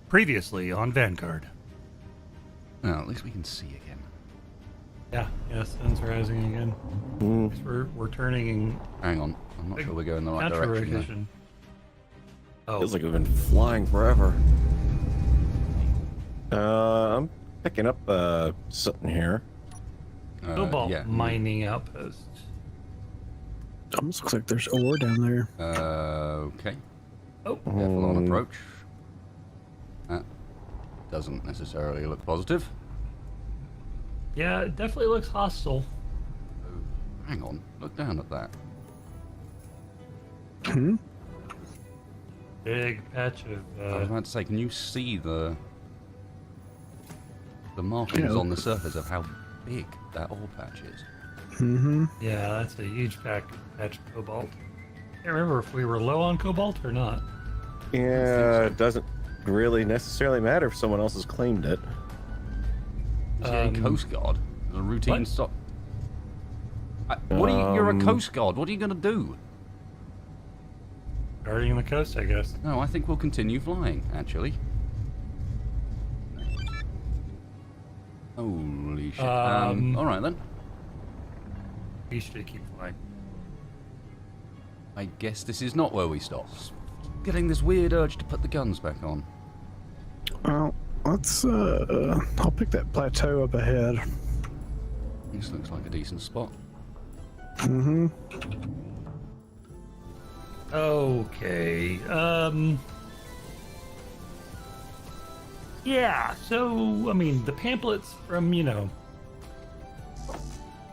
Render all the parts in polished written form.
Previously on Vanguard. Oh, at least we can see again. Yeah, sun's rising again. We're turning Hang on, I'm not sure we're going the right counter direction. rotation. Oh, Feels like we've been flying forever. I'm picking up something here. cobalt Yeah. mining outpost. Almost looks like there's ore down there. Okay. Oh, Careful on approach. That doesn't necessarily look positive. yeah, it definitely looks hostile. Oh, hang on, look down at that. Hmm? Big patch I was of. about to say, can you see the markings Yeah. on the surface of how big that ore patch is? Mm-hmm. Yeah, that's a huge patch of cobalt. Can't remember if we were low on cobalt or not. Yeah, it doesn't really necessarily matter if someone else has claimed it. Yeah, Coast Guard. A routine what? stop. What are you? You're a Coast Guard. What are you going to do? Guarding the coast, I guess. No, I think we'll continue flying, actually. Holy shit. Alright then. We should keep flying. I guess this is not where we stop. Getting this weird urge to put the guns back on. Well, let's, I'll pick that plateau up ahead. This looks like a decent spot. Mm-hmm. Okay. Yeah, so, I mean, the pamphlets from,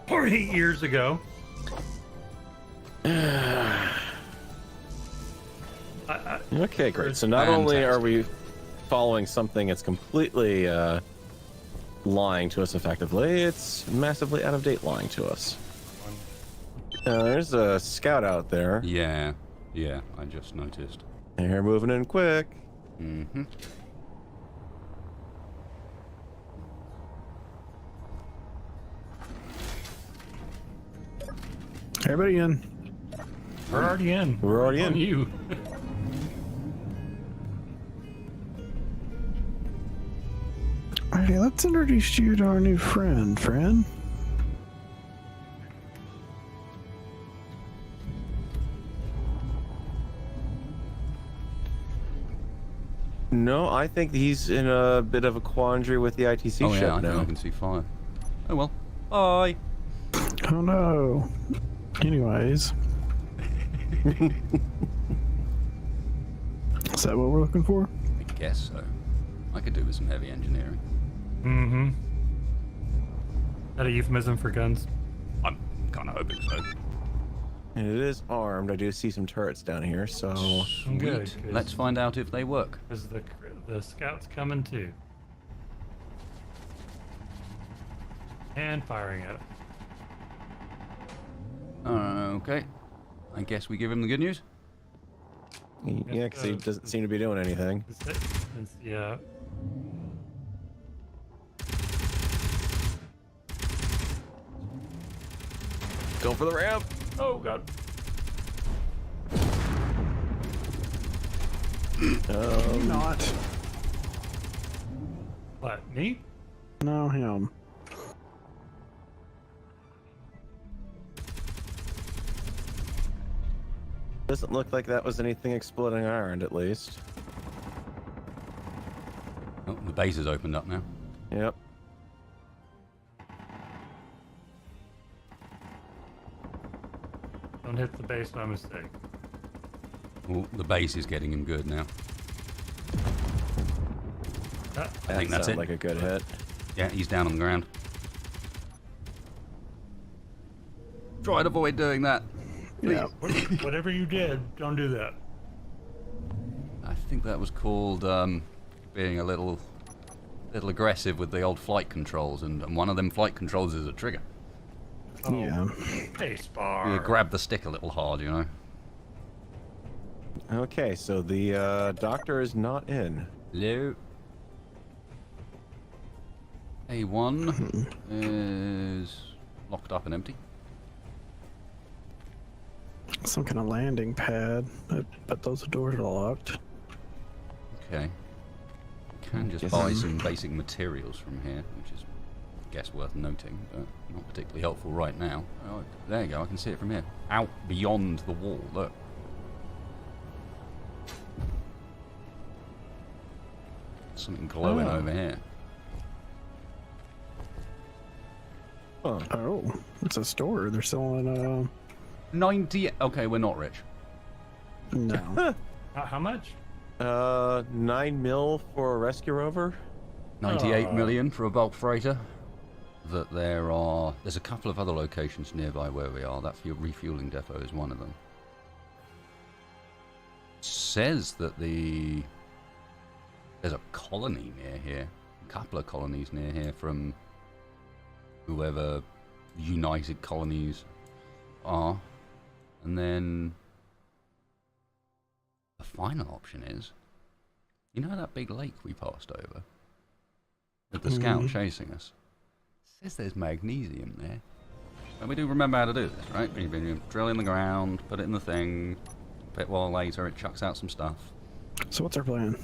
48 years ago. Okay, great. So not only are we following something that's completely lying to us effectively, it's massively out of date lying to us. There's a scout out there. Yeah, I just noticed. They're moving in quick. Mm-hmm. Everybody in. We're already in. We're already On in. you. Okay, let's introduce you to our new friend. No, I think he's in a bit of a quandary with the ITC Oh yeah, ship I now. can see fire. Oh well. Bye. Oh no. Anyways. Is that what we're looking for? I guess so. I could do with some heavy engineering. Mm-hmm. That a euphemism for guns? I'm kind of hoping so. And it is armed. I do see some turrets down here, so... I'm good. Sweet. Let's find out if they work. Because the scout's coming too. And firing at it. Okay. I guess we give him the good news. Yeah, because he doesn't seem to be doing anything. Yeah. Go for the ramp! Oh god. Not. What, me? No, him. Doesn't look like that was anything exploding iron, at least. Oh, the base has opened up now. Yep. Don't hit the base by mistake. Oh, the base is getting him good now. Ah, I think that's it. Like a good hit. Yeah, he's down on the ground. Try and avoid doing that. Yeah. whatever you did, don't do that. I think that was called being a little aggressive with the old flight controls, and one of them flight controls is a trigger. Oh, Yeah. Space bar. You grab the stick a little hard, you know. Okay, so the doctor is not in. Hello. A1 is locked up and empty. Some kind of landing pad. But those doors are locked. Okay. can just buy some basic materials from here, which is, I guess, worth noting, but not particularly helpful right now. Oh, there you go, I can see it from here. Out beyond the wall, look. Something glowing over here. Oh, it's a store. They're selling 90. Okay, we're not rich. no. How much? 9 mil for a rescue rover. 98 million for a bulk freighter. There's a couple of other locations nearby where we are. That refueling depot is one of them. Says that there's a colony near here. A couple of colonies near here from whoever United Colonies are. And then the final option is, you know that big lake we passed over? With the scout chasing us? Says there's magnesium there. And we do remember how to do this, right? You drill in the ground, put it in the thing, a bit while later it chucks out some stuff. So what's our plan?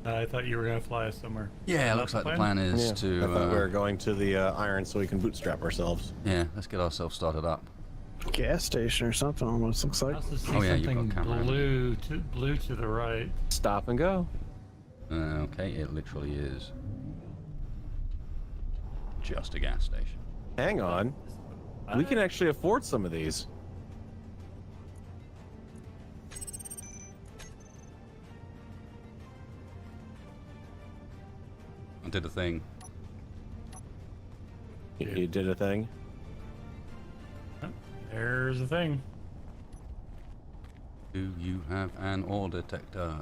I thought you were going to fly us somewhere. Yeah, it looks like the plan is to... I thought we were going to the iron so we can bootstrap ourselves. Yeah, let's get ourselves started up. Gas station or something almost looks I like. also see Oh, yeah, you've got something camera. blue to the right. Stop and go. Okay, it literally is just a gas station. Hang on. We can actually afford some of these. I did a thing. You did a thing? There's the thing. Do you have an ore detector?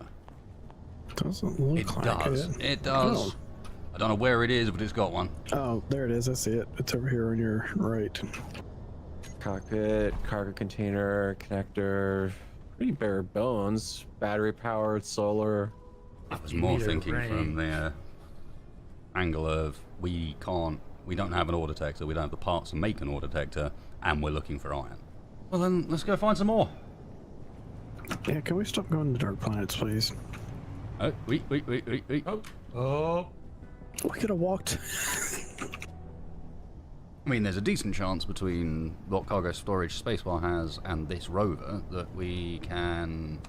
Doesn't look It like does. it. It does. I don't know where it is, but it's got one. Oh, there it is. I see it. It's over here on your right. Cockpit, cargo container, connector. Pretty bare bones. Battery powered, solar. I was more Meter thinking range. from the angle of we don't have an ore detector, we don't have the parts to make an ore detector, and we're looking for iron. Well then, let's go find some more. Yeah, can we stop going to dark planets, please? Oh, wait. Oh, We could have walked. I mean, there's a decent chance between what cargo storage Spacebar has and this rover that we can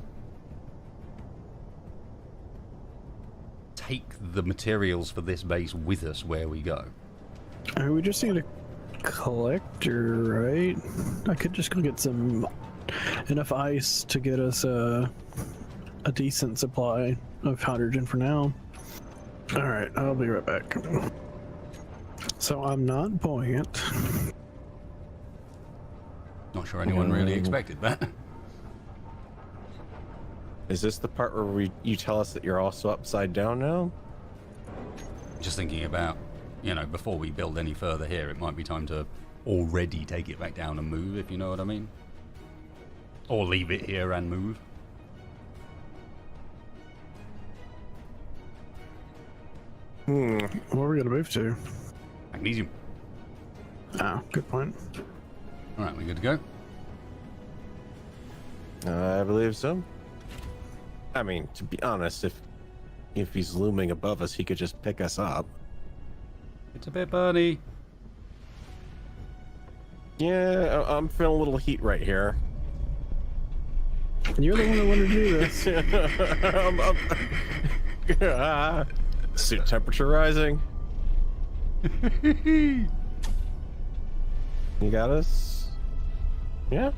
take the materials for this base with us where we go. We just need a collector, right? I could just go get enough ice to get us a decent supply of hydrogen for now. All right, I'll be right back. So I'm not buoyant. Not sure anyone really expected that. Is this the part where you tell us that you're also upside down now? Just thinking about, before we build any further here, it might be time to already take it back down and move, if you know what I mean. Or leave it here and move. Where are we gonna move to? Magnesium. Oh, good point. Alright, we good to go? I believe so. I mean, to be honest, if he's looming above us, he could just pick us up. It's a bit burny. Yeah, I'm feeling a little heat right here. You're the one that wanted to do this. Suit temperature rising. You got us? Yeah.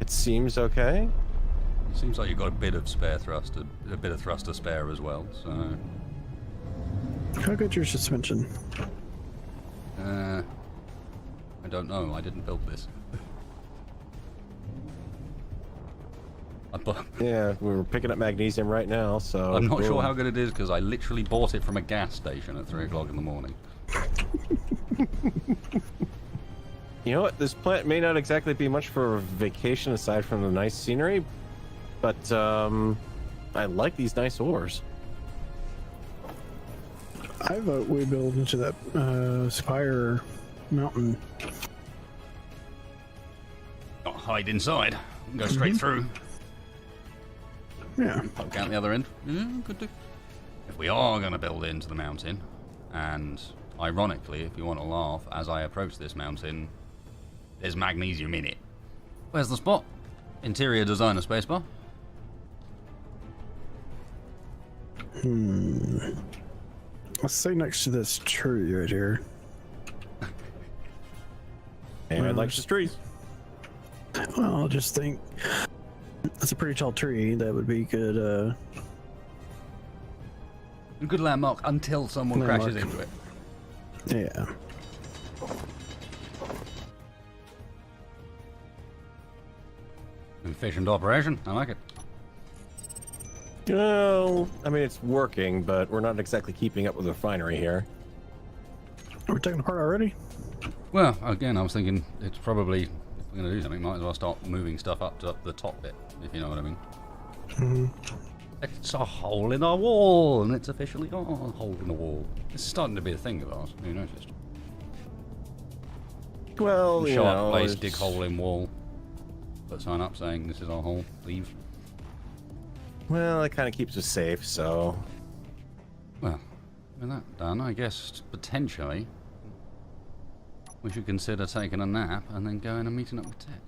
It seems okay. Seems like you've got a bit of spare thrust, a bit of thrust to spare as well, so... How good your suspension? I don't know, I didn't build this. Yeah, we were picking up magnesium right now, so... I'm not cool. sure how good it is because I literally bought it from a gas station at 3 o'clock in the morning. You know what? This plant may not exactly be much for a vacation aside from the nice scenery, but I like these nice ores. I vote we build into that Spire mountain. Not hide inside, go straight through. Yeah. Poke out the other end. Could do. If we are going to build into the mountain, and ironically, if you want to laugh, as I approach this mountain, there's magnesium in it. Where's the spot? Interior designer spacebar. Let's say next to this tree right here. Anyone likes the trees? Well, I just think that's a pretty tall tree. That would be good. A good landmark until someone crashes into it. Yeah. Efficient operation. I like it. Well, I mean, it's working, but we're not exactly keeping up with the refinery here. Are we taking apart already? Well, again, I was thinking it's probably, if we're going to do something, might as well start moving stuff up to the top bit, if you know what I mean. Mm-hmm. It's a hole in our wall, and it's officially a hole in the wall. It's starting to be a thing of ours. Who noticed? Well, Show up place, dig hole in wall. Put a sign up saying this is our hole. Leave. Well, it kind of keeps us safe, so... Well, with that done, I guess potentially we should consider taking a nap and then going and meeting up with Tex.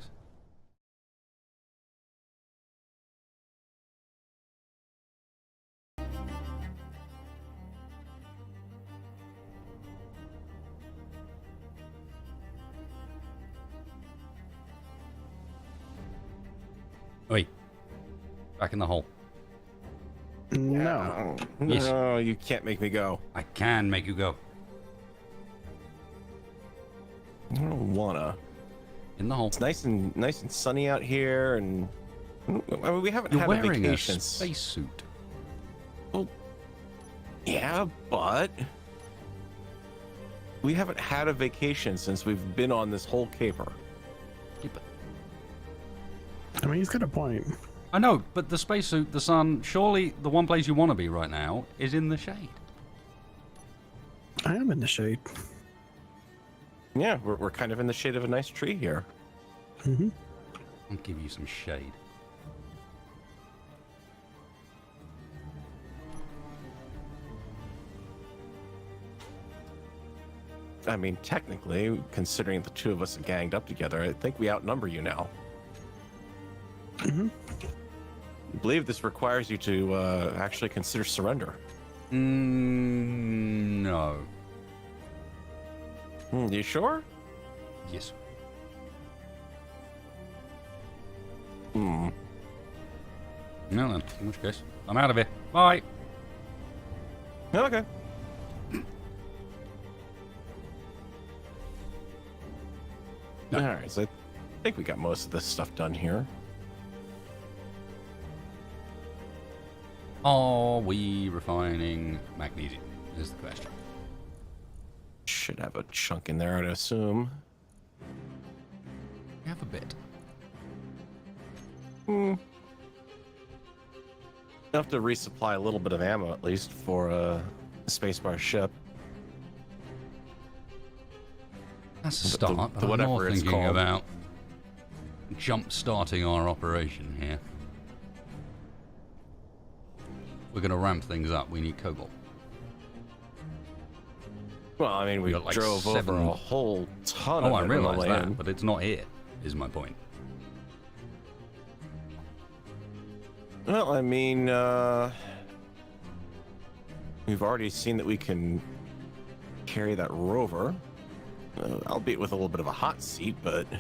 Oi. Back in the hole. No. Yes. No, you can't make me go. I can make you go. I don't wanna. In the hole. It's nice and sunny out here, and I mean, we haven't You're had a wearing a vacation. spacesuit. Well, yeah, but we haven't had a vacation since we've been on this whole caper. Yeah, but I mean, he's got a point. I know, but the spacesuit, the sun, surely the one place you want to be right now is in the shade. I am in the shade. Yeah, we're kind of in the shade of a nice tree here. Mm-hmm. I'll give you some shade. I mean, technically, considering the two of us are ganged up together, I think we outnumber you now. Mm-hmm. I believe this requires you to actually consider surrender. No. You sure? Yes. Hmm. No, then. In which case, I'm out of here. Bye. Okay. No. All right, so I think we got most of this stuff done here. Are we refining magnesium? Is the question. Should have a chunk in there, I'd assume. We have a bit. Enough to resupply a little bit of ammo, at least, for a spacebar ship. That's a start, but I'm whatever more it's thinking called. about jump-starting our operation here. We're going to ramp things up. We need cobalt. Well, I mean, we got like drove 7... over a whole ton Oh, of I it on the realise way that, in. but it's not here, is my point. Well, I mean, we've already seen that we can carry that rover, albeit with a little bit of a hot seat, but we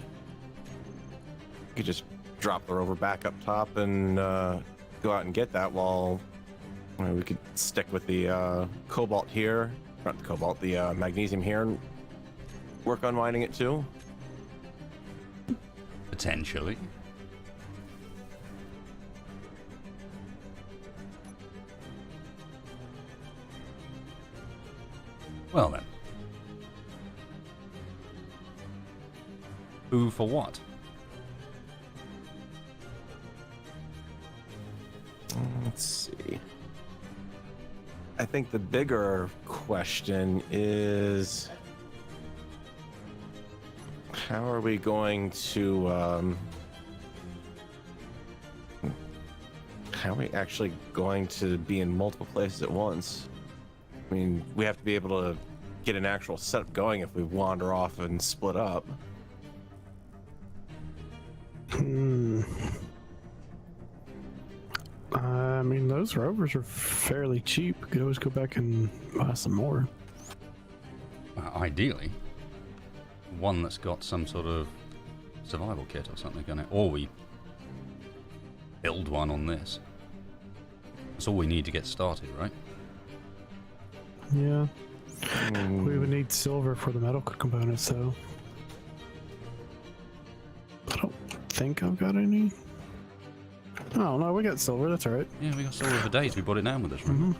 could just drop the rover back up top and go out and get that while we could stick with the cobalt here, not the cobalt, the magnesium here, and work on mining it too. Potentially. Well then. Who for what? Let's see. I think the bigger question is, how are we going to how are we actually going to be in multiple places at once? I mean, we have to be able to get an actual setup going if we wander off and split up. I mean, those rovers are fairly cheap. We could always go back and buy some more. Ideally, one that's got some sort of survival kit or something on it, or we build one on this. That's all we need to get started, right? Yeah. We would need silver for the medical components, though. I don't think I've got any. Oh, no, we got silver. That's all right. Yeah, we got silver for days. We brought it down with us, remember?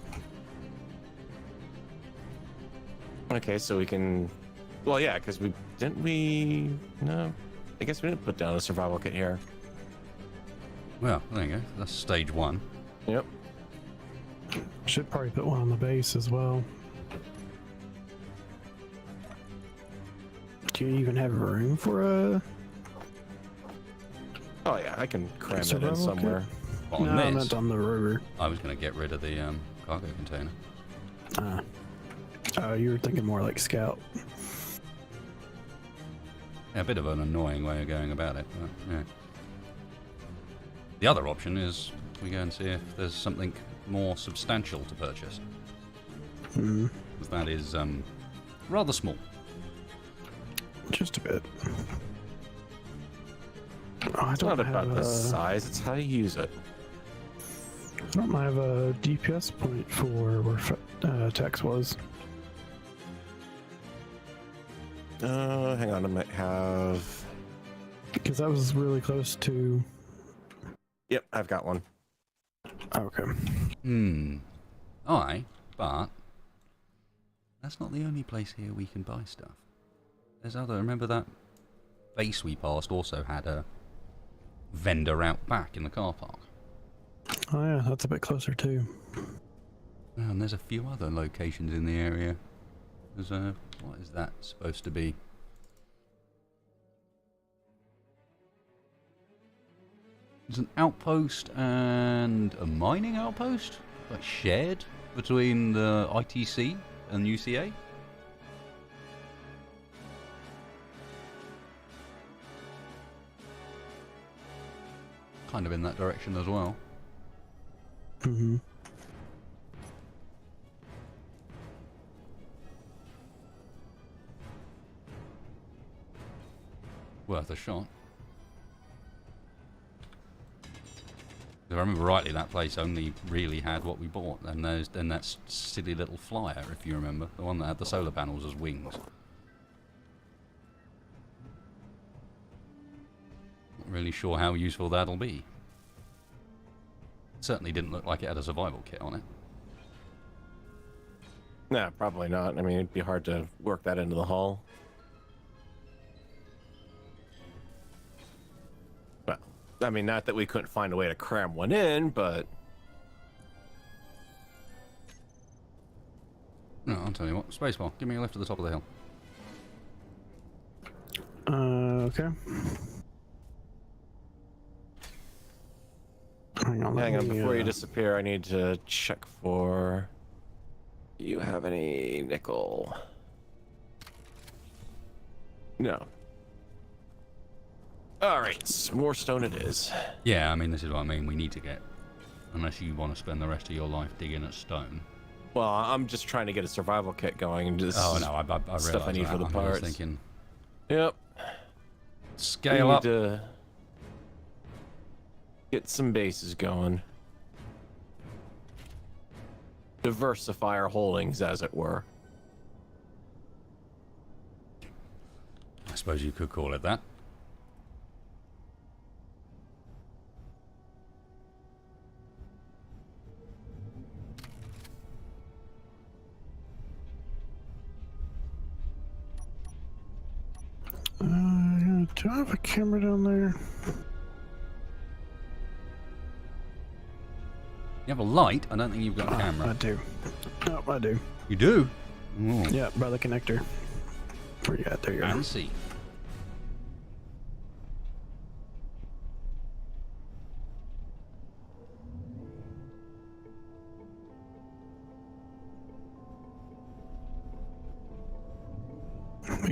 Okay, so we can... Well, yeah, because we... Didn't we... No. I guess we didn't put down a survival kit here. Well, there you go. That's stage 1. Yep. Should probably put one on the base as well. Do you even have room for a... Oh, yeah, I can cram it in survival somewhere. kit? On No, I this, meant on the rover. I was going to get rid of the cargo container. Oh, you were thinking more like scout. Yeah, a bit of an annoying way of going about it, but yeah. The other option is we go and see if there's something more substantial to purchase. Because that is rather small. Just a bit. Oh, I It's don't not have about the size, it's how you use it. I don't have a DPS point for where Tex was. Hang on, I might have... Because that was really close to... Yep, I've got one. Okay. Aye, but that's not the only place here we can buy stuff. There's other... Remember that base we passed also had a vendor out back in the car park? Oh yeah, that's a bit closer too. And there's a few other locations in the area. There's a... What is that supposed to be? There's an outpost and a mining outpost, like shared between the ITC and UCA. Kind of in that direction as well. Mm-hmm. Worth a shot. If I remember rightly, that place only really had what we bought. And there's then that silly little flyer, if you remember, the one that had the solar panels as wings. Not really sure how useful that'll be. Certainly didn't look like it had a survival kit on it. Nah, probably not. I mean, it'd be hard to work that into the hull. Well, I mean, not that we couldn't find a way to cram one in, but... No, I'll tell you what. Spacebar, give me a lift to the top of the hill. Okay. Hang on, before you disappear, I need to check for... You have any nickel? No. Alright, more stone it is. Yeah, I mean, this is what I mean. We need to get... Unless you want to spend the rest of your life digging at stone. Well, I'm just trying to get a survival kit going and just... Oh, no, I realize stuff I need for the I'm parts. just thinking... Yep. Scale up. To get some bases going. Diversify our holdings, as it were. I suppose you could call it that. Do I have a camera down there? You have a light? I don't think you've got a camera. I do. No, I do. You do? Ooh. Yeah, by the connector. Where you at? There you go. Fancy.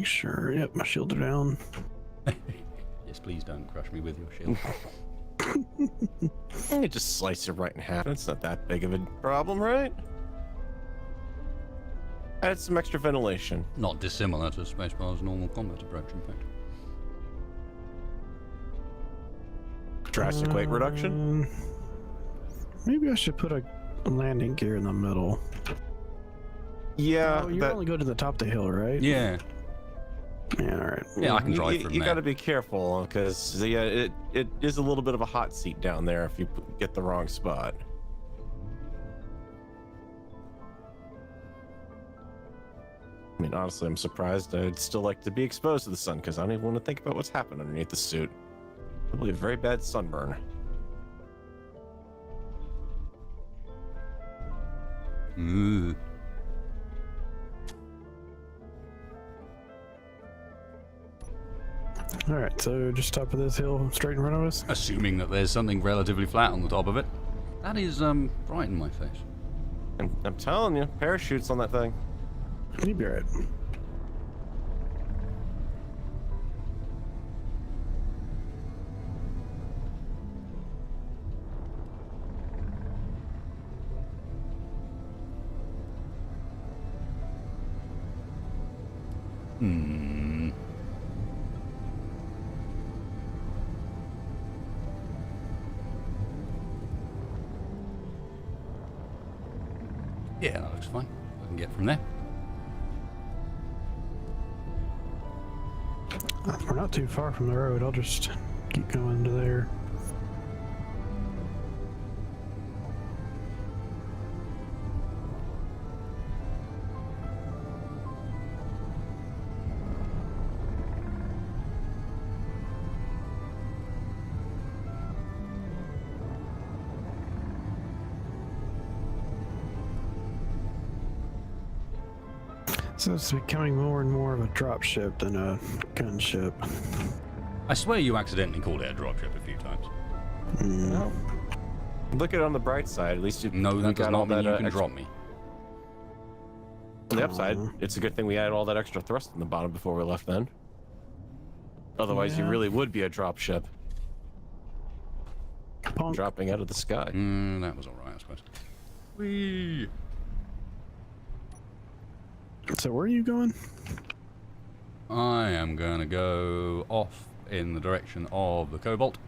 make sure. Yep, my shields are down. Yes, please don't crush me with your shield. You just slice it right in half. It's not that big of a problem, right? Add some extra ventilation. Not dissimilar to Spacebar's normal combat approach, in fact. Drastic weight reduction? Maybe I should put a landing gear in the middle. Yeah. Oh, you only go to the top of the hill, right? Yeah. Yeah, all right. Yeah, I can drive from You there. got to be careful because yeah, it is a little bit of a hot seat down there if you get the wrong spot. I mean, honestly, I'm surprised. I'd still like to be exposed to the sun because I don't even want to think about what's happening underneath the suit. Probably a very bad sunburn. Ooh. All right, so just top of this hill, straight in front of us. Assuming that there's something relatively flat on the top of it. That is right in my face. I'm telling you, parachutes on that thing. You'll be all right. Yeah, that looks fine. I can get from there. We're not too far from the road. I'll just keep going to there. So it's becoming more and more of a dropship than a gunship. I swear you accidentally called it a dropship a few times. No. Look at it on the bright side. At least you No, we that does got not all mean that you can extra. drop me. On the upside, it's a good thing we added all that extra thrust in the bottom before we left then. Otherwise, you Yeah. really would be a dropship Punk. dropping out of the sky. That was alright, I suppose. Whee! So where are you going? I am going to go off in the direction of the Cobalt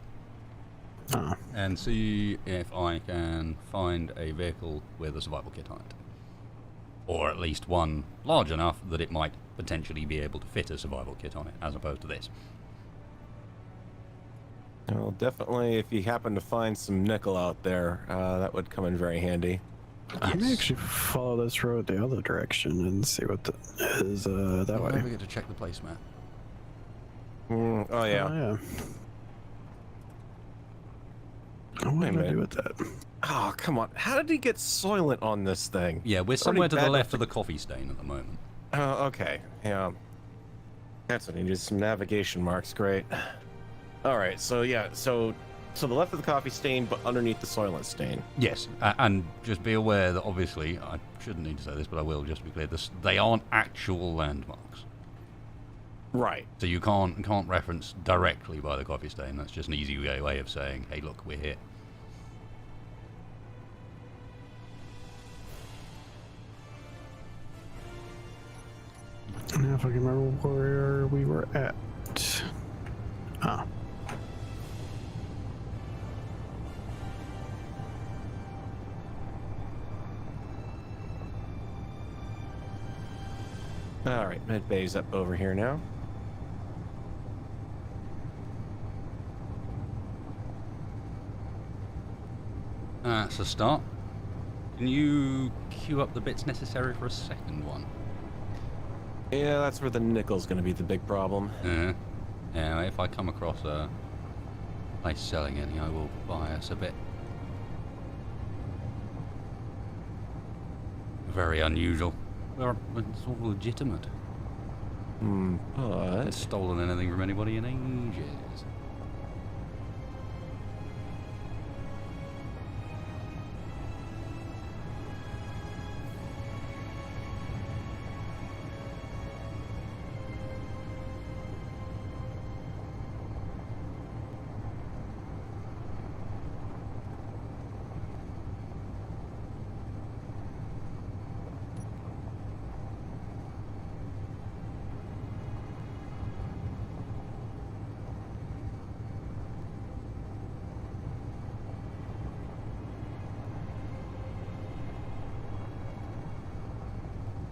Ah, and see if I can find a vehicle with a survival kit on it. Or at least one large enough that it might potentially be able to fit a survival kit on it, as opposed to this. Well, definitely, if you happen to find some nickel out there, that would come in very handy. I may Yes. actually follow this road the other direction and see what the is that Don't way. forget to check the placemat. Oh, yeah. Oh, yeah. What Wait a did I minute. do with that? Oh, come on. How did he get soylent on this thing? Yeah, we're It's somewhere already to the bad left enough of the coffee stain at the moment. Oh, okay. Yeah. That's what I needed. Some navigation marks. Great. All right. So, yeah. So the left of the coffee stain, but underneath the soylent stain. Yes, and just be aware that obviously, I shouldn't need to say this, but I will just to be clear, they aren't actual landmarks. Right. So you can't reference directly by the coffee stain. That's just an easy way of saying, hey, look, we're here. Now if I can remember where we were at. Ah. All right. Med bay's up over here now. That's a start. Can you queue up the bits necessary for a second one? Yeah, that's where the nickel's going to be the big problem. Yeah, if I come across a place selling any, I will buy us a bit. Very unusual. It's all legitimate. I haven't But stolen anything from anybody in ages.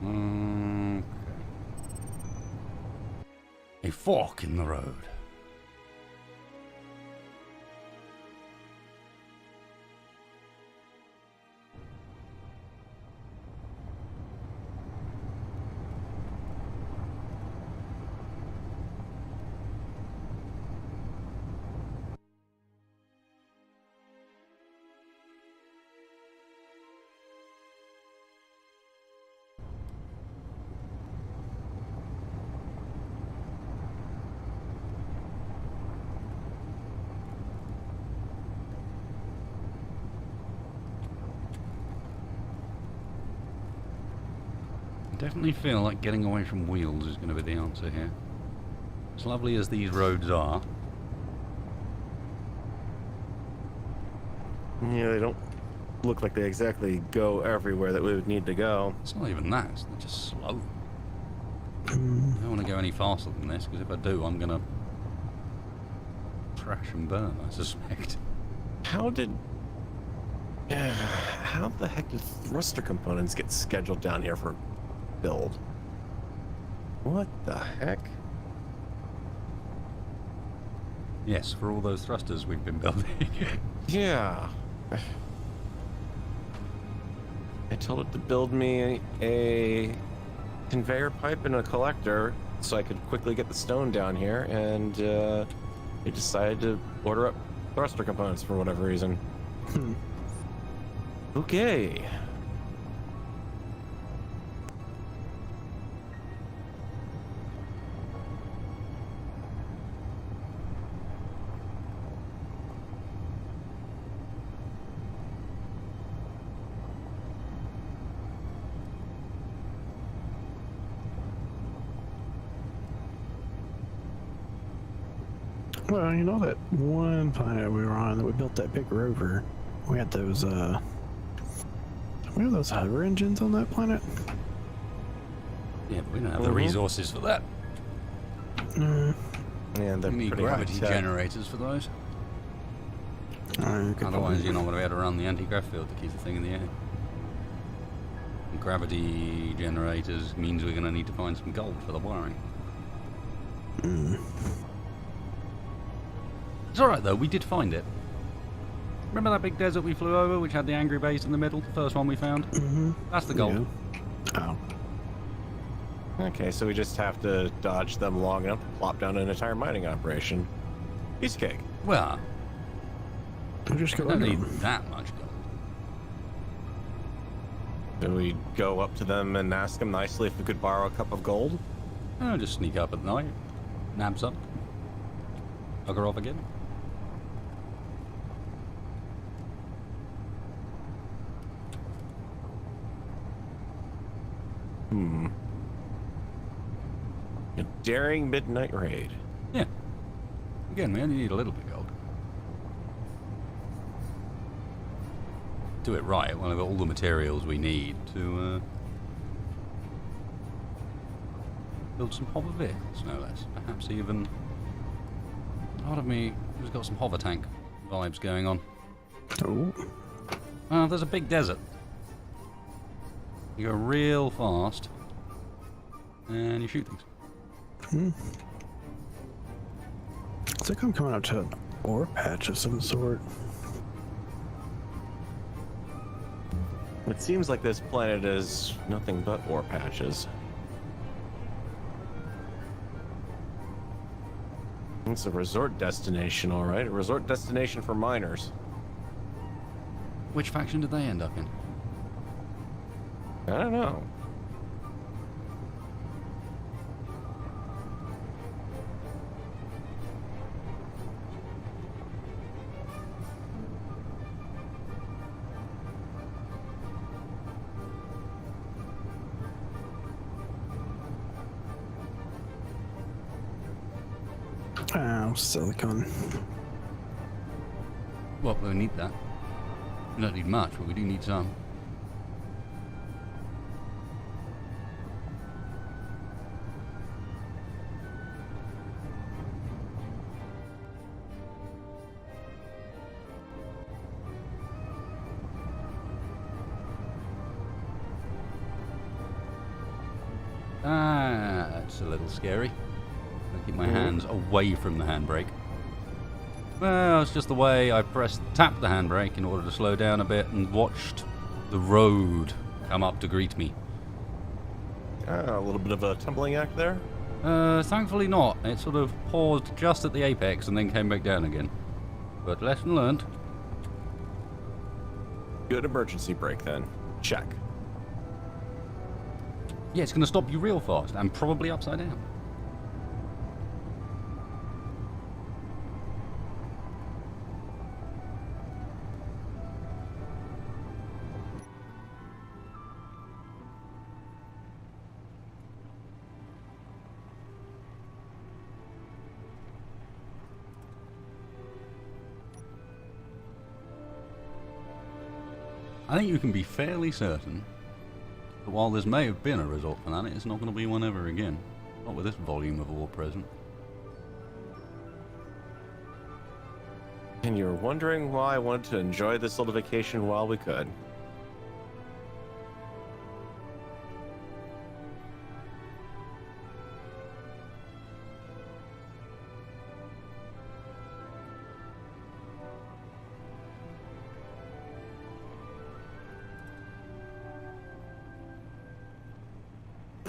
Okay. A fork in the road. I definitely feel like getting away from wheels is going to be the answer here. As lovely as these roads are. Yeah, they don't look like they exactly go everywhere that we would need to go. It's not even that, they're just slow. I don't want to go any faster than this, because if I do, I'm going to crash and burn, I suspect. How the heck did thruster components get scheduled down here for build? What the heck? Yes, for all those thrusters we've been building. Yeah. I told it to build me a conveyor pipe and a collector so I could quickly get the stone down here, and they decided to order up thruster components for whatever reason. Okay. Well, you know that one planet we were on that we built that big rover? We had those, we have those hover engines on that planet? Yeah, but we don't have the resources for that. Yeah, they're We need pretty gravity high-tech. generators for those. Otherwise, you're not going to be able to run the anti-grav field to keep the thing in the air. And gravity generators means we're going to need to find some gold for the wiring. It's alright though, we did find it. Remember that big desert we flew over which had the angry base in the middle? The first one we found? That's the gold. Yeah. Oh. Okay, so we just have to dodge them long enough to plop down an entire mining operation. Piece of cake. Well, We just we go don't under need them. that much gold. Do we go up to them and ask them nicely if we could borrow a cup of gold? Oh, just sneak up at night, nab some, bugger off again. A daring midnight raid. Yeah. Again, we only need a little bit of gold. Do it right, we'll have all the materials we need to build some hover vehicles, no less. Perhaps even... part of me has got some hover tank vibes going on. Oh. There's a big desert. You go real fast, and you shoot things. It's like I'm coming up to an ore patch of some sort. It seems like this planet is nothing but ore patches. It's a resort destination, all right. A resort destination for miners. Which faction did they end up in? I don't know. Oh, silicon. Well, we need that. We don't need much, but we do need some. That's a little scary. I keep my hands away from the handbrake. Well, it's just the way I tapped the handbrake in order to slow down a bit and watched the road come up to greet me. A little bit of a tumbling act there. Thankfully not. It sort of paused just at the apex and then came back down again. But lesson learned. Good emergency brake then. Check. Yeah, it's going to stop you real fast and probably upside down. I think you can be fairly certain that while this may have been a resort planet, it's not going to be one ever again. Not with this volume of ore present. And you're wondering why I wanted to enjoy this little vacation while we could.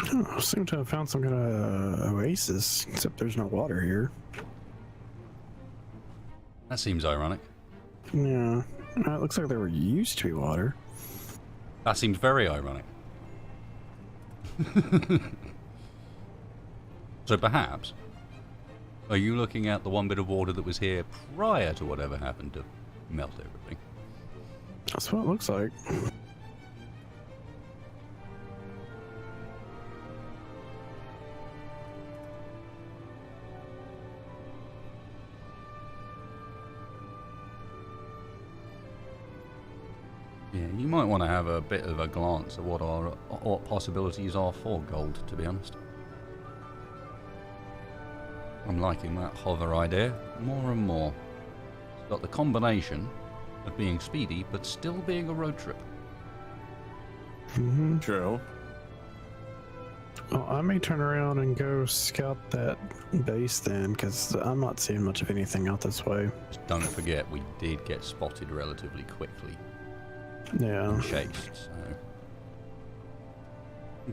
I seem to have found some kind of oasis, except there's no water here. That seems ironic. Yeah, it looks like there used to be water. That seems very ironic. So perhaps, are you looking at the one bit of water that was here prior to whatever happened to melt everything? That's what it looks like. Yeah, you might want to have a bit of a glance at what possibilities are for gold, to be honest. I'm liking that hover idea more and more. It's got the combination of being speedy, but still being a road trip. Mm-hmm. True. Well, I may turn around and go scout that base then, because I'm not seeing much of anything out this way. Just don't forget, we did get spotted relatively quickly. Yeah. And chased, so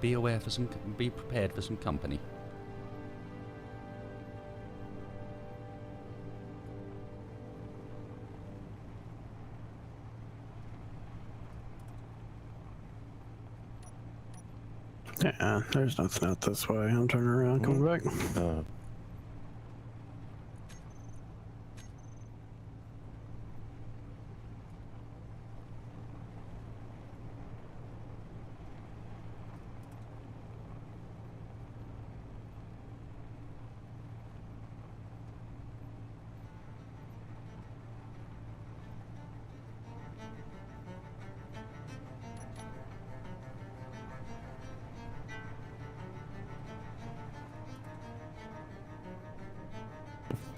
be prepared for some company. Yeah, there's nothing out this way. I'm turning around, coming back.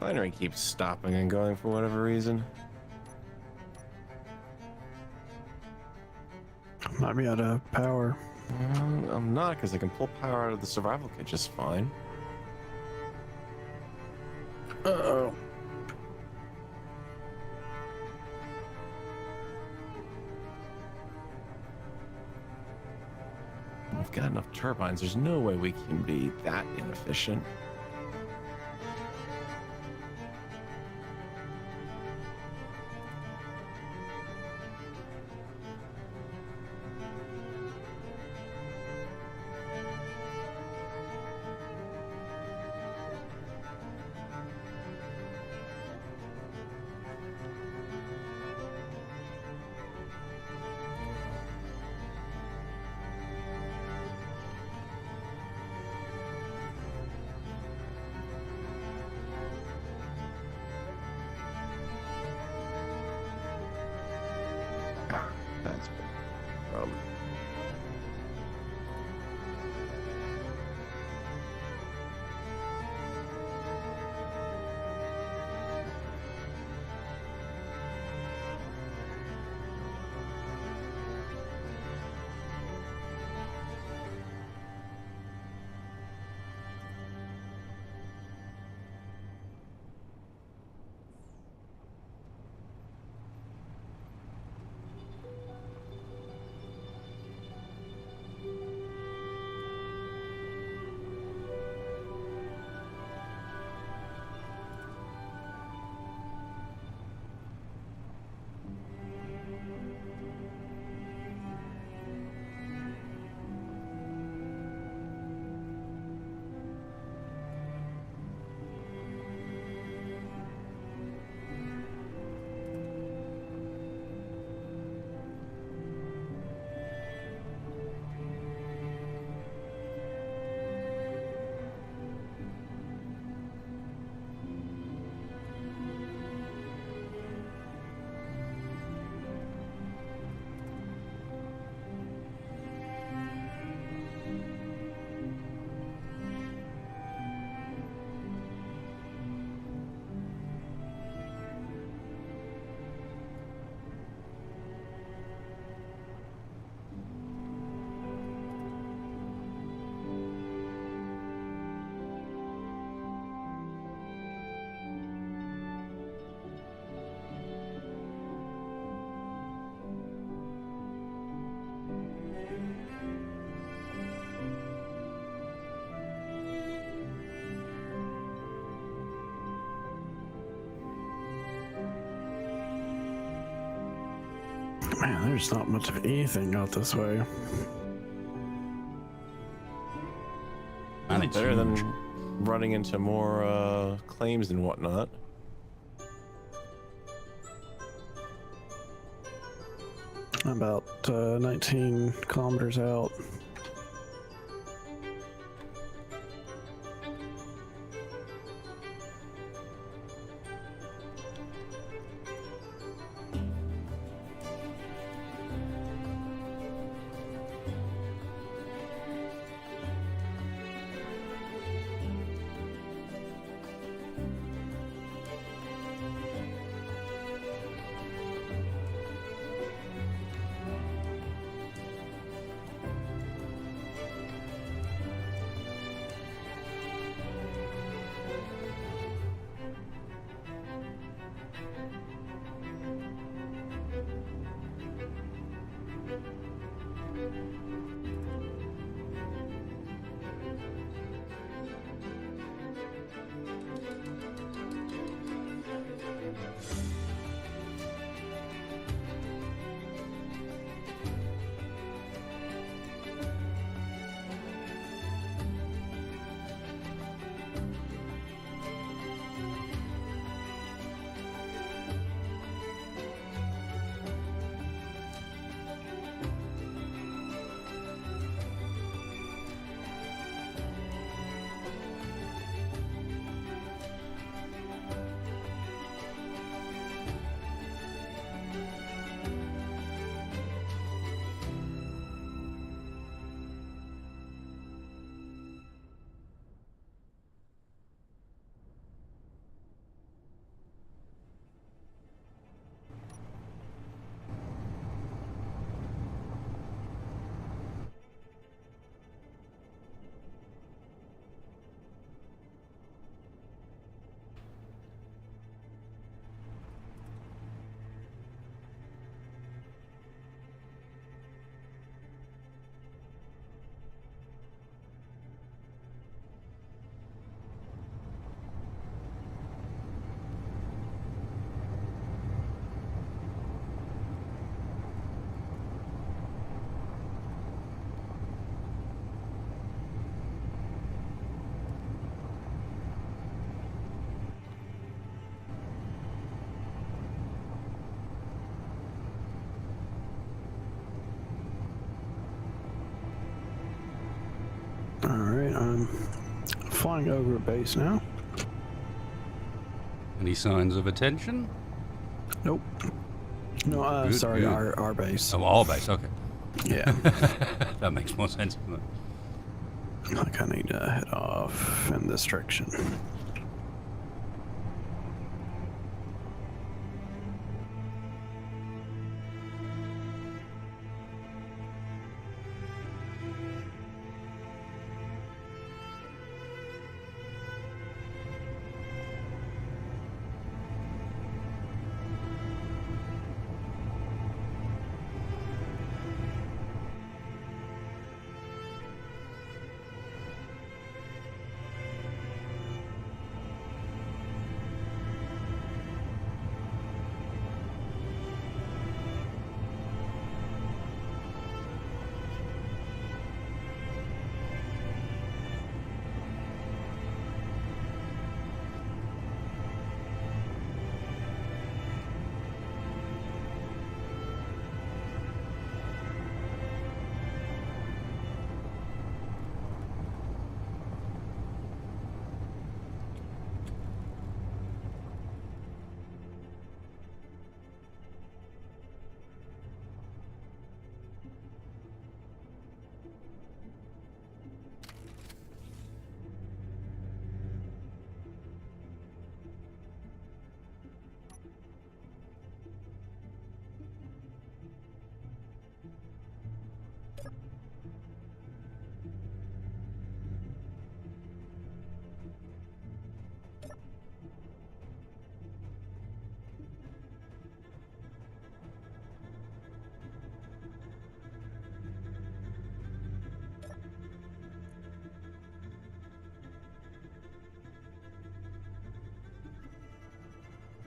Binary keeps stopping and going for whatever reason. Might be out of power. I'm not, because I can pull power out of the survival kit just fine. Uh-oh. We've got enough turbines. There's no way we can be that inefficient. That's Man, there's not much of anything out this way. Man, it's Better huge. than running into more claims and whatnot. About 19 kilometers out. Alright, I'm flying over base now. Any signs of attention? Nope. No, Good, sorry, good. our base. Oh, our base, okay. Yeah. That makes more sense. Doesn't it? I kind of need to head off in this direction.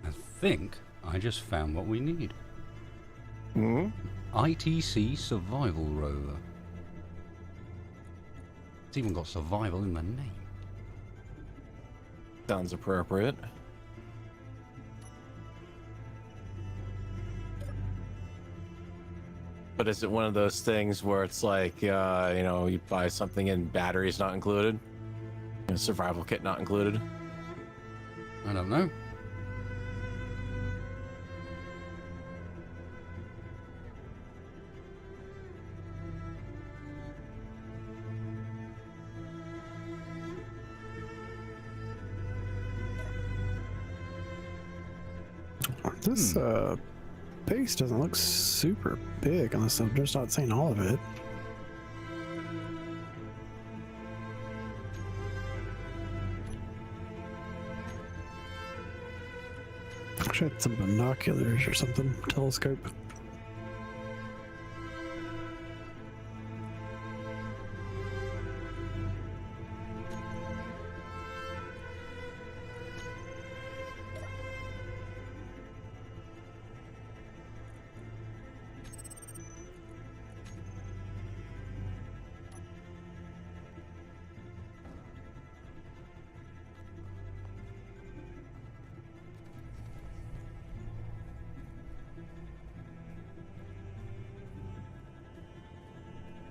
I think I just found what we need. Hmm? ITC Survival Rover. It's even got survival in the name. Sounds appropriate. But is it one of those things where it's like, you know, you buy something and batteries not included? Survival kit not included? I don't know. This base doesn't look super big unless I'm just not saying all of it. I should have some binoculars or something, telescope.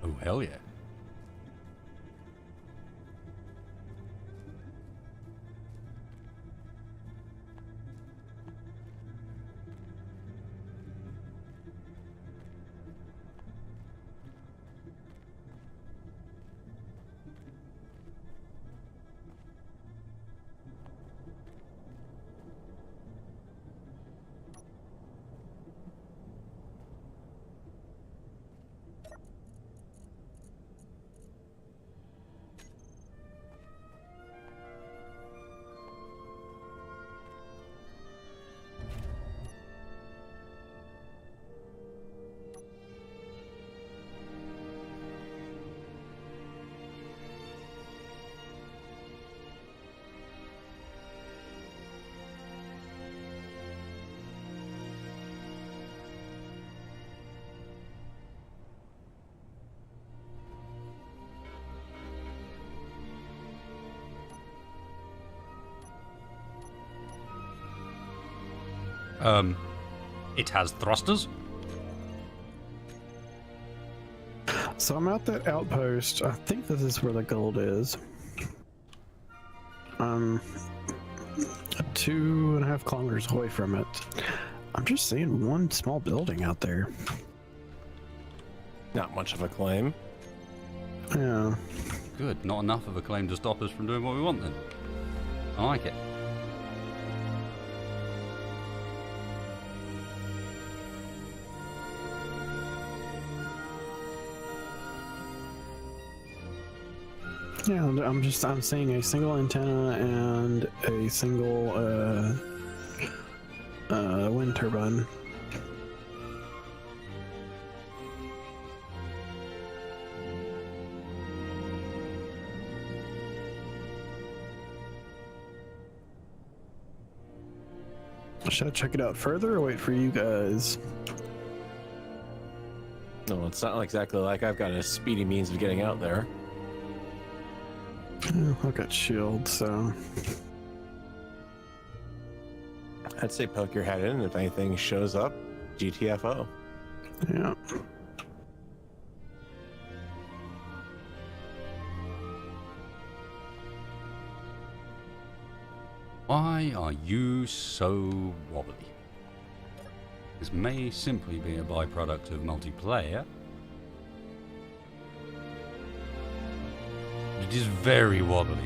Oh, hell yeah. It has thrusters. So I'm at that outpost. I think this is where the gold is. 2.5 kilometers away from it. I'm just seeing one small building out there. Not much of a claim. Yeah. Good. Not enough of a claim to stop us from doing what we want then. I like it. Yeah, I'm seeing a single antenna and a single wind turbine. Should I check it out further or wait for you guys? No, it's not exactly like I've got a speedy means of getting out there. I've got shield, so I'd say poke your head in. If anything shows up, GTFO. yeah. Why are you so wobbly? This may simply be a byproduct of multiplayer. It is very wobbly.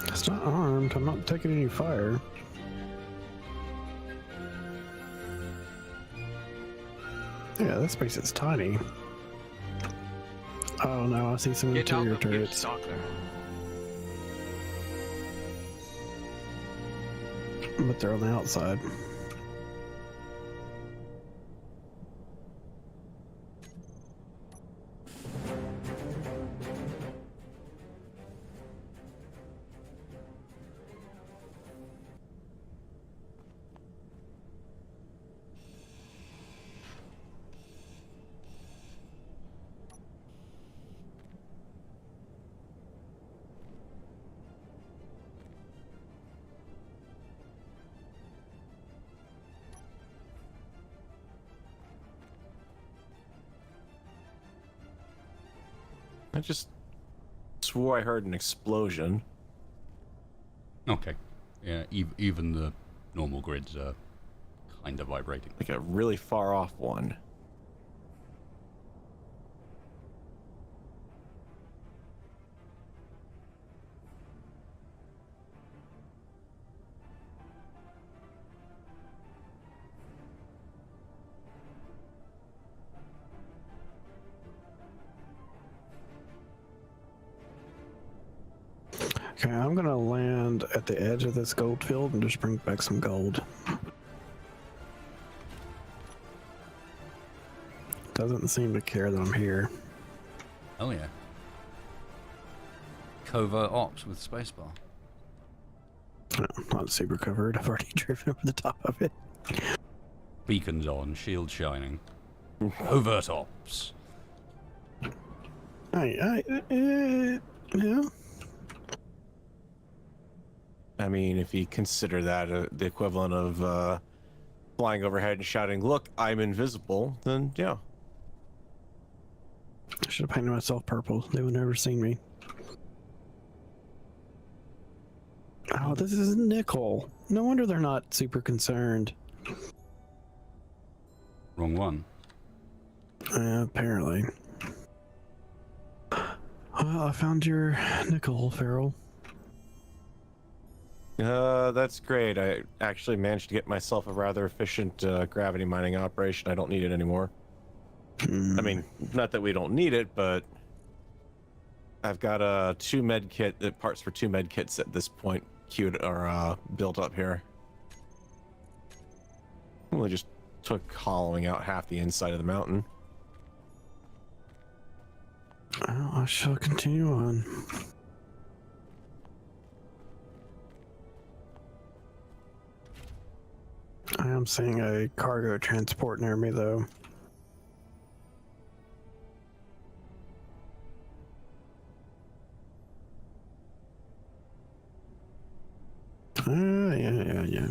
It's not armed. I'm not taking any fire. Yeah, this space is tiny. Oh no, I see some interior turrets. But they're on the outside. I just swore I heard an explosion. Okay. Yeah, even the normal grids are kind of vibrating. Like a really far off one. Okay, I'm gonna land at the edge of this gold field and just bring back some gold. Doesn't seem to care that I'm here. Oh yeah. Covert ops with spacebar. No, not super covered. I've already driven over the top of it. Beacons on, shield shining. Covert ops. Yeah. I mean, if you consider that the equivalent of flying overhead and shouting, "Look, I'm invisible," then yeah. I should have painted myself purple. They would never seen me. Oh, this is nickel. No wonder they're not super concerned. Wrong one. Apparently. Well, I found your nickel, Farrell. That's great. I actually managed to get myself a rather efficient gravity mining operation. I don't need it anymore. I mean, not that we don't need it, but I've got two med kit parts for two med kits at this point queued or built up here. Well, just took hollowing out half the inside of the mountain. Well, I shall continue on. I am seeing a cargo transport near me, though. Yeah.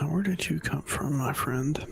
Now, where did you come from, my friend?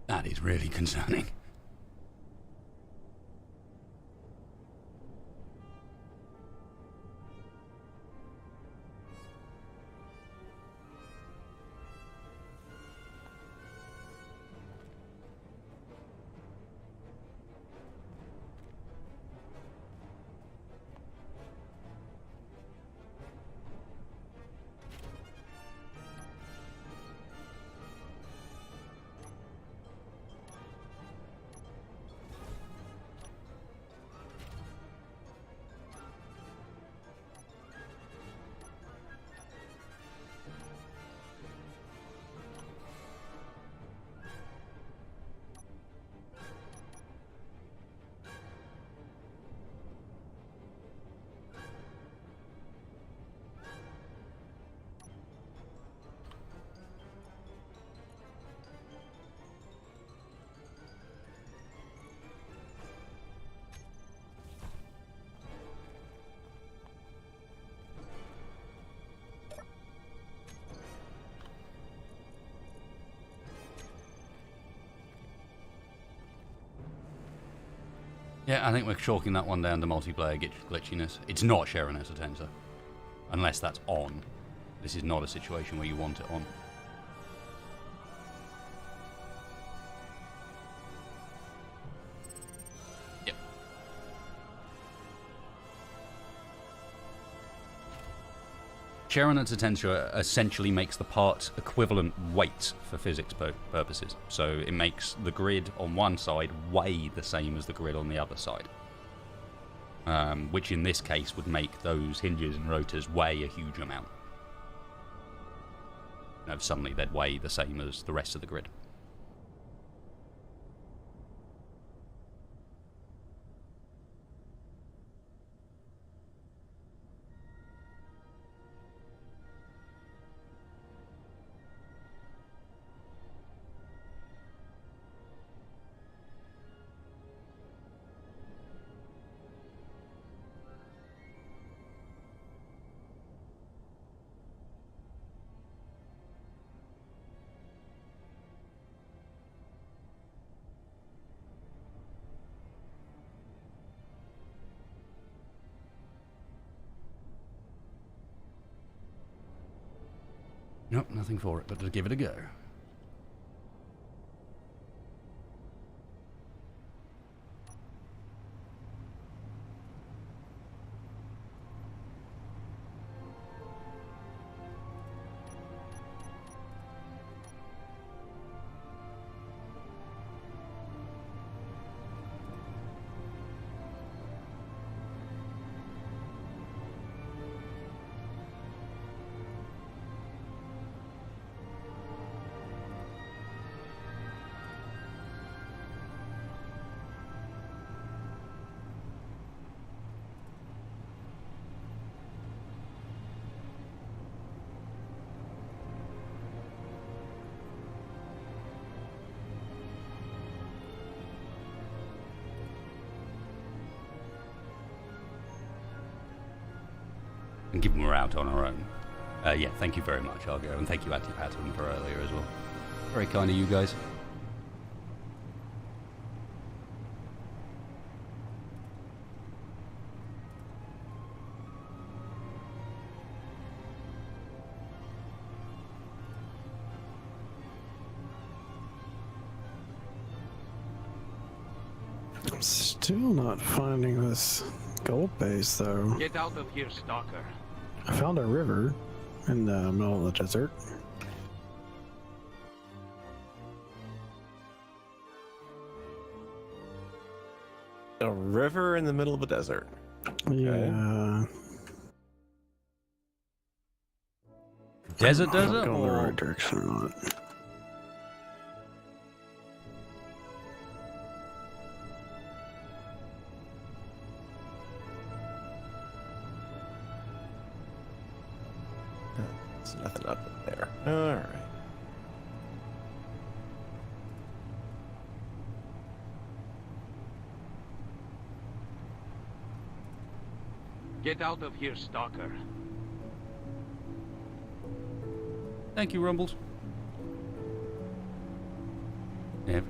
That is really concerning. Yeah, I think we're chalking that one down to multiplayer glitchiness. It's not sharing as a tensor. Unless that's on. This is not a situation where you want it on. Yep. Sharing as a tensor essentially makes the part equivalent weight for physics purposes. So it makes the grid on one side weigh the same as the grid on the other side. Which in this case would make those hinges and rotors weigh a huge amount. You know, suddenly they'd weigh the same as the rest of the grid. Nope, nothing for it but to give it a go. And given we're out on our own. Yeah, thank you very much, Argo, and thank you, Antipattern, for earlier as well. Very kind of you guys. I'm still not finding this gold base, though. Get out of here, stalker. I found a river in the middle of the desert. A river in the middle of a desert. Yeah. Desert, I don't know if I'm going the or right direction or not. There's nothing up there. All right. Get out of here, stalker. Thank you, Rumbles. Yeah,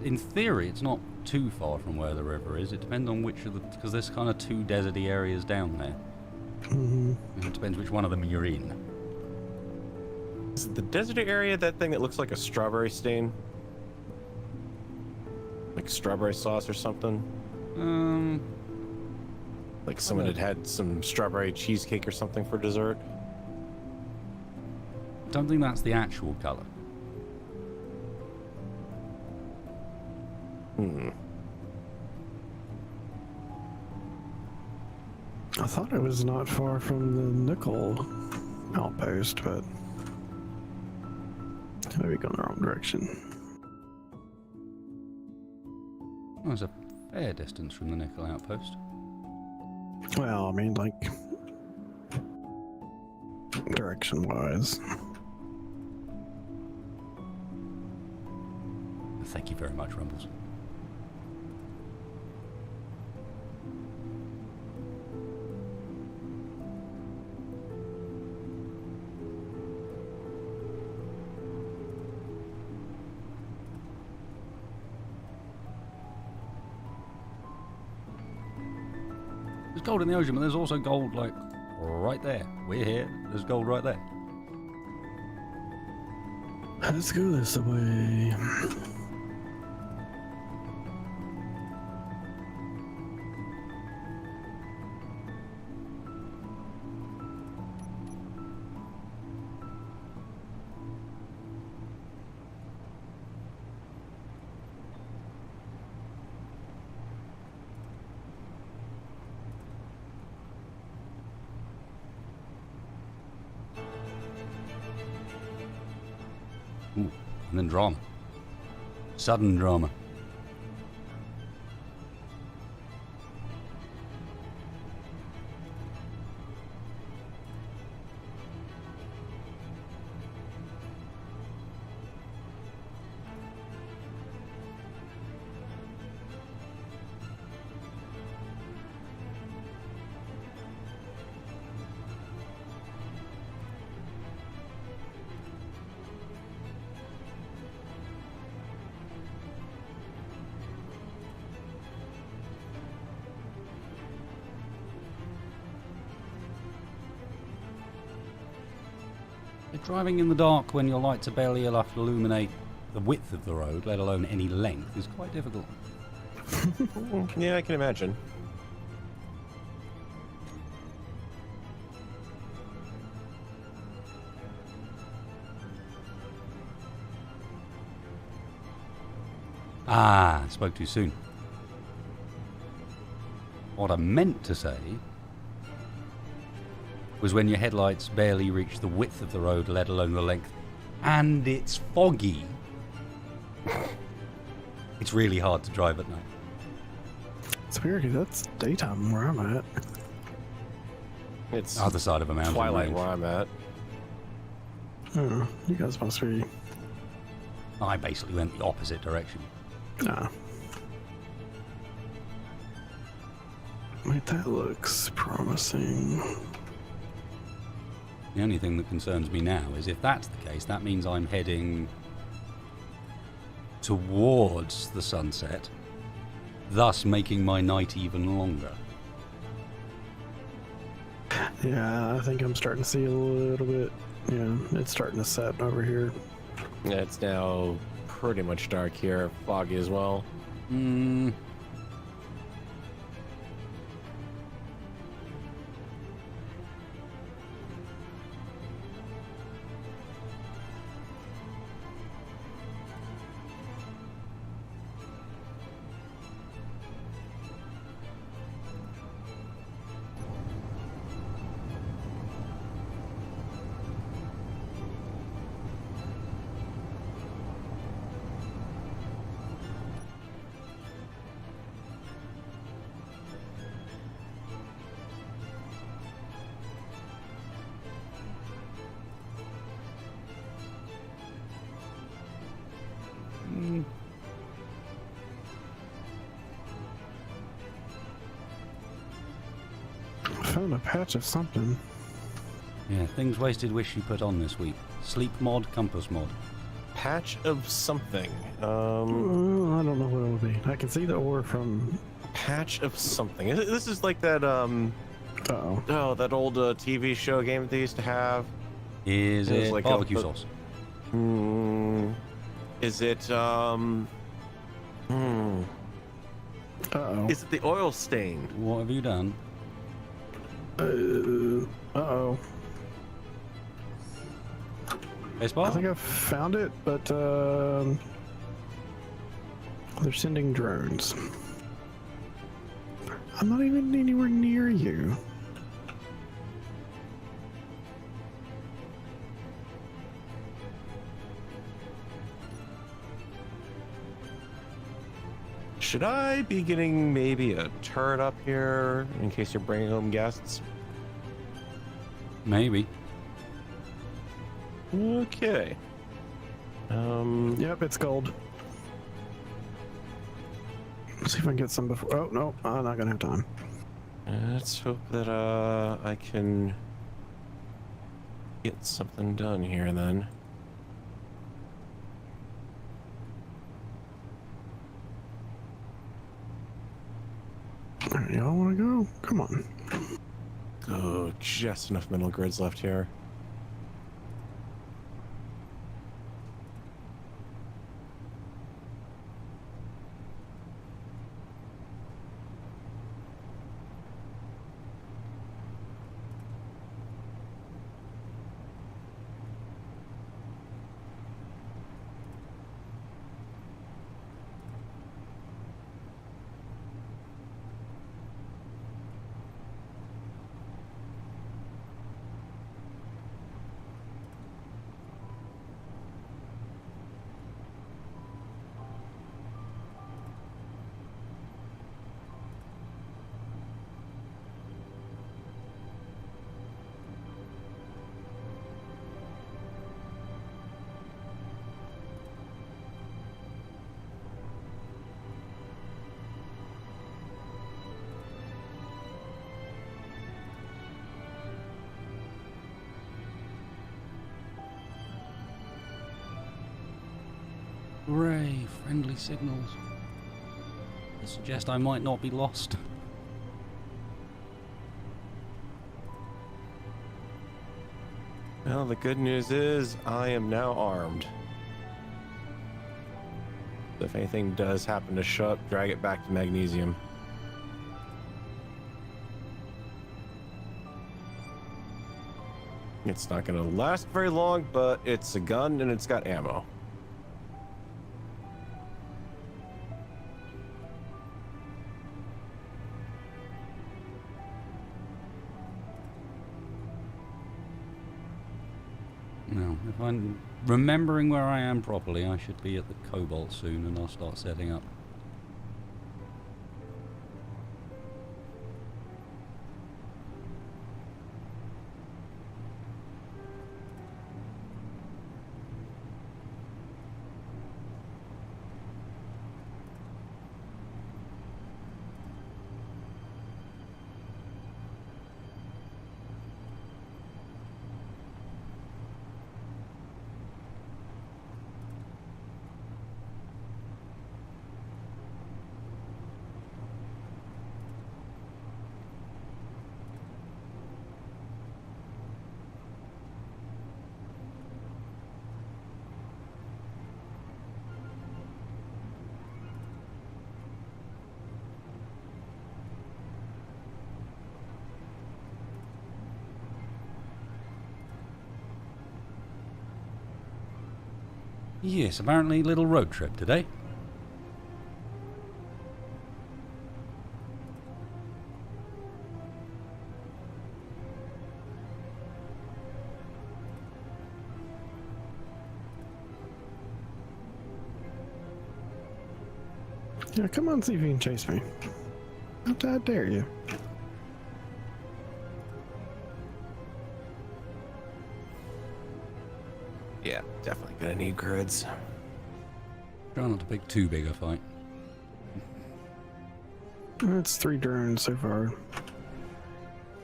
in theory, it's not too far from where the river is. It depends on which of the... because there's kind of two deserty areas down there. Mm-hmm. It depends which one of them you're in. Is the desert area that thing that looks like a strawberry stain? Like strawberry sauce or something? Like someone had some strawberry cheesecake or something for dessert? Don't think that's the actual colour. I thought it was not far from the nickel outpost, but maybe going the wrong direction. Well, there's a fair distance from the nickel outpost. Well, I mean, like, direction-wise. Thank you very much, Rumbles. gold in the ocean, but there's also gold, like, right there. We're here. There's gold right there. Let's go this way. Ooh, and then drama. Sudden drama. Driving in the dark when your lights are barely enough to illuminate the width of the road, let alone any length, is quite difficult. Yeah, I can imagine. Ah, spoke too soon. What I meant to say was when your headlights barely reach the width of the road, let alone the length, and it's foggy. It's really hard to drive at night. It's weird, 'cause that's daytime where I'm at. It's Other side of a mountain twilight range. where I'm at. Oh, you guys must be... I basically went the opposite direction. Nah. Wait, that looks promising. The only thing that concerns me now is if that's the case, that means I'm heading towards the sunset, thus making my night even longer. Yeah, I think I'm starting to see a little bit. Yeah, it's starting to set over here. Yeah, it's now pretty much dark here, foggy as well. Hmm. Found a patch of something. Yeah, things wasted wish you put on this week. Sleep mod, compass mod. Patch of something. I don't know what it will be. I can see the ore from... Patch of something. This is like that, Uh-oh. oh, that old TV show game that they used to have. Is It was it like barbecue sauce? Is it, Uh-oh. is it the oil stain? What have you done? Uh-oh. Baseball? I think I found it, but, they're sending drones. I'm not even anywhere near you. Should I be getting maybe a turret up here in case you're bringing home guests? Maybe. Okay. Yep, it's gold. Let's see if I can get some before... Oh, no, I'm not gonna have time. Let's hope that I can get something done here then. Y'all wanna go? Oh, come on. Oh, just enough middle grids left here. Hooray, friendly signals. They suggest I might not be lost. Well, the good news is I am now armed. If anything does happen to show up, drag it back to magnesium. It's not going to last very long, but it's a gun and it's got ammo. No, if I'm remembering where I am properly, I should be at the Cobalt soon and I'll start setting up. Yes, apparently little road trip today. Yeah, come on, see if you can chase me. How dare you? Yeah, definitely gonna need grids. Try not to pick too big a fight. It's 3 drones so far.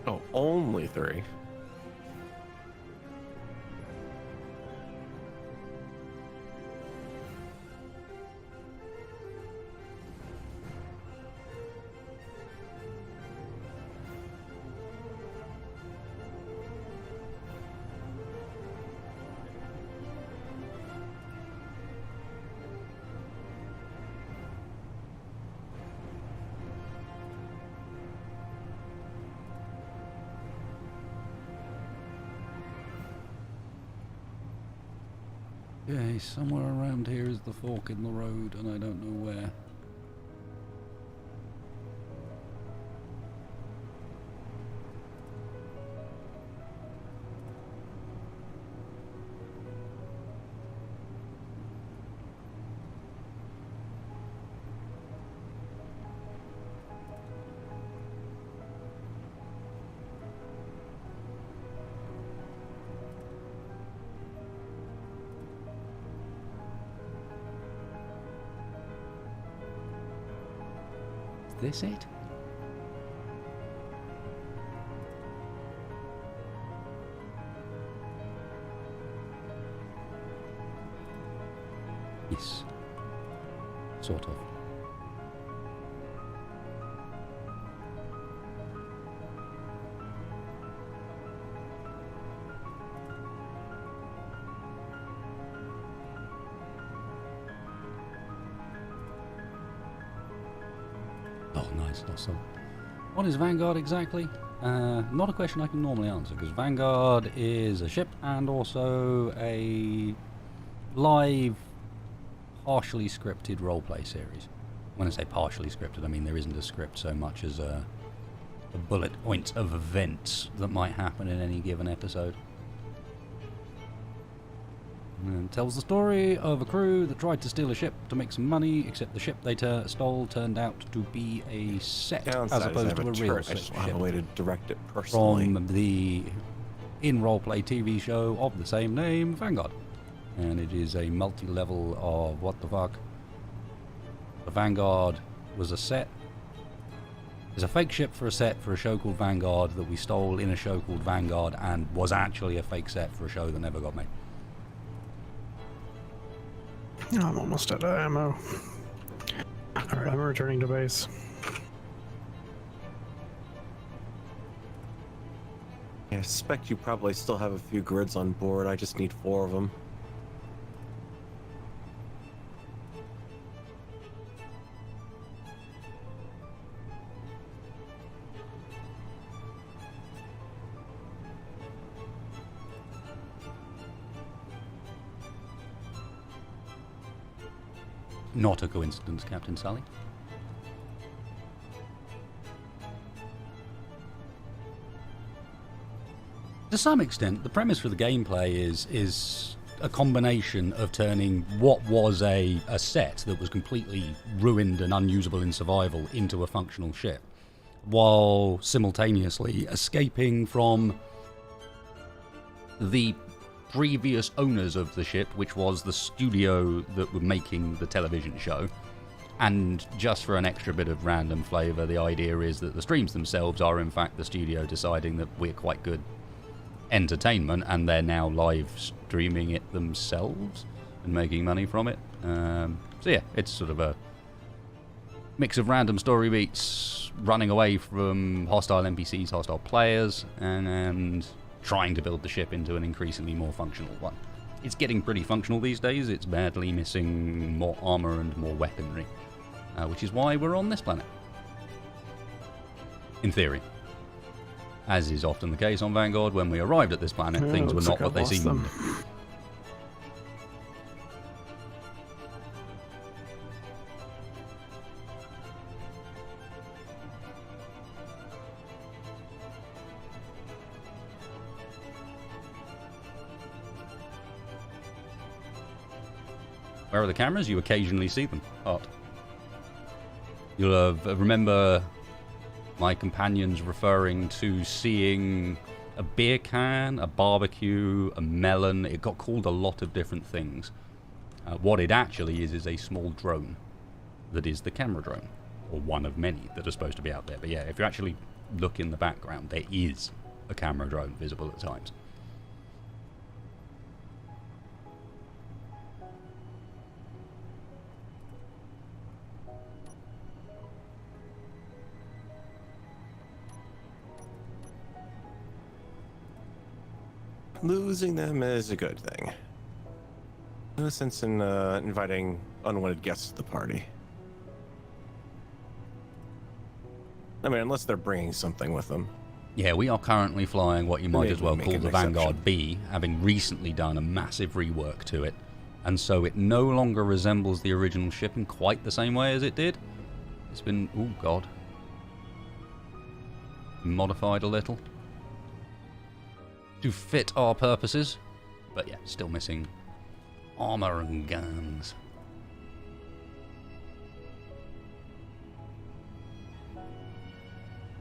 Oh, only 3. Okay, somewhere around here is the fork in the road, and I don't know where. Is this it? Yes. Sort of. Nice, awesome. What is Vanguard exactly? Not a question I can normally answer, because Vanguard is a ship and also a live, partially scripted roleplay series. When I say partially scripted, I mean there isn't a script so much as a bullet point of events that might happen in any given episode. And tells the story of a crew that tried to steal a ship to make some money, except the ship they stole turned out to be a set as opposed to a real I ship. just want a way to direct it personally. From the in-roleplay TV show of the same name, Vanguard. And it is a multi-level of what the fuck. The Vanguard was a set. There's a fake ship for a set for a show called Vanguard that we stole in a show called Vanguard and was actually a fake set for a show that never got made. I'm almost out of ammo. Alright, I'm returning to base. I suspect you probably still have a few grids on board. I just need 4 of them. Not a coincidence, Captain Sally. To some extent, the premise for the gameplay is a combination of turning what was a set that was completely ruined and unusable in survival into a functional ship, while simultaneously escaping from the previous owners of the ship, which was the studio that were making the television show. And just for an extra bit of random flavour, the idea is that the streams themselves are in fact the studio deciding that we're quite good entertainment, and they're now live streaming it themselves and making money from it. So yeah, it's sort of a mix of random story beats, running away from hostile NPCs, hostile players, and trying to build the ship into an increasingly more functional one. It's getting pretty functional these days. It's badly missing more armor and more weaponry, which is why we're on this planet. In theory. As is often the case on Vanguard, when we arrived at this planet, things were not what they seemed. Where are the cameras? You occasionally see them. Art. You'll remember my companions referring to seeing a beer can, a barbecue, a melon. It got called a lot of different things. What it actually is a small drone that is the camera drone, or one of many that are supposed to be out there. But yeah, if you actually look in the background, there is a camera drone visible at times. Losing them is a good thing. No sense in inviting unwanted guests to the party. I mean, unless they're bringing something with them. Yeah, we are currently flying what you might Maybe as well make call an the Vanguard exception. B, having recently done a massive rework to it. And so it no longer resembles the original ship in quite the same way as it did. It's been, oh god, modified a little to fit our purposes. But yeah, still missing armor and guns.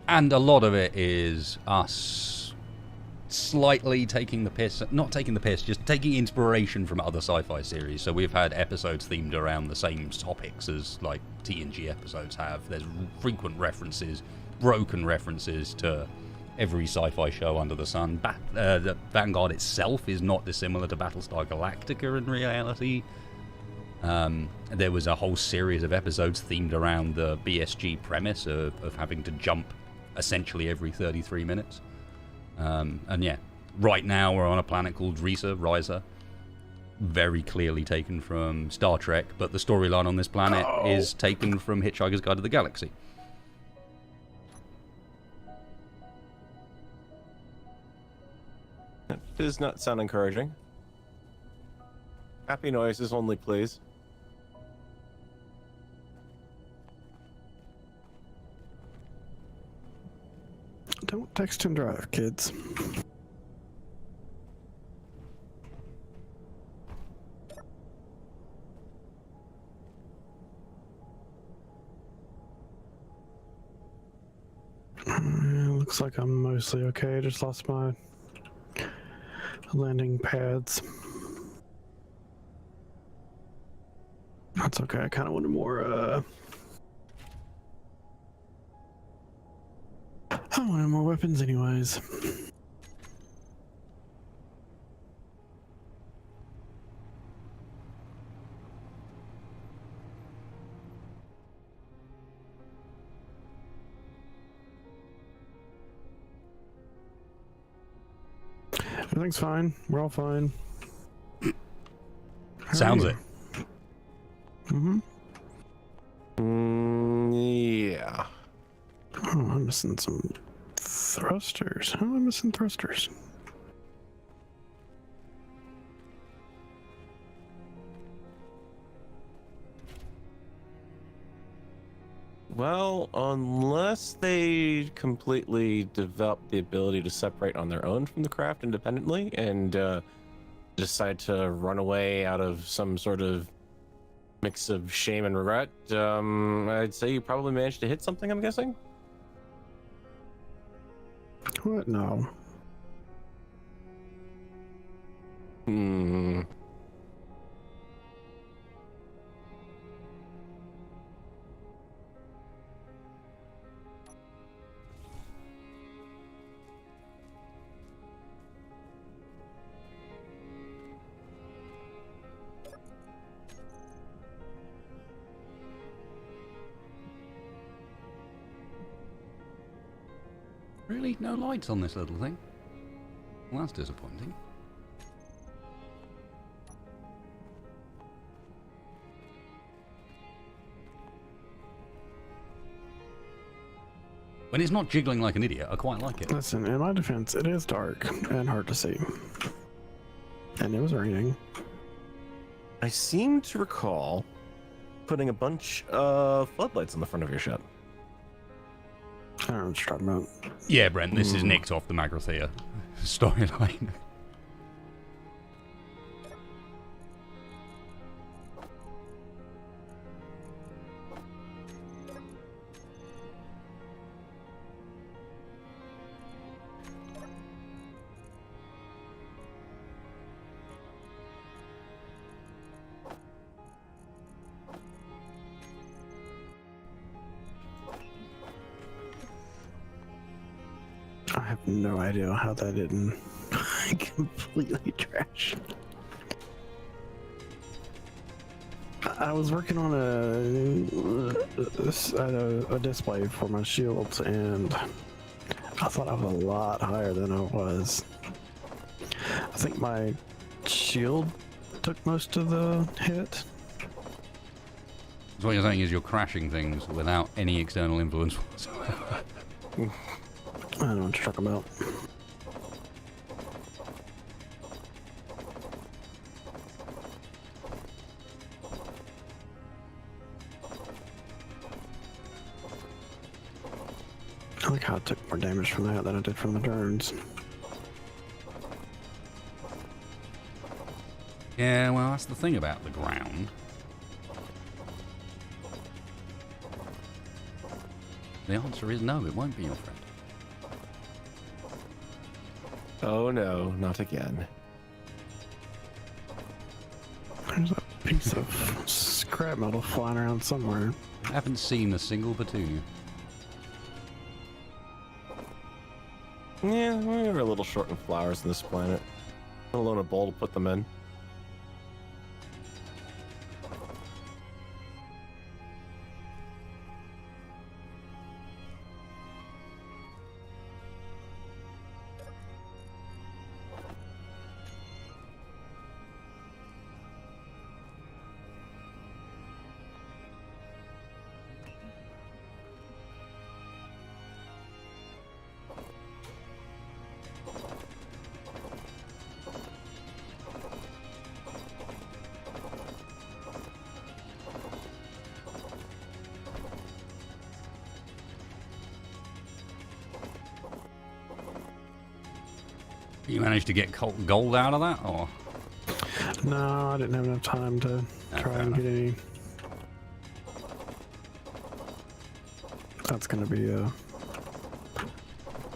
And a lot of it is us slightly taking the piss, not taking the piss, just taking inspiration from other sci-fi series. So we've had episodes themed around the same topics as like TNG episodes have. There's frequent references, broken references to every sci-fi show under the sun. The Vanguard itself is not dissimilar to Battlestar Galactica in reality. There was a whole series of episodes themed around the BSG premise of having to jump essentially every 33 minutes. And yeah, right now we're on a planet called Risa, very clearly taken from Star Trek, but the storyline on this planet is taken from Hitchhiker's Guide to the Galaxy. That does not sound encouraging. Happy noises only, please. Don't text and drive, kids. Looks like I'm mostly okay. Just lost my landing pads. That's okay. I kind of wanted more, I wanted more weapons anyways. Everything's fine. We're all fine. Sounds it. Mm-hmm. Yeah. Oh, I'm missing some thrusters. How am I missing thrusters? Well, unless they completely develop the ability to separate on their own from the craft independently and decide to run away out of some sort of mix of shame and regret, I'd say you probably managed to hit something, I'm guessing? What? No. Hmm. Really? No lights on this little thing? Well, that's disappointing. When it's not jiggling like an idiot, I quite like it. Listen, in my defense, it is dark and hard to see. And it was raining. I seem to recall putting a bunch of floodlights on the front of your ship. I don't know what you're talking about. Yeah, Brent, this is nicked off the Magrathea storyline. I have no idea how that didn't completely trash. I was working on a display for my shields, and I thought I was a lot higher than I was. I think my shield took most of the hit. So what you're saying is you're crashing things without any external influence whatsoever. I don't know what you're talking about. I like how I took more damage from that than I did from the turns. Yeah, well, that's the thing about the ground. The answer is no, it won't be your friend. Oh no, not again. There's a piece of scrap metal flying around somewhere. I haven't seen a single petunia. Yeah, we're a little short in flowers on this planet. Let alone a bowl to put them in. You managed to get gold out of that, or? No, I didn't have enough time to try and get any. That's gonna be a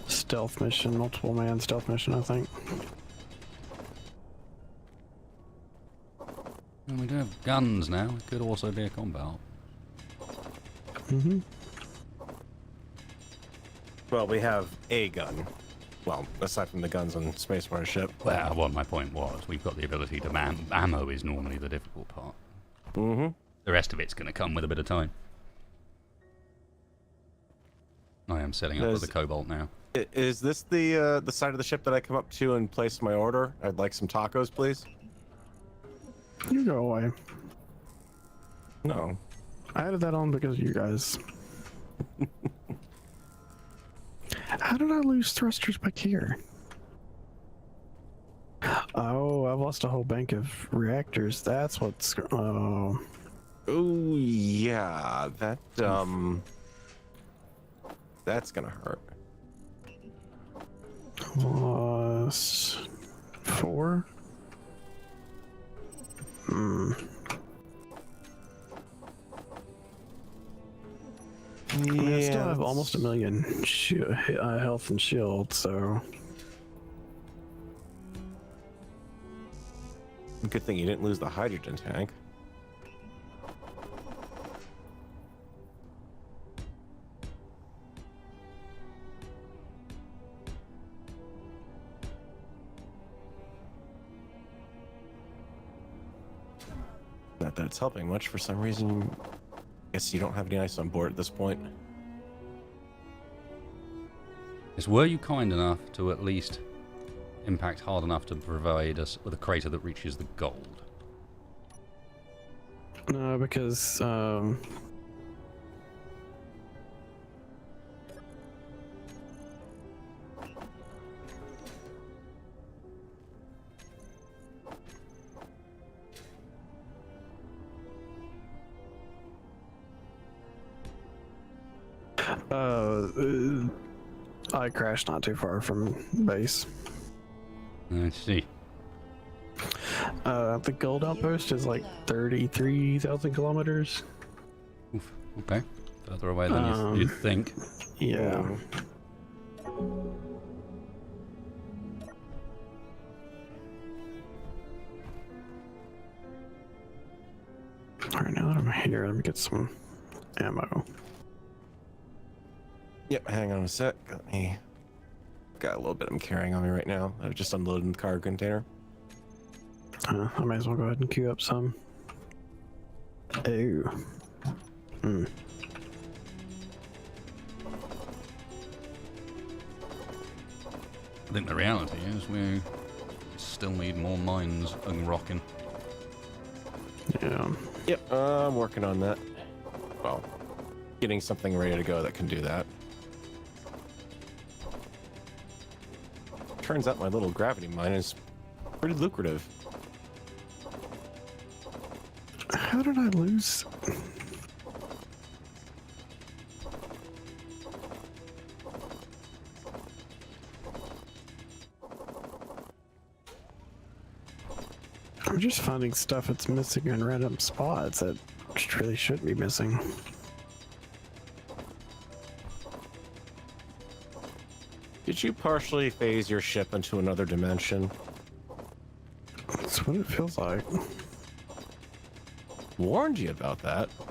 stealth mission, multiple man stealth mission, I think. And we do have guns now. It could also be a combat. Mm-hmm. Well, we have a gun. Well, aside from the guns on SpaceRunner ship. Well, what my point was, we've got the ability to ammo is normally the difficult part. Mm-hmm. The rest of it's going to come with a bit of time. I am setting up with the Cobalt now. Is this the side of the ship that I come up to and place my order? I'd like some tacos, please. You go away. No. I added that on because of you guys. How did I lose thrusters back here? Oh, I've lost a whole bank of reactors. That's what's... Oh. Oh, yeah. That's gonna hurt. Lost 4? I mean, I still have almost 1 million health and shield, so... Good thing you didn't lose the hydrogen tank. Not that it's helping much for some reason. Guess you don't have any ice on board at this point. Yes, were you kind enough to at least impact hard enough to provide us with a crater that reaches the gold? No, because I crashed not too far from base. Let's see. The gold outpost is like 33,000 kilometers. Oof, okay. Further away than you'd think. Yeah. Alright, now that I'm here, let me get some ammo. Yep, hang on a sec. Got a little bit I'm carrying on me right now. I was just unloading the cargo container. I might as well go ahead and queue up some. Oh. Hmm. I think the reality is we still need more mines unrocking. Yeah. Yep, I'm working on that. Well, getting something ready to go that can do that. Turns out my little gravity mine is pretty lucrative. How did I lose? I'm just finding stuff that's missing in random spots that really shouldn't be missing. Did you partially phase your ship into another dimension? That's what it feels like. Warned you about that. As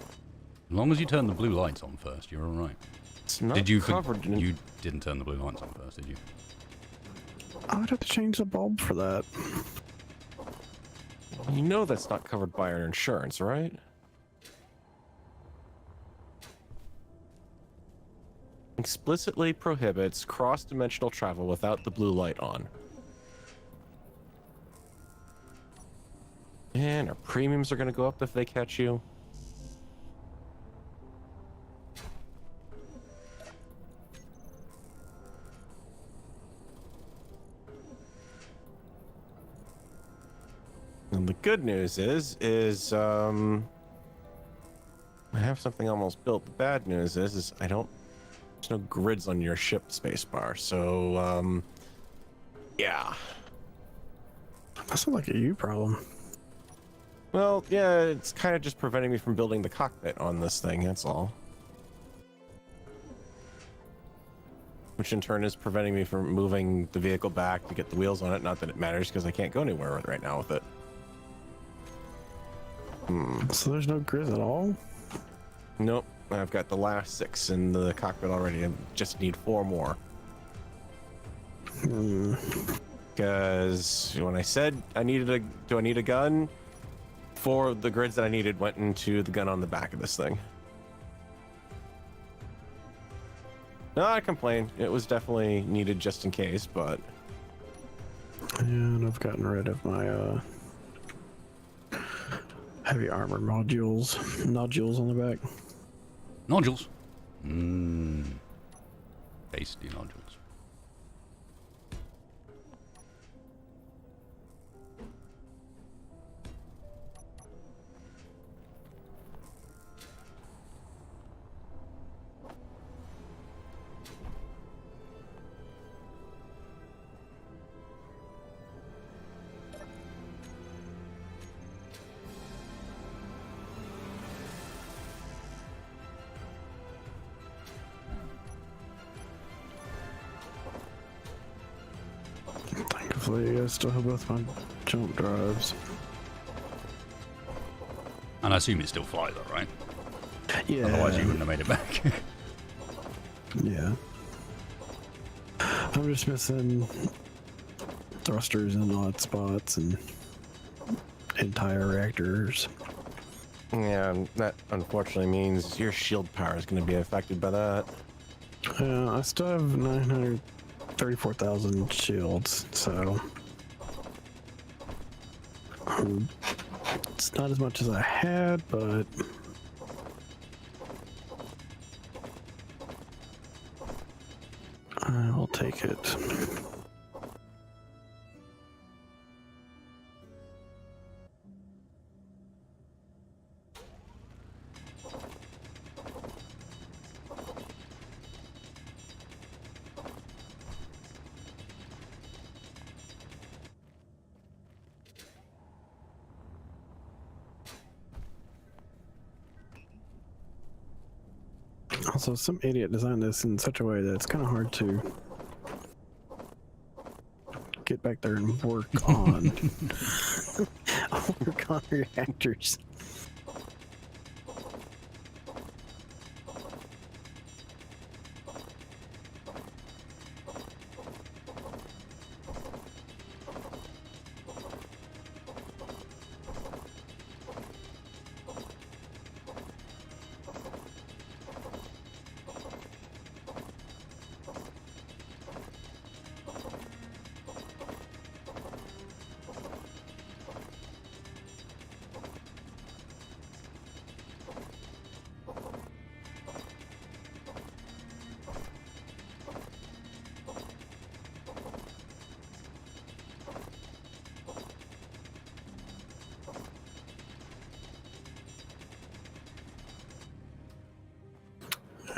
long as you turn the blue lights on first, you're all right. It's not Did you covered in... You didn't turn the blue lights on first, did you? I would have to change the bulb for that. You know that's not covered by our insurance, right? Explicitly prohibits cross-dimensional travel without the blue light on. And our premiums are going to go up if they catch you. And the good news is I have something almost built. The bad news is there's no grids on your ship spacebar, so Yeah. That's not like a you problem. Well, yeah, it's kind of just preventing me from building the cockpit on this thing, that's all. Which in turn is preventing me from moving the vehicle back to get the wheels on it. Not that it matters, because I can't go anywhere right now with it. So there's no grids at all? Nope, I've got the last 6 in the cockpit already. I just need 4 more. Because when I said I needed do I need a gun? 4 of the grids that I needed went into the gun on the back of this thing. No, I complain. It was definitely needed just in case, but... And I've gotten rid of my heavy armor nodules on the back. Nodules. Tasty nodules. Thankfully, I still have both my jump drives. And I assume it still flies though, right? Yeah. Otherwise you wouldn't have made it back. Yeah. I'm just missing thrusters in odd spots and entire reactors. Yeah, and that unfortunately means your shield power is going to be affected by that. I still have 934,000 shields, so it's not as much as I had, but I will take it. Also, some idiot designed this in such a way that it's kind of hard to get back there and work on reactors.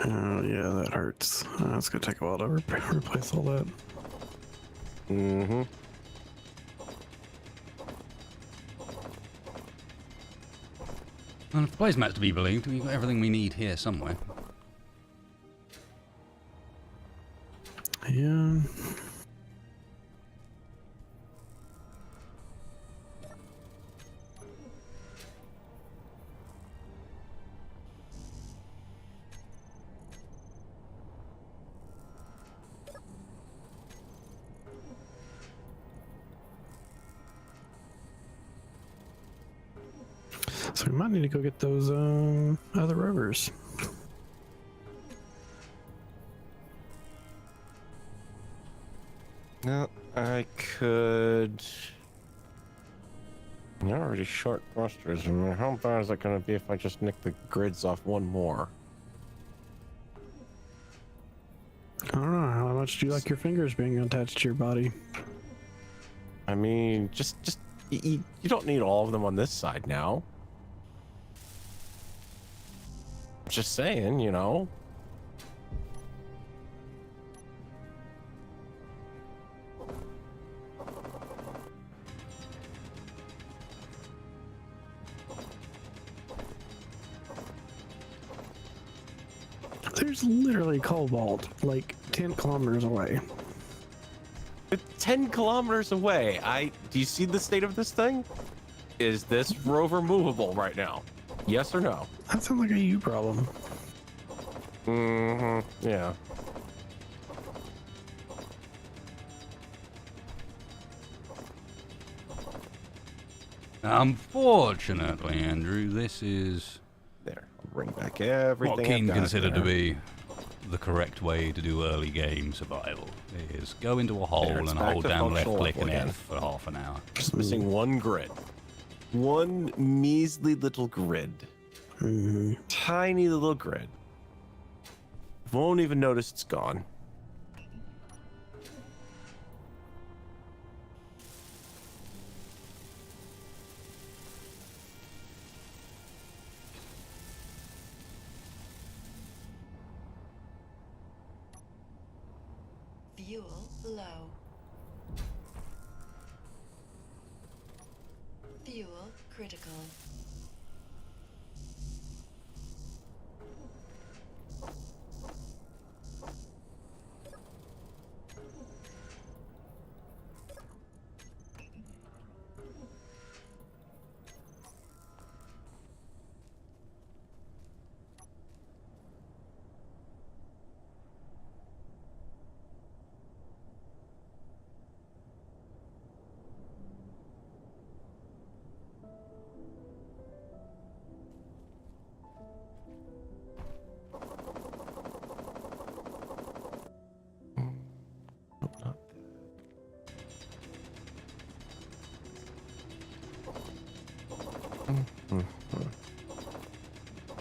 Oh yeah, that hurts. It's gonna take a while to replace all that. Mm-hmm. Well, if the placemat's to be believed, we've got everything we need here somewhere. Yeah. So we might need to go get those other rovers. No, I could... You're already short thrusters. I mean, how bad is it going to be if I just nick the grids off one more? I don't know. How much do you like your fingers being attached to your body? I mean, you don't need all of them on this side now. Just saying, you know. There's literally cobalt like 10 kilometers away. 10 kilometers away. Do you see the state of this thing? Is this rover movable right now? Yes or no? That sounds like a you problem. Mm-hmm. Yeah. Unfortunately, Andrew, this is There. I'll bring back everything. what I've Keen got considered to there. be the correct way to do early game survival. Is go into a hole There, it's and back hold to down left functional click level and again. F for half an hour. Just missing one grid. One measly little grid. Tiny little grid. Won't even notice it's gone. Fuel low. Fuel critical.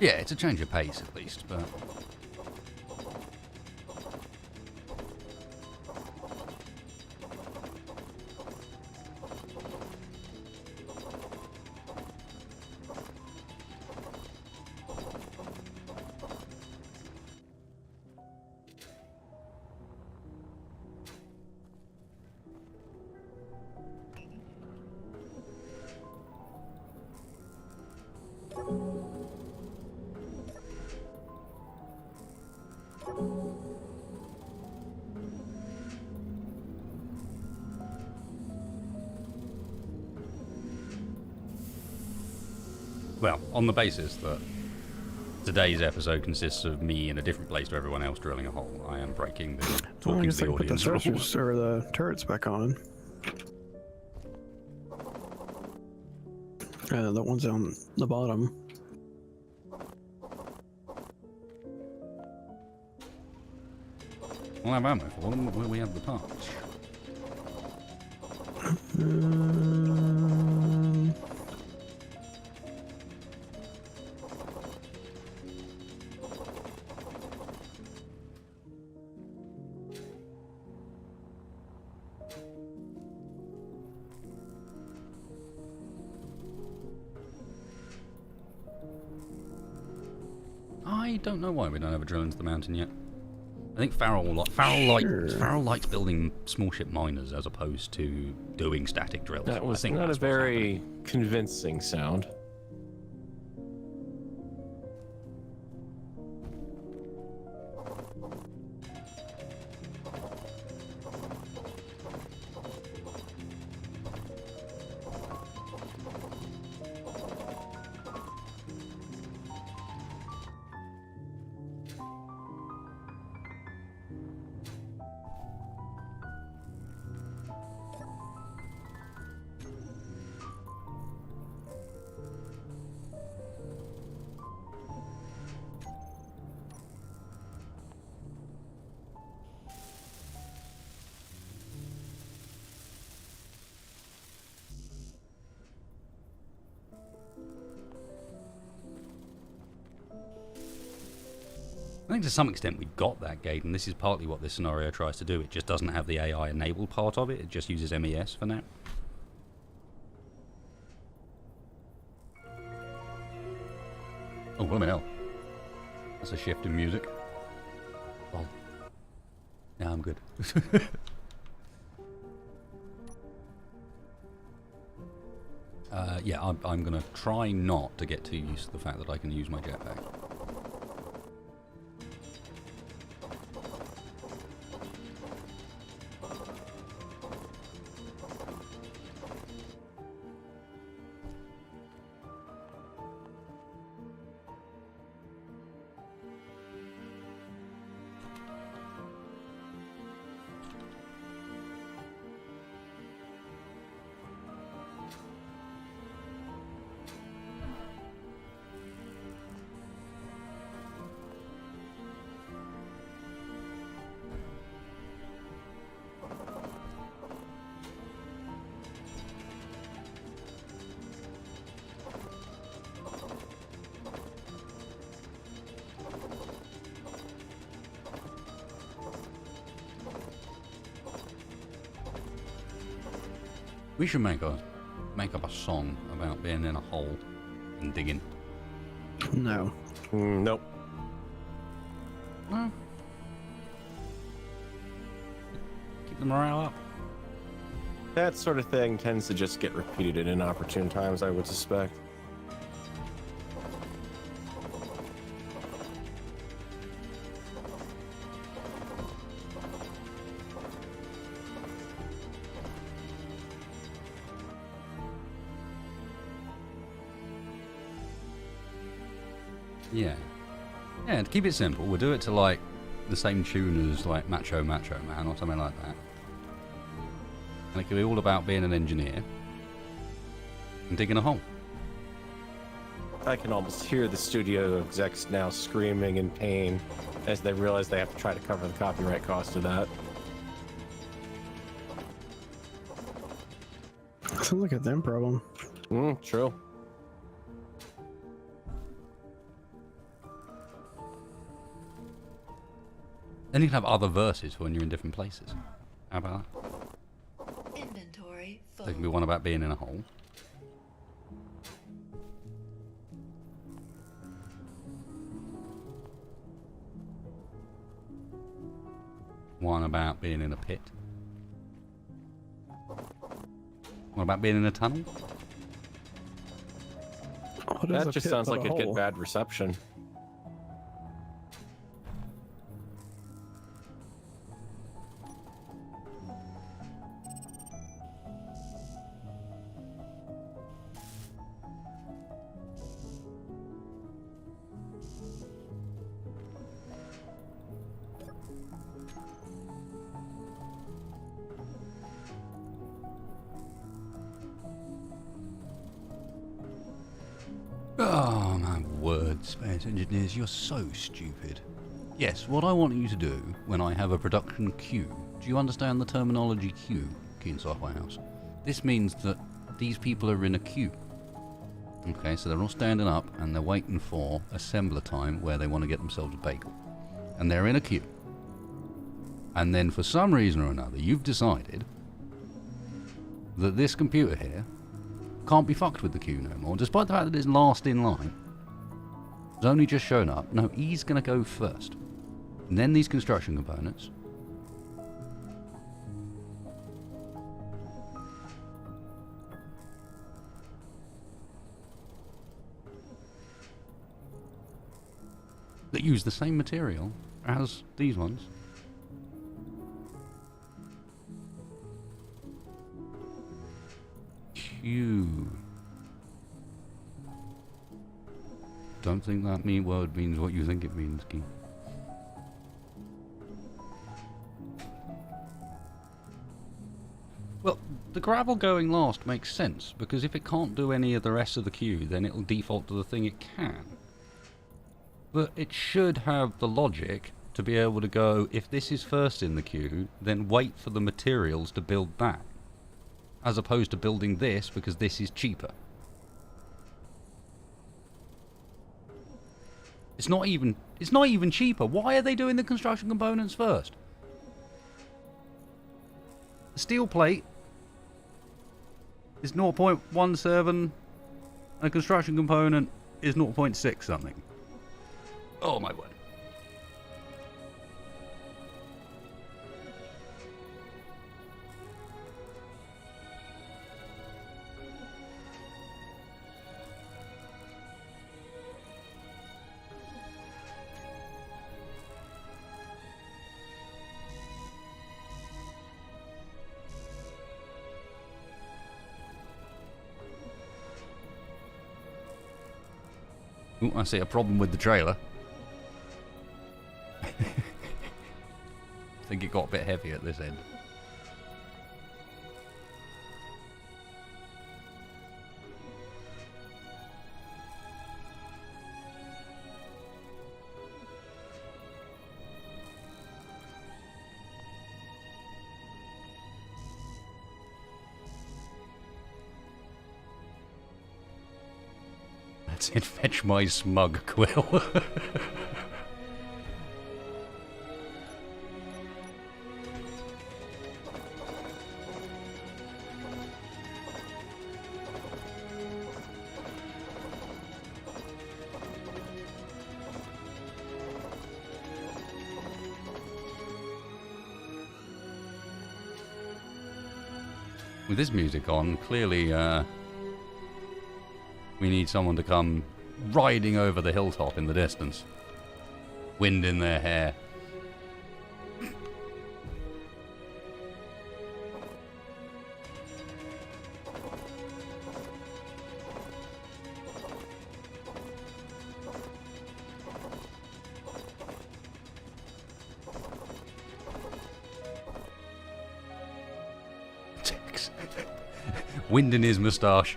Yeah, it's a change of pace at least, but well, on the basis that today's episode consists of me in a different place to everyone else drilling a hole, I am breaking the Well, I talking to guess I the can put the audience rules. thrusters or the turrets back on. The ones on the bottom. We'll have ammo for them where we have the parts. I don't know why we don't have a drill into the mountain yet. I think Farrell likes building small ship miners as opposed to doing static drills. That was I think not a that's what's very happening. convincing sound. I think to some extent we got that gate, and this is partly what this scenario tries to do. It just doesn't have the AI enabled part of it. It just uses MES for now. Oh, blooming hell. That's a shift in music. Oh. Yeah, I'm good. Yeah, I'm going to try not to get too used to the fact that I can use my jetpack. We should make up a song about being in a hole and digging. No. Nope. No. Keep the morale up. That sort of thing tends to just get repeated at inopportune times, I would suspect. Yeah. Yeah, to keep it simple, we'll do it to like the same tune as like Macho Man or something like that. And it could be all about being an engineer and digging a hole. I can almost hear the studio execs now screaming in pain as they realize they have to try to cover the copyright cost of that. Sounds like a them problem. True. Then you can have other verses when you're in different places. How about that? Inventory full. There can be one about being in a hole. One about being in a pit. One about being in a tunnel. What is That a just pit sounds but like a it'd get hole? bad reception. Oh my word, space engineers, you're so stupid. Yes, what I want you to do when I have a production queue, do you understand the terminology queue, Keen Software House? This means that these people are in a queue. Okay, so they're all standing up and they're waiting for assembler time where they want to get themselves a bagel. And they're in a queue. And then for some reason or another, you've decided that this computer here can't be fucked with the queue no more, despite the fact that it's last in line. It's only just shown up. No, he's going to go first. And then these construction components. That use the same material as these ones. Queue. Don't think that word means what you think it means, Key. Well, the gravel going last makes sense, because if it can't do any of the rest of the queue, then it'll default to the thing it can. But it should have the logic to be able to go, if this is first in the queue, then wait for the materials to build that. As opposed to building this because this is cheaper. It's not even cheaper. Why are they doing the construction components first? The steel plate is 0.17 and a construction component is 0.6 something. Oh my word. Ooh, I see a problem with the trailer. I think it got a bit heavy at this end. That's it, fetch my smug quill. With this music on, clearly we need someone to come riding over the hilltop in the distance. Wind in their hair. Wind in his moustache.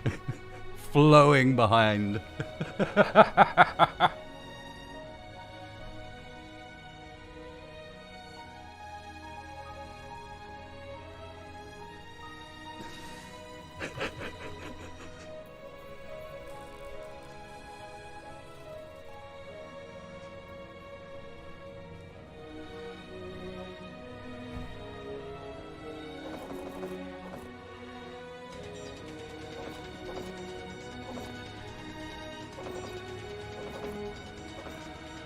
Flowing behind.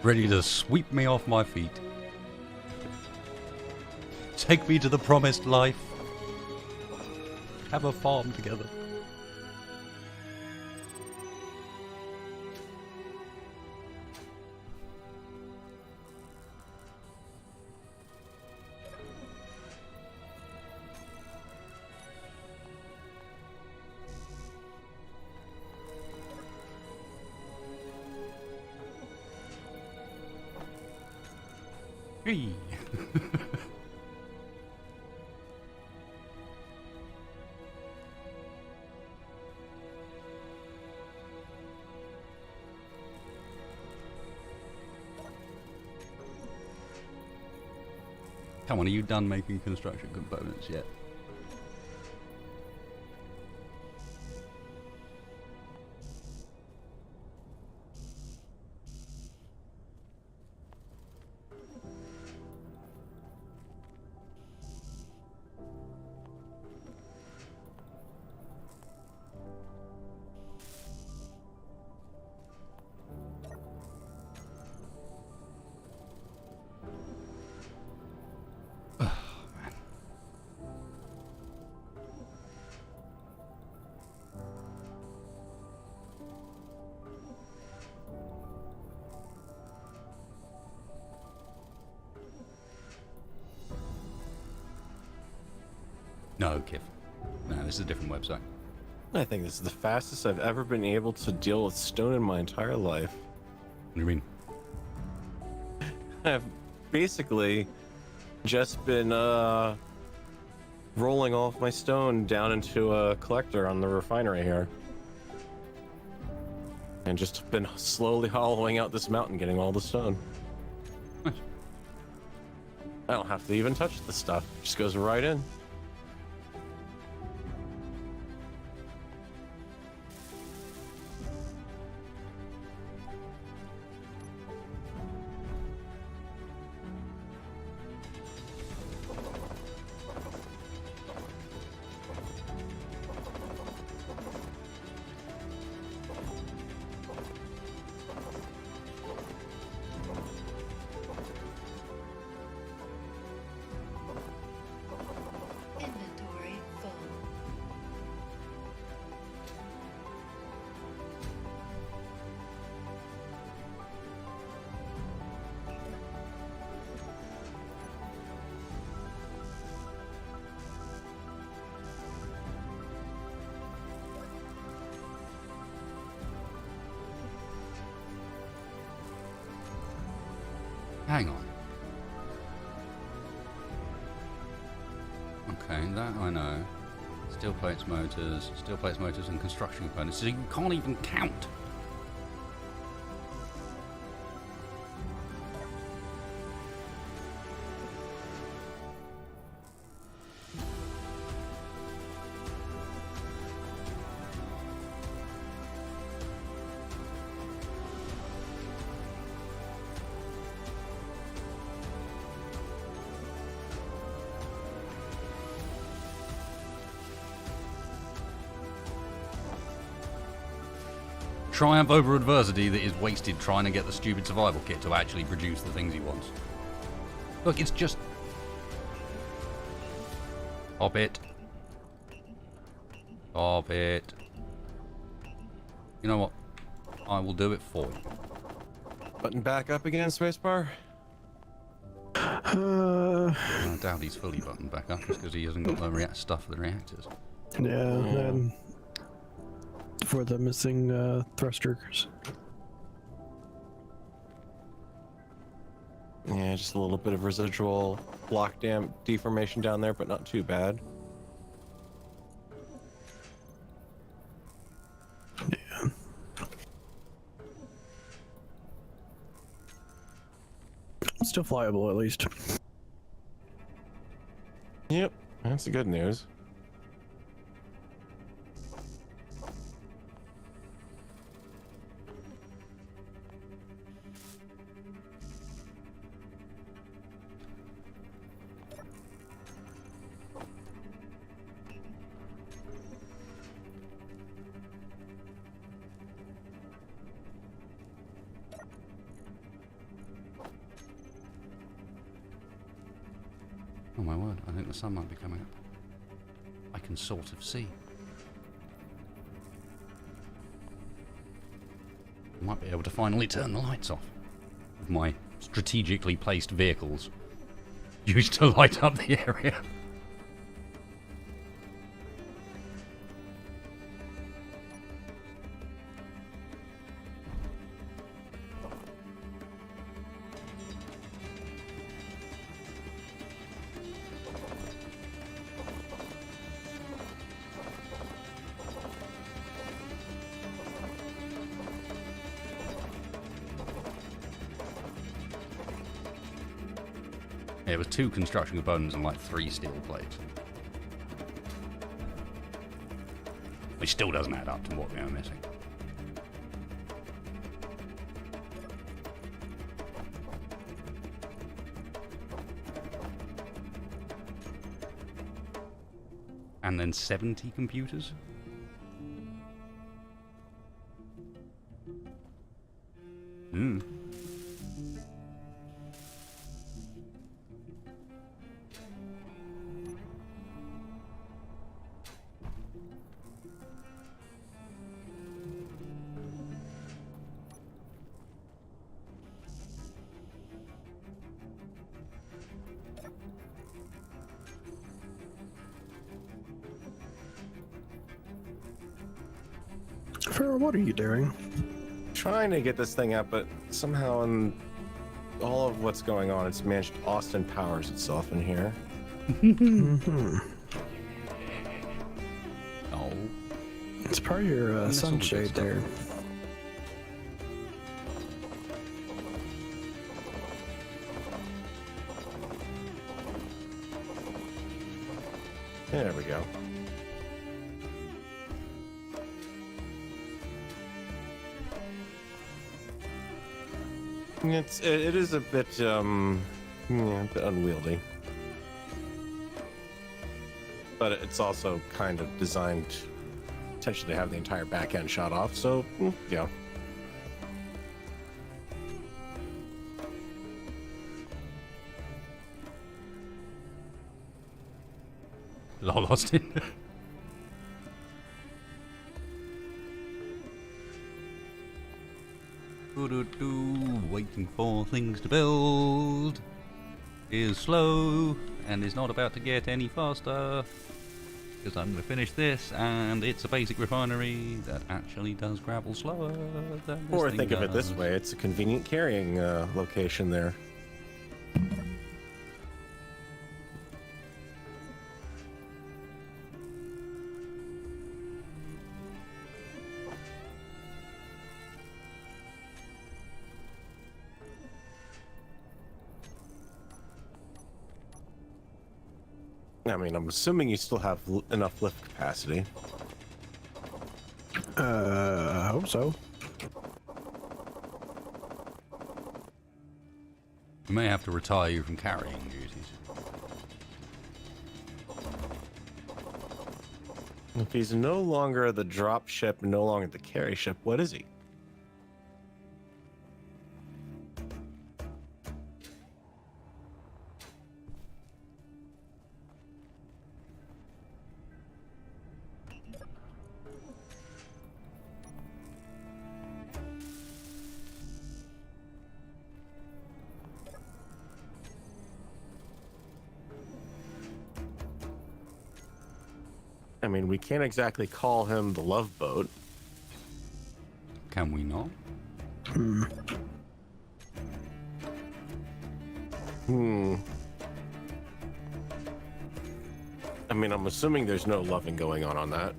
Ready to sweep me off my feet. Take me to the promised life. Have a farm together. Hey. Come on, are you done making construction components yet? No, Kif. No, this is a different website. I think this is the fastest I've ever been able to deal with stone in my entire life. What do you mean? I've basically just been rolling all of my stone down into a collector on the refinery here. And just been slowly hollowing out this mountain, getting all the stone. Nice. I don't have to even touch the stuff. It just goes right in. Inventory full. Hang on. Okay, that I know. Steel plates, motors, and construction components. So you can't even count. Triumph over adversity that is wasted trying to get the stupid survival kit to actually produce the things he wants. Look, it's just... Hop it. Stop it. You know what? I will do it for you. Button back up again, spacebar. I doubt he's fully buttoned back up just because he hasn't got the stuff for the reactors. Yeah, and for the missing thrusters. Yeah, just a little bit of residual block deformation down there, but not too bad. Yeah. Still flyable, at least. Yep, that's the good news. Oh my word, I think the sun might be coming up. I can sort of see. I might be able to finally turn the lights off with my strategically placed vehicles used to light up the area. Yeah, it was 2 construction components and like 3 steel plates. Which still doesn't add up to what we are missing. And then 70 computers? Hmm. Farrah, what are you doing? Trying to get this thing up, but somehow in all of what's going on, it's managed Austin Powers itself in here. Oh. It's probably your That's all the good sunshade stuff. there. There we go. It is a bit yeah, a bit unwieldy, but it's also kind of designed potentially to have the entire back end shot off. So yeah. I lost it. Waiting for things to build is slow and is not about to get any faster because I'm going to finish this and it's a basic refinery that actually does gravel slower than this Or thing think of it this does. way: it's a convenient carrying location there. I mean, I'm assuming you still have enough lift capacity. I hope so. We may have to retire you from carrying duties. If he's no longer the drop ship, no longer the carry ship, what is he? I mean, we can't exactly call him the Love Boat. Can we not? I mean, I'm assuming there's no loving going on that.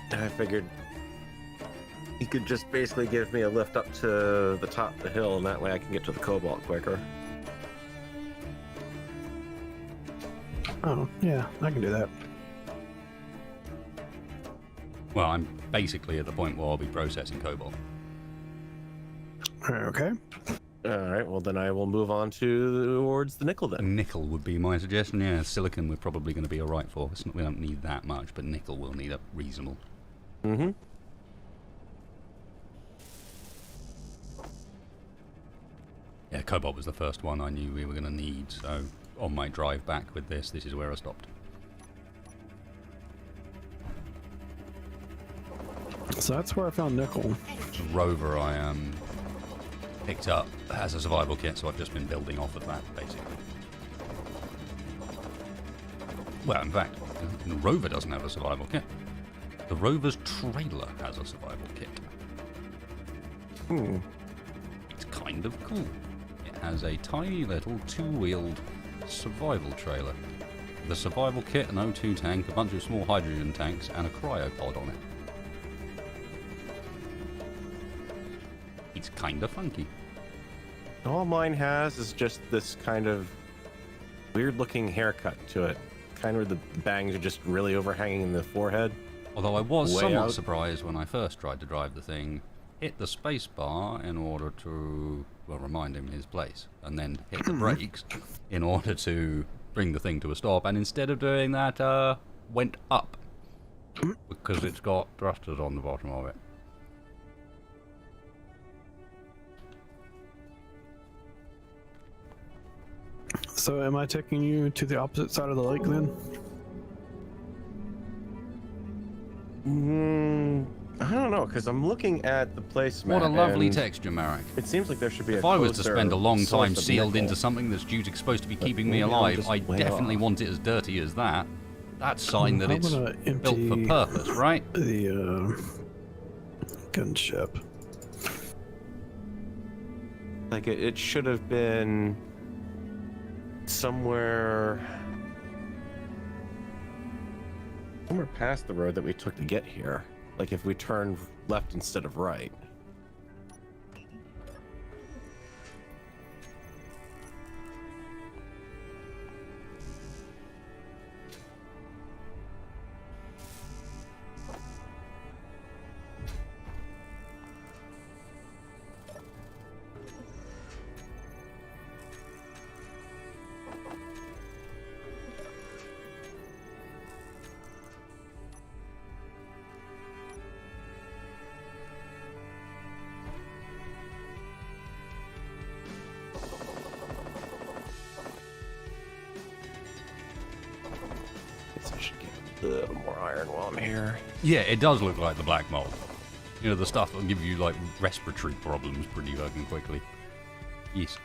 I figured he could just basically give me a lift up to the top of the hill, and that way I can get to the cobalt quicker. Oh, yeah, I can do that. Well, I'm basically at the point where I'll be processing cobalt. Okay. All right, well then I will move on towards the nickel then. Nickel would be my suggestion. Yeah, silicon we're probably going to be alright for. We don't need that much, but nickel will need a reasonable. Mm-hmm. Yeah, cobalt was the first one I knew we were going to need, so on my drive back with this is where I stopped. So that's where I found nickel. The rover I picked up has a survival kit, so I've just been building off of that, basically. Well, in fact, the rover doesn't have a survival kit. The rover's trailer has a survival kit. It's kind of cool. It has a tiny little two-wheeled survival trailer. With a survival kit, an O2 tank, a bunch of small hydrogen tanks, and a cryopod on it. It's kind of funky. All mine has is just this kind of weird-looking haircut to it. Kind of where the bangs are just really overhanging in the forehead. Although I was Way somewhat out. surprised when I first tried to drive the thing, hit the space bar in order to, well, remind him his place, and then hit the brakes in order to bring the thing to a stop, and instead of doing that, went up, because it's got thrusters on the bottom of it. So am I taking you to the opposite side of the lake then? I don't know, because I'm looking at the placement. What a lovely and texture, Marek. It seems like there should be If a I was to closer spend a long source time of sealed nickel. into something that's supposed to be keeping me maybe I'm alive, just I way definitely off. want it as dirty as that. That's sign that I'm it's gonna built for empty purpose, right? the gunship. Like it should have been somewhere past the road that we took to get here. Like if we turned left instead of right. Guess I should get a little more iron while I'm here. Yeah, it does look like the black mold. You know, the stuff that'll give you, like, respiratory problems pretty fucking quickly. Yes.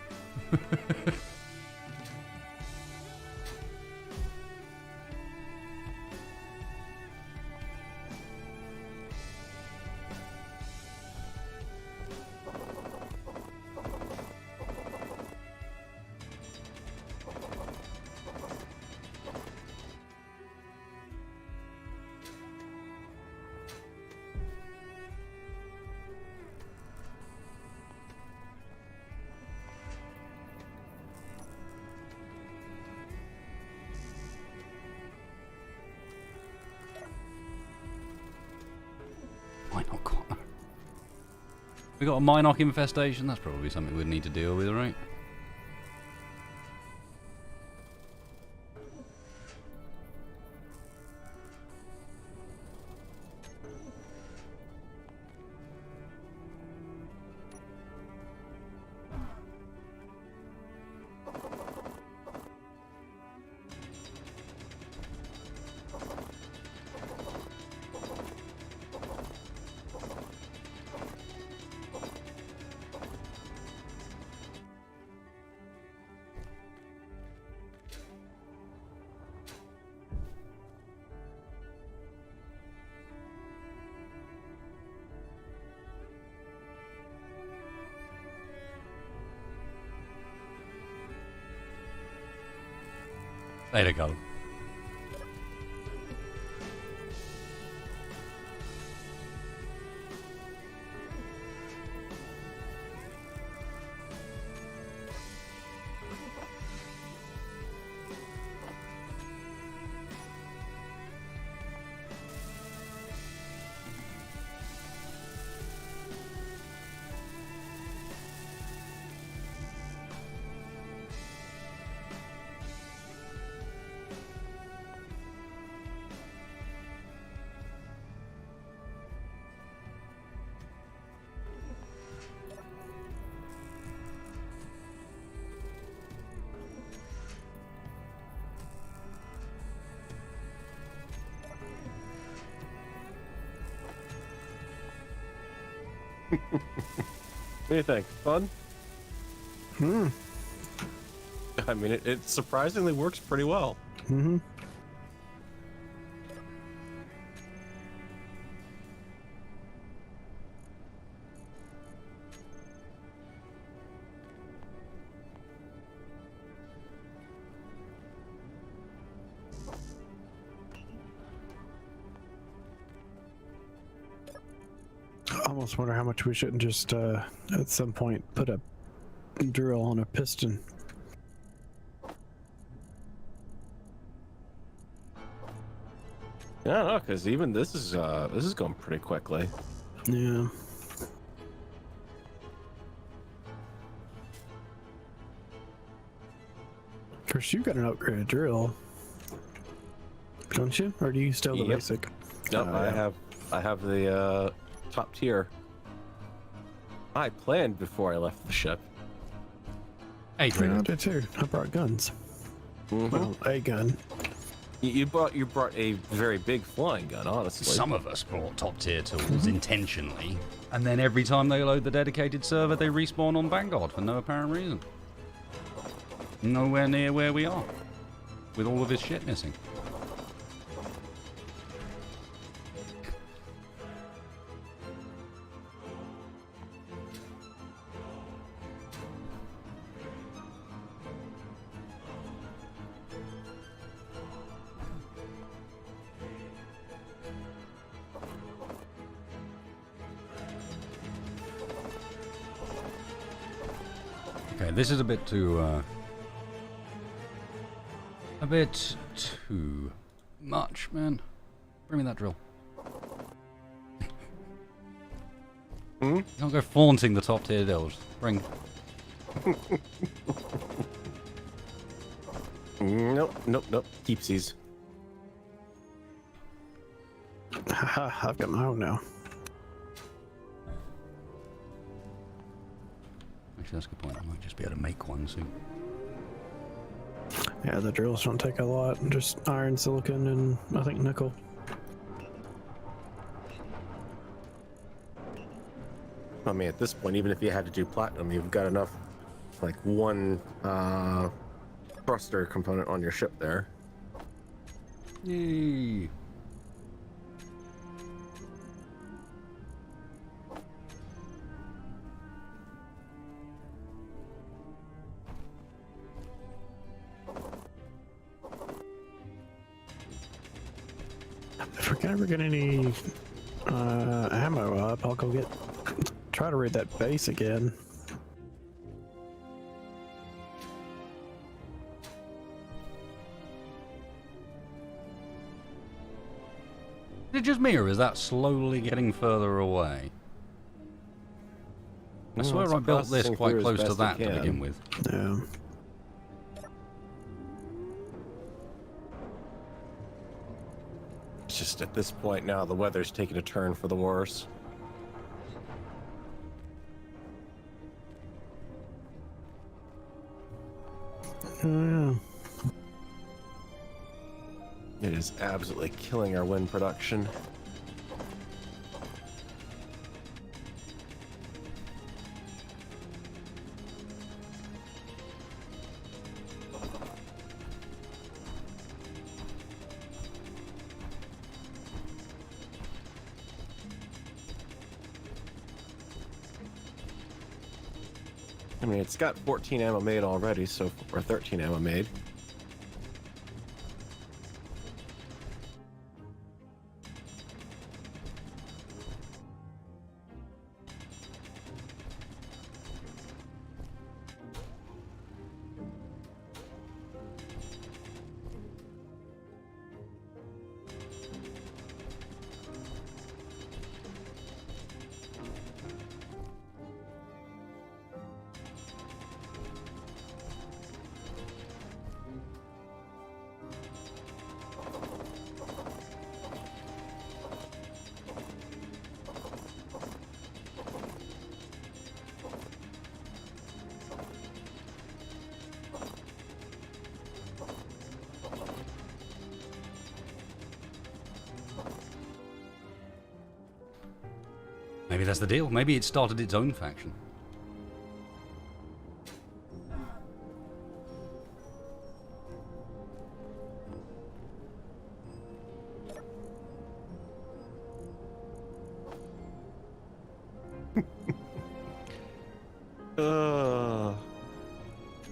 Minoc corner. We got a Minoc infestation. That's probably something we'd need to deal with, right? There you go. What do you think? Fun? I mean, it surprisingly works pretty well. Mm-hmm. I almost wonder how much we shouldn't just, at some point, put a drill on a piston. Yeah, no, because even this is going pretty quickly. Yeah. Of course, you've got an upgraded drill, don't you? Or do you still the Yep. basic? No, Yeah. I have the top tier. I planned before I left the ship. Hey, Yeah, I Draven. did too. I brought guns. Well, a gun. You brought a very big flying gun, honestly. Some of us brought top tier tools intentionally, and then every time they load the dedicated server, they respawn on Vanguard for no apparent reason. Nowhere near where we are, with all of his shit missing. Okay, this is a bit too much, man. Bring me that drill. Don't go flaunting the top tier deals. Bring. Nope. Keepsies. Haha, I've got my own now. Actually, that's a good point. I might just be able to make one soon. Yeah, the drills don't take a lot. Just iron, silicon, and I think nickel. I mean, at this point, even if you had to do platinum, you've got enough, like one thruster component on your ship there. Yay! If we can ever get any ammo up, I'll go try to raid that base again. Is it just me, or is that slowly getting further away? I swear it's I built this processing quite through as close to best that it to can. begin with. Yeah. It's just at this point now, the weather's taking a turn for the worse. Yeah. It is absolutely killing our wind production. I mean, it's got 14 ammo made already, or 13 ammo made. Maybe that's the deal. Maybe it started its own faction.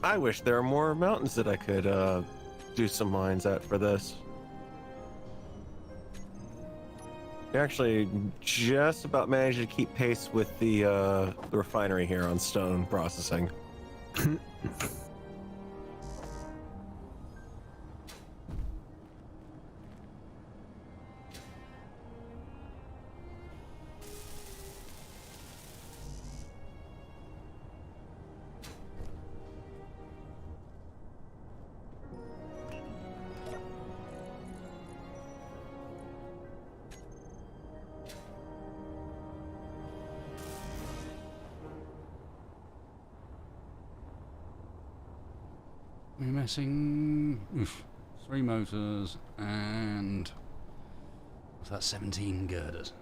I wish there were more mountains that I could do some mines at for this. We actually just about managed to keep pace with the refinery here on stone processing. We're missing 3 motors and what's that, 17 girders.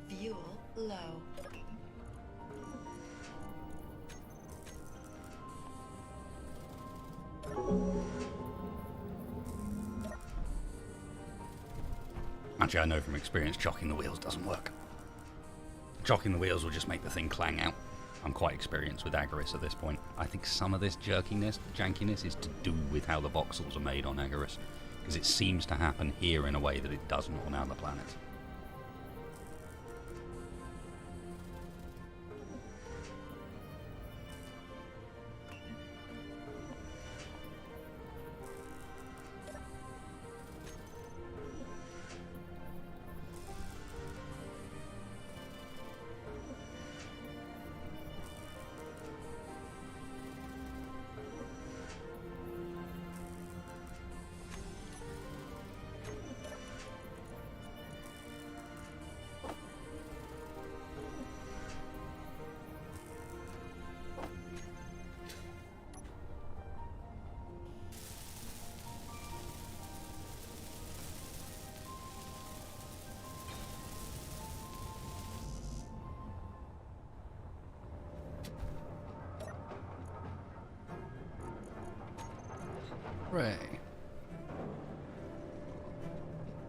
Fuel low. Actually, I know from experience chocking the wheels doesn't work. Chocking the wheels will just make the thing clang out. I'm quite experienced with Agaris at this point. I think some of this jankiness is to do with how the voxels are made on Agaris, because it seems to happen here in a way that it doesn't on other planets. Hooray.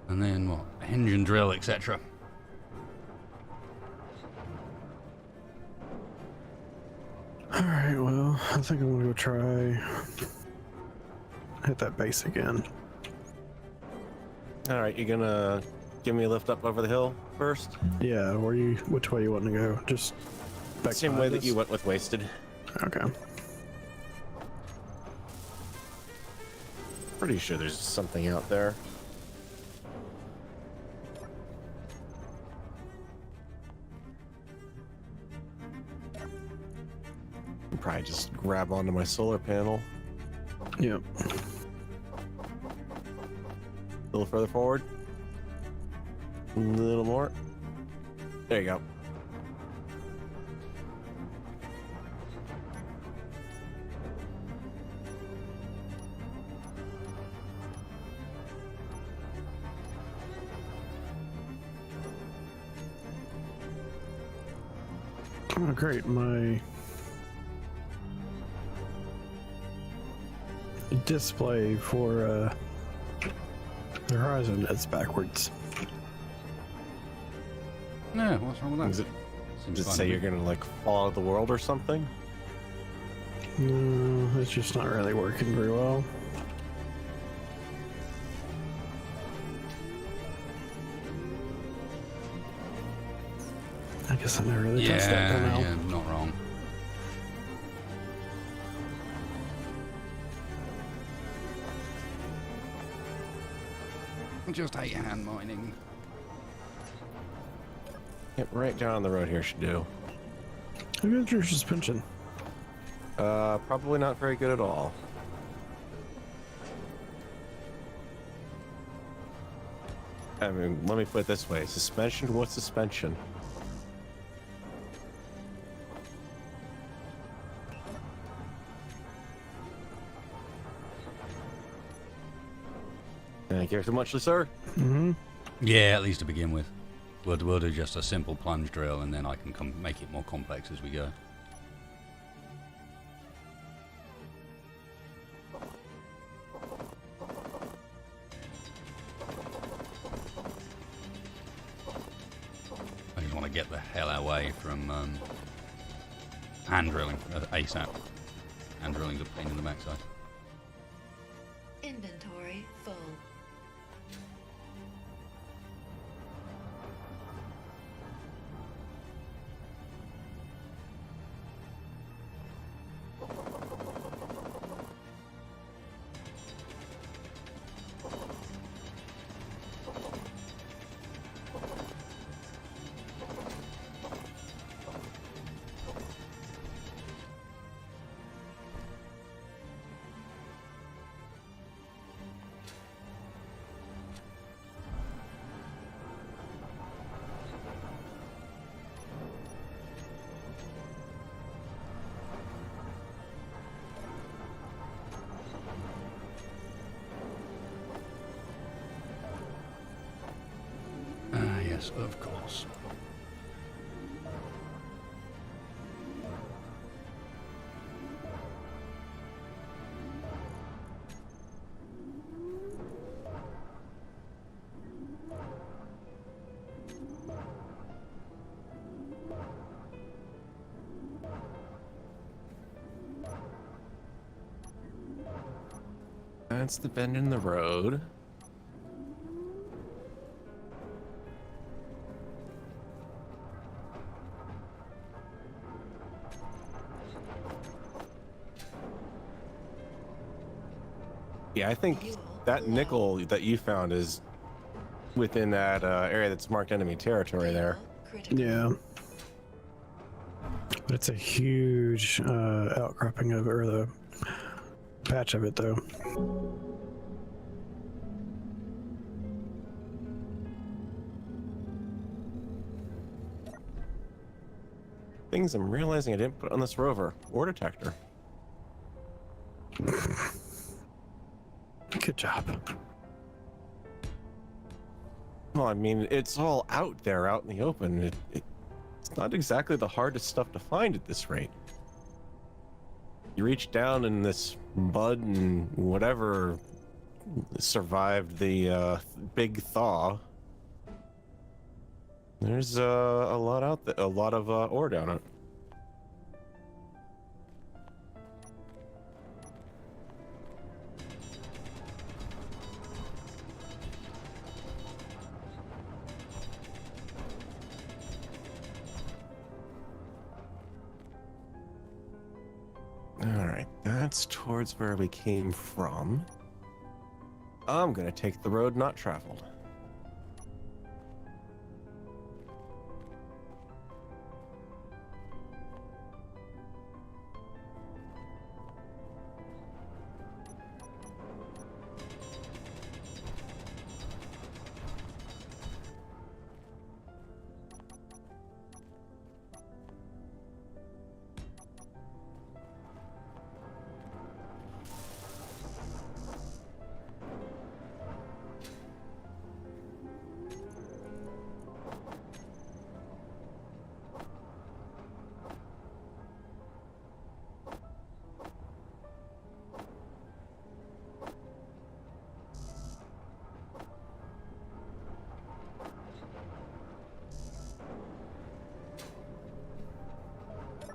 And then what? Engine drill, etc. Alright, well, I think I'm gonna go try hit that base again. All right, you gonna give me a lift up over the hill first? Yeah, which way you want to go? Just back Same way that you went with Wasted. Okay. Pretty sure there's something out there. I'll probably just grab onto my solar panel. Yep. A little further forward. A little more. There you go. Oh, great. My display for the horizon is backwards. Yeah, what's wrong with that? Does it Seems fine say to you're me. gonna like follow the world or something? No, it's just not really working very well. I guess I never really touched that for now. Yeah, not wrong. I just hate hand mining. Yep, right down the road here should do. How good is your suspension? Probably not very good at all. I mean, let me put it this way. Suspension? What's suspension? Thank you very much, sir. Mm-hmm. Yeah, at least to begin with. We'll do just a simple plunge drill, and then I can make it more complex as we go. I just want to get the hell away from hand drilling ASAP. Hand drilling's a pain in the backside. Inventory full. Yes, of course. That's the bend in the road. Yeah, I think that nickel that you found is within that area that's marked enemy territory there. Yeah. But it's a huge outcropping of it, or the patch of it, though. Things I'm realizing I didn't put on this rover. Ore detector. Good job. Well, I mean, it's all out there, out in the open. It's not exactly the hardest stuff to find at this rate. You reach down in this mud and whatever survived the big thaw. There's a lot out there, a lot of ore down it. Alright, that's towards where we came from. I'm gonna take the road not traveled.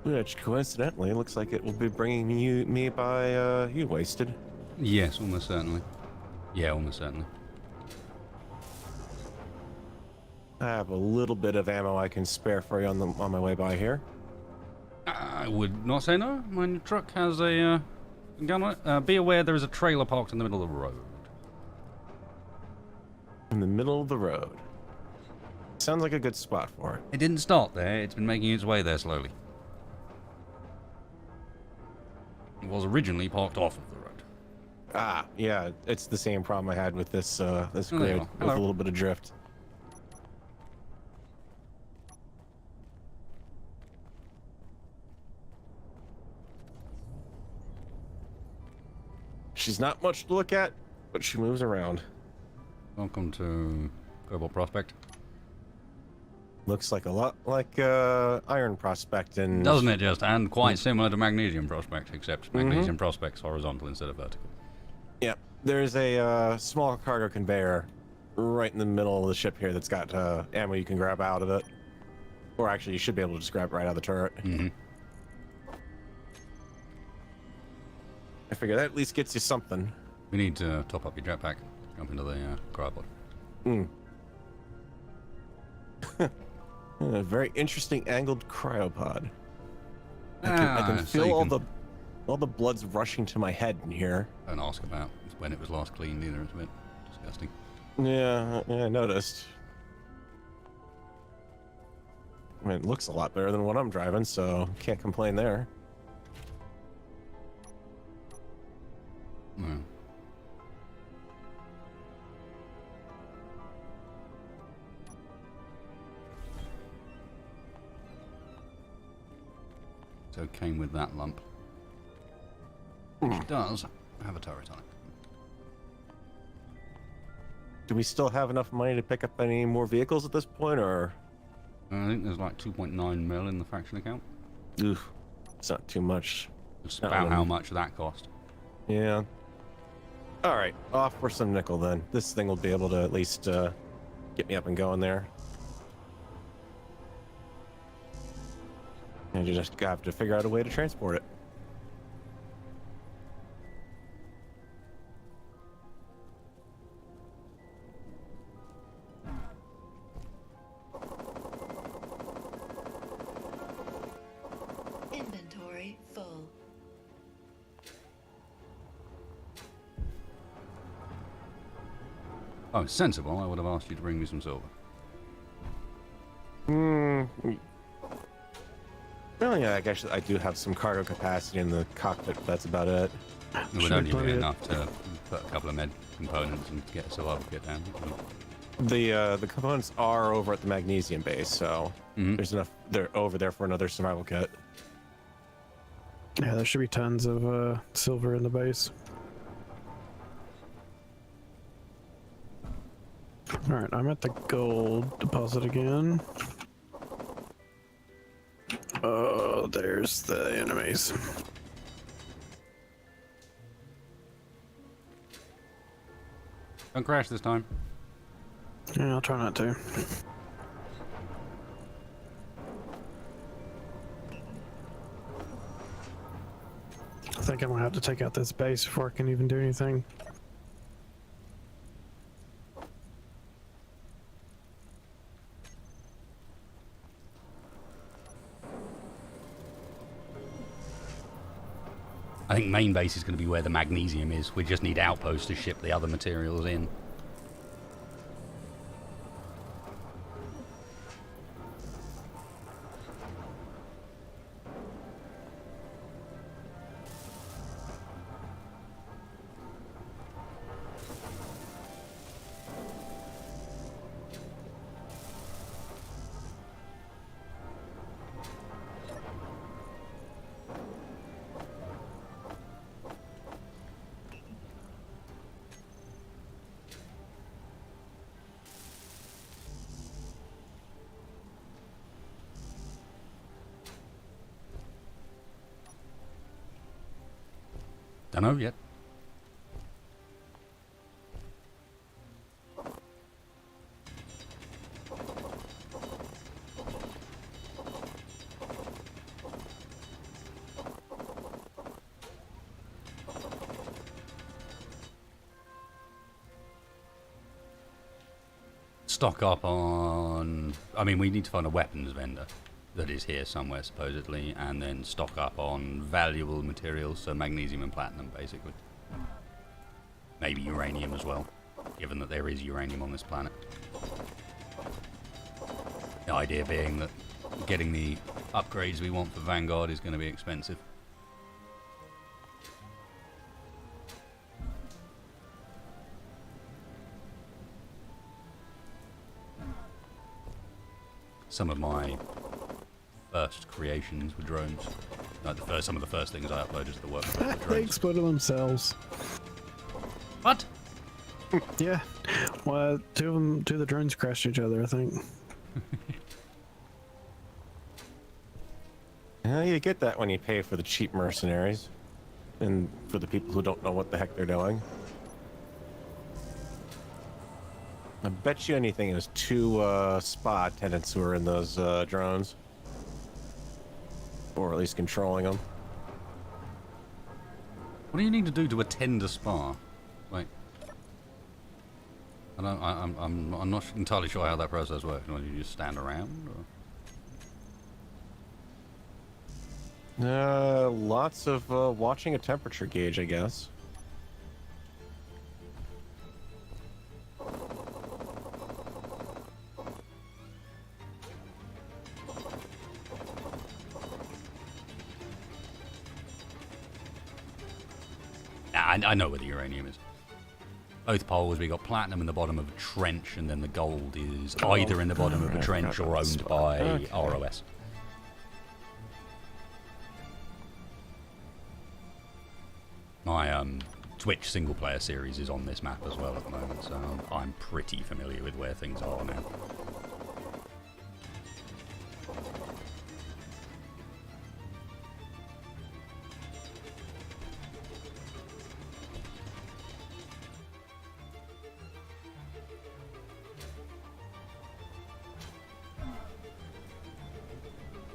Which coincidentally looks like it will be bringing me by you, Wasted. Yes, almost certainly. Yeah, almost certainly. I have a little bit of ammo I can spare for you on my way by here. I would not say no. My truck has a gun on it. Be aware there is a trailer parked in the middle of the road. In the middle of the road. Sounds like a good spot for it. It didn't start there. It's been making its way there slowly. It was originally parked off of the road. Ah, yeah, it's the same problem I had with this this Oh, there you grid are. with a Hello. little bit of drift. She's not much to look at, but she moves around. Welcome to Cobalt Prospect. Looks like a lot like Iron Prospect and Doesn't it just? And quite similar to Magnesium Prospect, except Magnesium Prospect's horizontal instead of vertical. Yeah, there's a small cargo conveyor right in the middle of the ship here that's got ammo you can grab out of it. Or actually, you should be able to just grab it right out of the turret. Mm-hmm. I figure that at least gets you something. We need to top up your jetpack. Jump into the cryopod. A very interesting angled cryopod. I can so feel you all the blood's rushing to my head in here. Don't ask about when it was last cleaned either. It's a bit disgusting. Yeah, I noticed. I mean, it looks a lot better than what I'm driving, so can't complain there. No. So it came with that lump. Which does have a turret on it. Do we still have enough money to pick up any more vehicles at this point, or? I think there's like 2.9 mil in the faction account. Oof, it's not too much. It's about how much that cost. Yeah. All right, off for some nickel then. This thing will be able to at least get me up and going there. And you just have to figure out a way to transport it. Inventory full. Oh, it's sensible. I would have asked you to bring me some silver. Well, yeah, I guess I do have some cargo capacity in the cockpit, but that's about it. It would Should only play be it. enough to put a couple of med components and get a survival kit down. The components are over at the magnesium base, so there's enough. They're over there for another survival kit. Yeah, there should be tons of silver in the base. Alright, I'm at the gold deposit again. Oh, there's the enemies. Don't crash this time. Yeah, I'll try not to. I think I'm gonna have to take out this base before I can even do anything. I think main base is going to be where the magnesium is. We just need outposts to ship the other materials in. Don't know yet. Stock up on... I mean, we need to find a weapons vendor that is here somewhere, supposedly, and then stock up on valuable materials, so magnesium and platinum, basically. Maybe uranium as well. given that there is uranium on this planet. The idea being that getting the upgrades we want for Vanguard is going to be expensive. Some of my first creations were drones. Like some of the first things I uploaded to the workshop were They drones. exploded themselves. What? Yeah. Well, two of the drones crashed each other, I think. Yeah, you get that when you pay for the cheap mercenaries. And for the people who don't know what the heck they're doing. I bet you anything it was two spa attendants who were in those drones. Or at least controlling them. What do you need to do to attend a spa? Like, I'm not entirely sure how that process works. Do you just stand around? Or? Lots of watching a temperature gauge, I guess. I know where the uranium is. Both poles, we got platinum in the bottom of a trench, and then the gold is either in the bottom of a trench or owned by ROS. My Twitch single player series is on this map as well at the moment, so I'm pretty familiar with where things are now.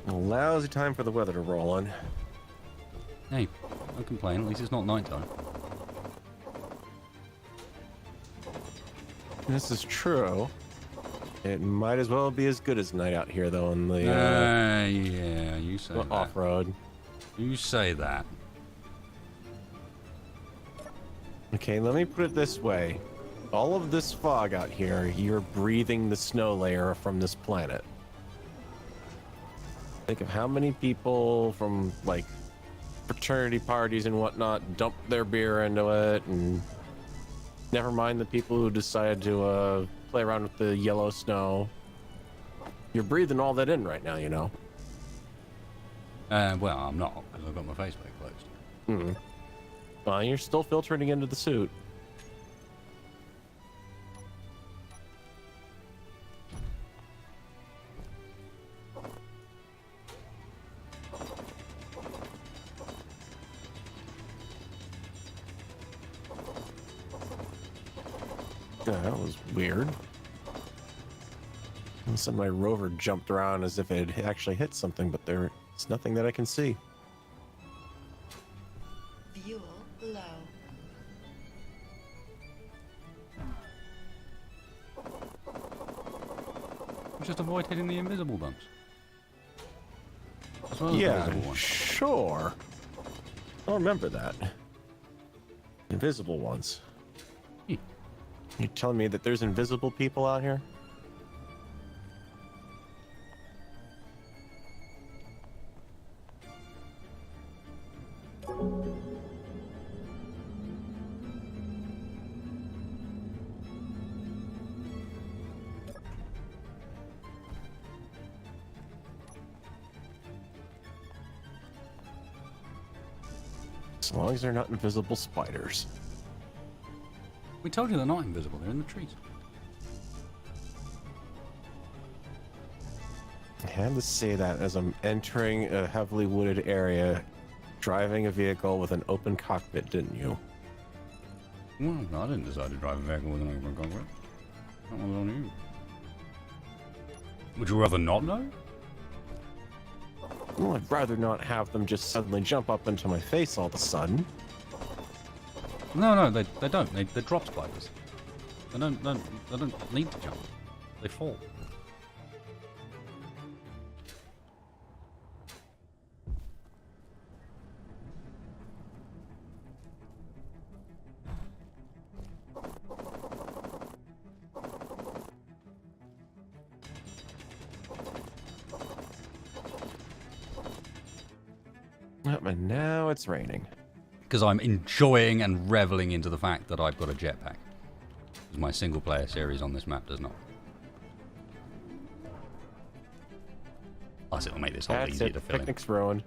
A lousy time for the weather to roll in. Hey, don't complain, at least it's not nighttime. This is true. It might as well be as good as night out here, though, in the yeah, you say that. off-road. You say that. Okay, let me put it this way. All of this fog out here, you're breathing the snow layer from this planet. Think of how many people from, like, fraternity parties and whatnot dump their beer into it, and never mind the people who decided to play around with the yellow snow. You're breathing all that in right now, you know. Well, I'm not, because I've got my face back closed. Well, you're still filtering into the suit. That was weird. All of a sudden my rover jumped around as if it had actually hit something, but there's nothing that I can see. Fuel low. Just avoid hitting the invisible bumps. As well as the Yeah, visible ones. sure. I'll remember that. Invisible ones. Hmm. You telling me that there's invisible people out here? As long as they're not invisible spiders. We told you they're not invisible, they're in the trees. I had to say that as I'm entering a heavily wooded area, driving a vehicle with an open cockpit, didn't you? Well, I didn't decide to drive a vehicle with an open cockpit. That was on you. Would you rather not know? Well, I'd rather not have them just suddenly jump up into my face all of a sudden. No, they don't. They're drop spiders. They don't need to jump. They fall. And now it's raining. Because I'm enjoying and reveling into the fact that I've got a jetpack. Because my single-player series on this map does not. Plus, it'll make this whole easier to fill in. Picnic's ruined.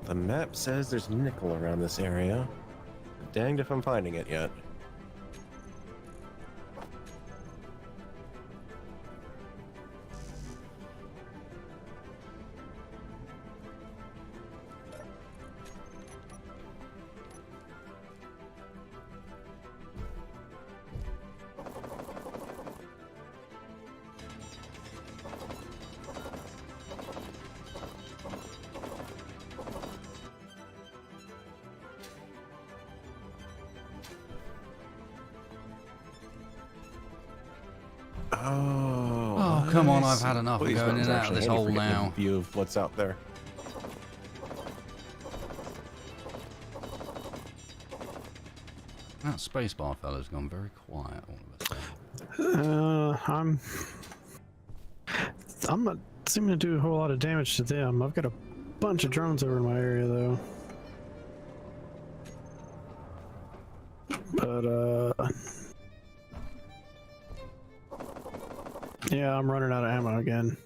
The map says there's nickel around this area. Danged if I'm finding it yet. Oh, come on, I've had enough of Please, going in and out of this hole forget the now. View of what's out there. That spacebar fella's gone very quiet all of a sudden. I'm not seeming to do a whole lot of damage to them. I've got a bunch of drones over in my area though. But yeah, I'm running out of ammo again.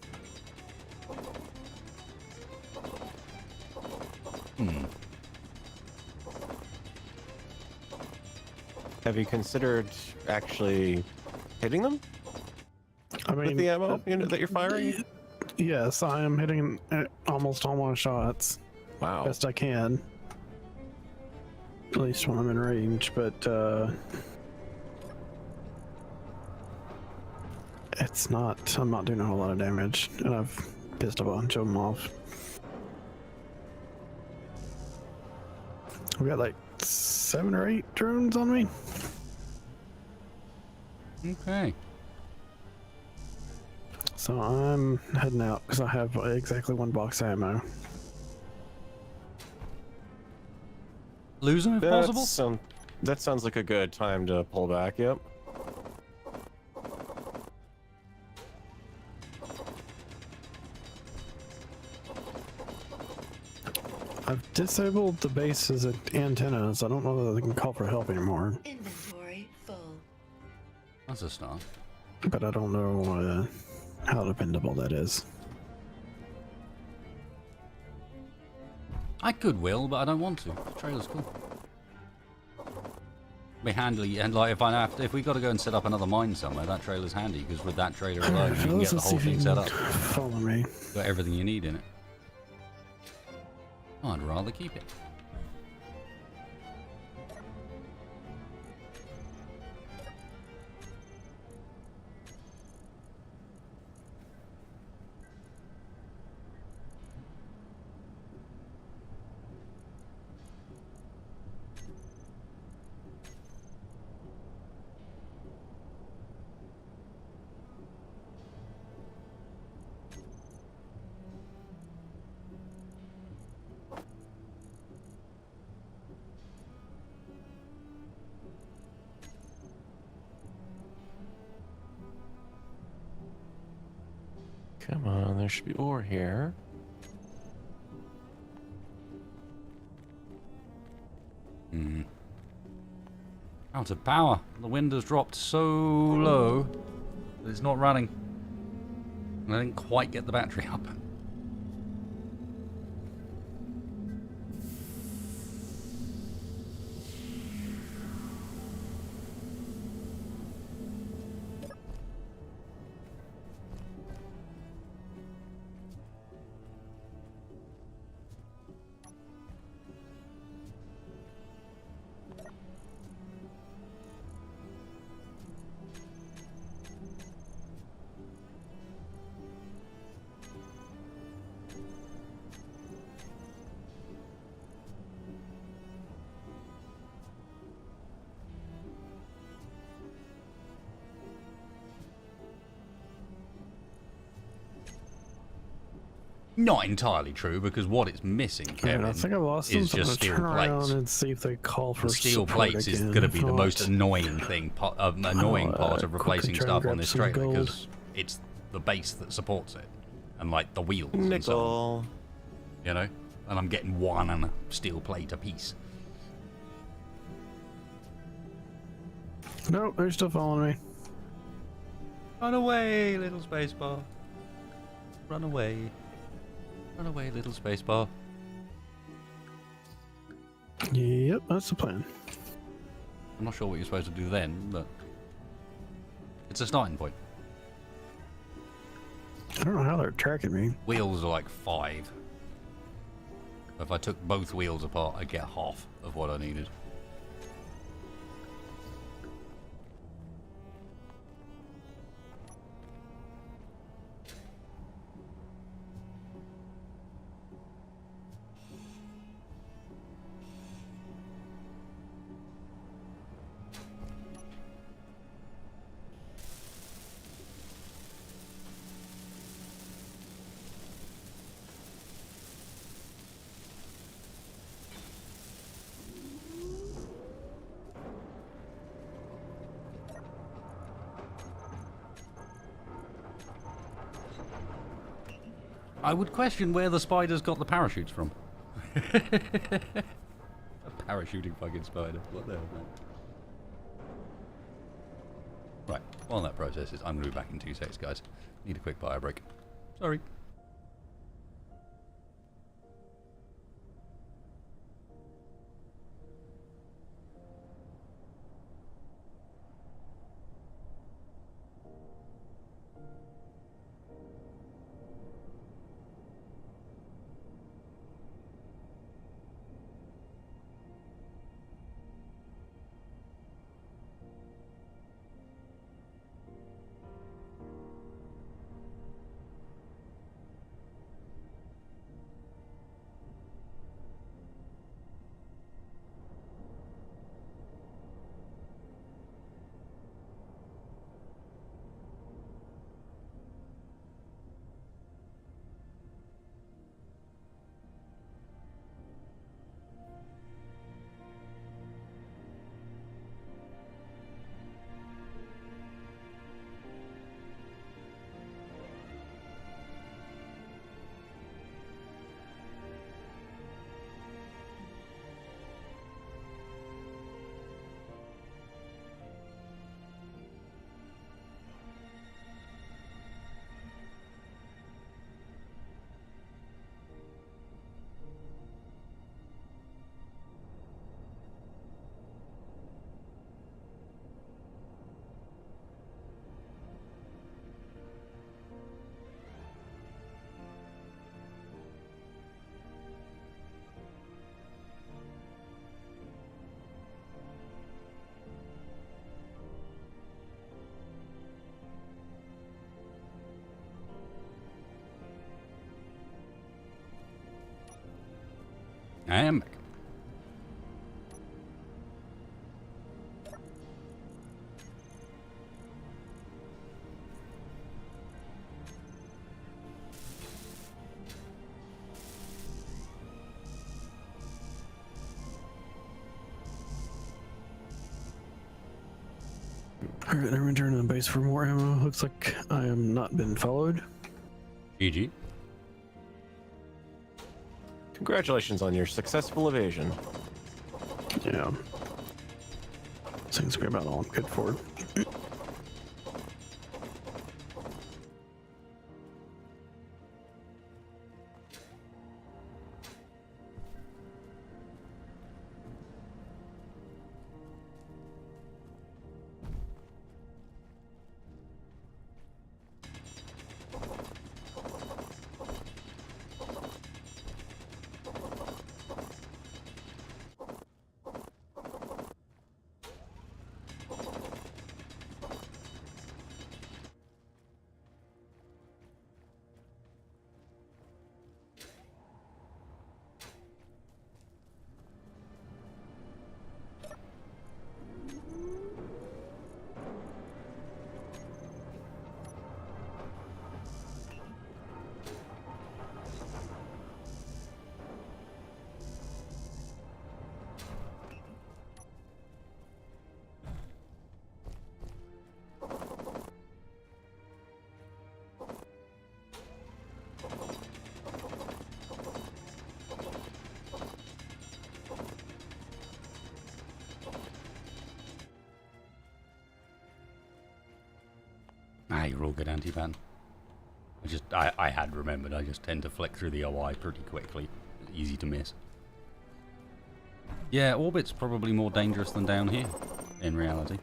Have you considered actually hitting them I mean, with the ammo unit that you're firing? Yes, I am hitting almost all my shots. Wow. Best I can. At least when I'm in range, but it's not. I'm not doing a whole lot of damage, and I've pissed a bunch of them off. We got like 7 or 8 drones on me. Okay. So I'm heading out because I have exactly 1 box of ammo. Lose them if possible? That sounds like a good time to pull back, yep. I've disabled the base's antennas. I don't know that they can call for help anymore, Inventory full. That's a start. but I don't know how dependable that is. I could will, but I don't want to. The trailer's cool. Be handy, and like if we got to go and set up another mine somewhere, that trailer's handy because with that trailer alone, you can get the whole thing set up. Follow me. Got everything you need in it. I'd rather keep it. Come on, there should be ore here. Out of power. The wind has dropped so low that it's not running. And I didn't quite get the battery up. Not entirely true, because what it's missing, Kevin, I think I lost them, is so I'm just gonna steel turn around plates. and see if they call for And steel support plates is again. going to be If the most not, annoying thing, annoying part of quickly replacing try and stuff grab on this some trailer, gold. because it's the base that supports it, and like the wheels and so on, Nickel. you know. And I'm getting one and a steel plate apiece. No, they're still following me. Run away, little spacebar. Run away. Run away, little spacebar. Yep, that's the plan. I'm not sure what you're supposed to do then, but it's a starting point. I don't know how they're tracking me. Wheels are like 5. If I took both wheels apart, I'd get half of what I needed. I would question where the spiders got the parachutes from. A parachuting fucking spider. What the hell, man? Right, while that processes, I'm going to be back in 2 seconds, guys. Need a quick bio break. Sorry. I am back. Alright, I'm returning to the base for more ammo. Looks like I am not been followed. GG. Congratulations on your successful evasion. Yeah. Seems to be about all I'm good for. Ah, you're all good, Anti-Ban. I had remembered, I just tend to flick through the OI pretty quickly. Easy to miss. Yeah, orbit's probably more dangerous than down here, in reality.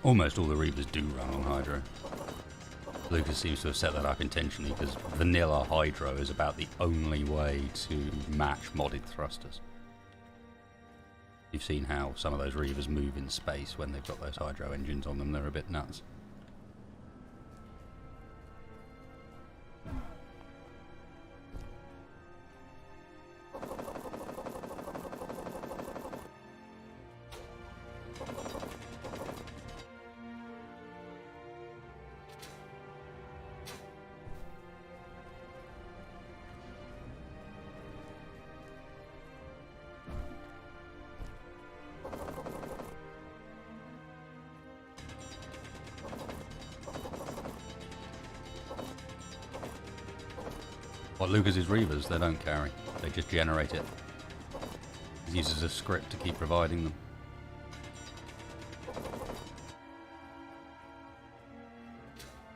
Almost all the Reavers do run on Hydro. Lucas seems to have set that up intentionally because vanilla Hydro is about the only way to match modded thrusters. You've seen how some of those Reavers move in space when they've got those Hydro engines on them. They're a bit nuts. What Lucas's Reavers, they don't carry. They just generate it. He uses a script to keep providing them.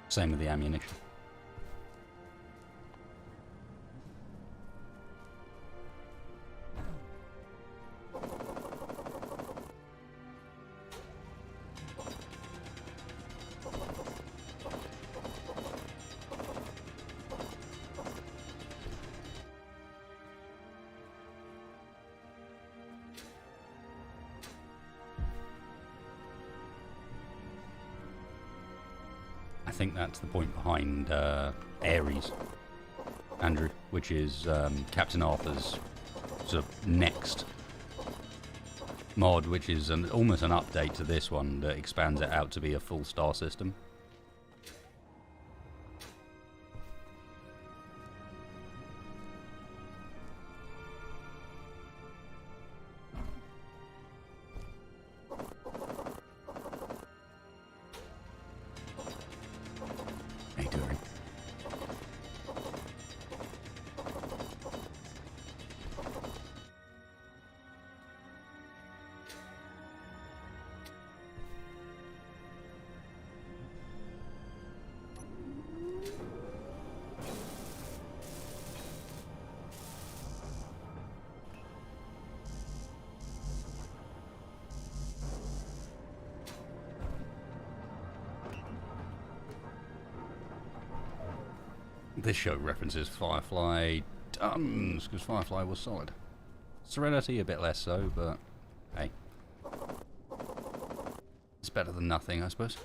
Same with the ammunition. I think that's the point behind Ares, Andrew, which is Captain Arthur's sort of next mod, which is almost an update to this one that expands it out to be a full star system. How you doing? This show references Firefly tons, because Firefly was solid. Serenity a bit less so, but hey. It's better than nothing, I suppose.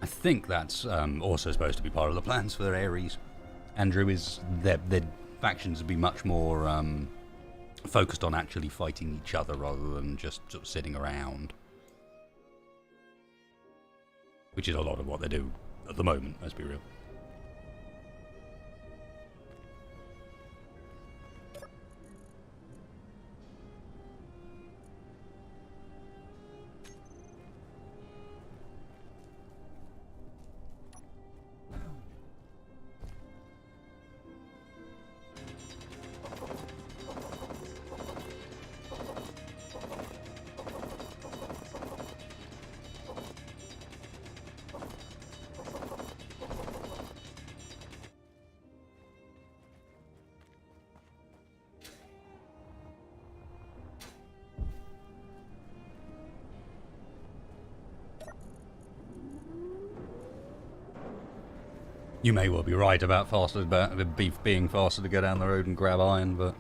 I think that's also supposed to be part of the plans for Ares. Andrew, is their factions would be much more focused on actually fighting each other rather than just sort of sitting around. Which is a lot of what they do at the moment, let's be real. You may well be right about beef being faster to go down the road and grab iron, but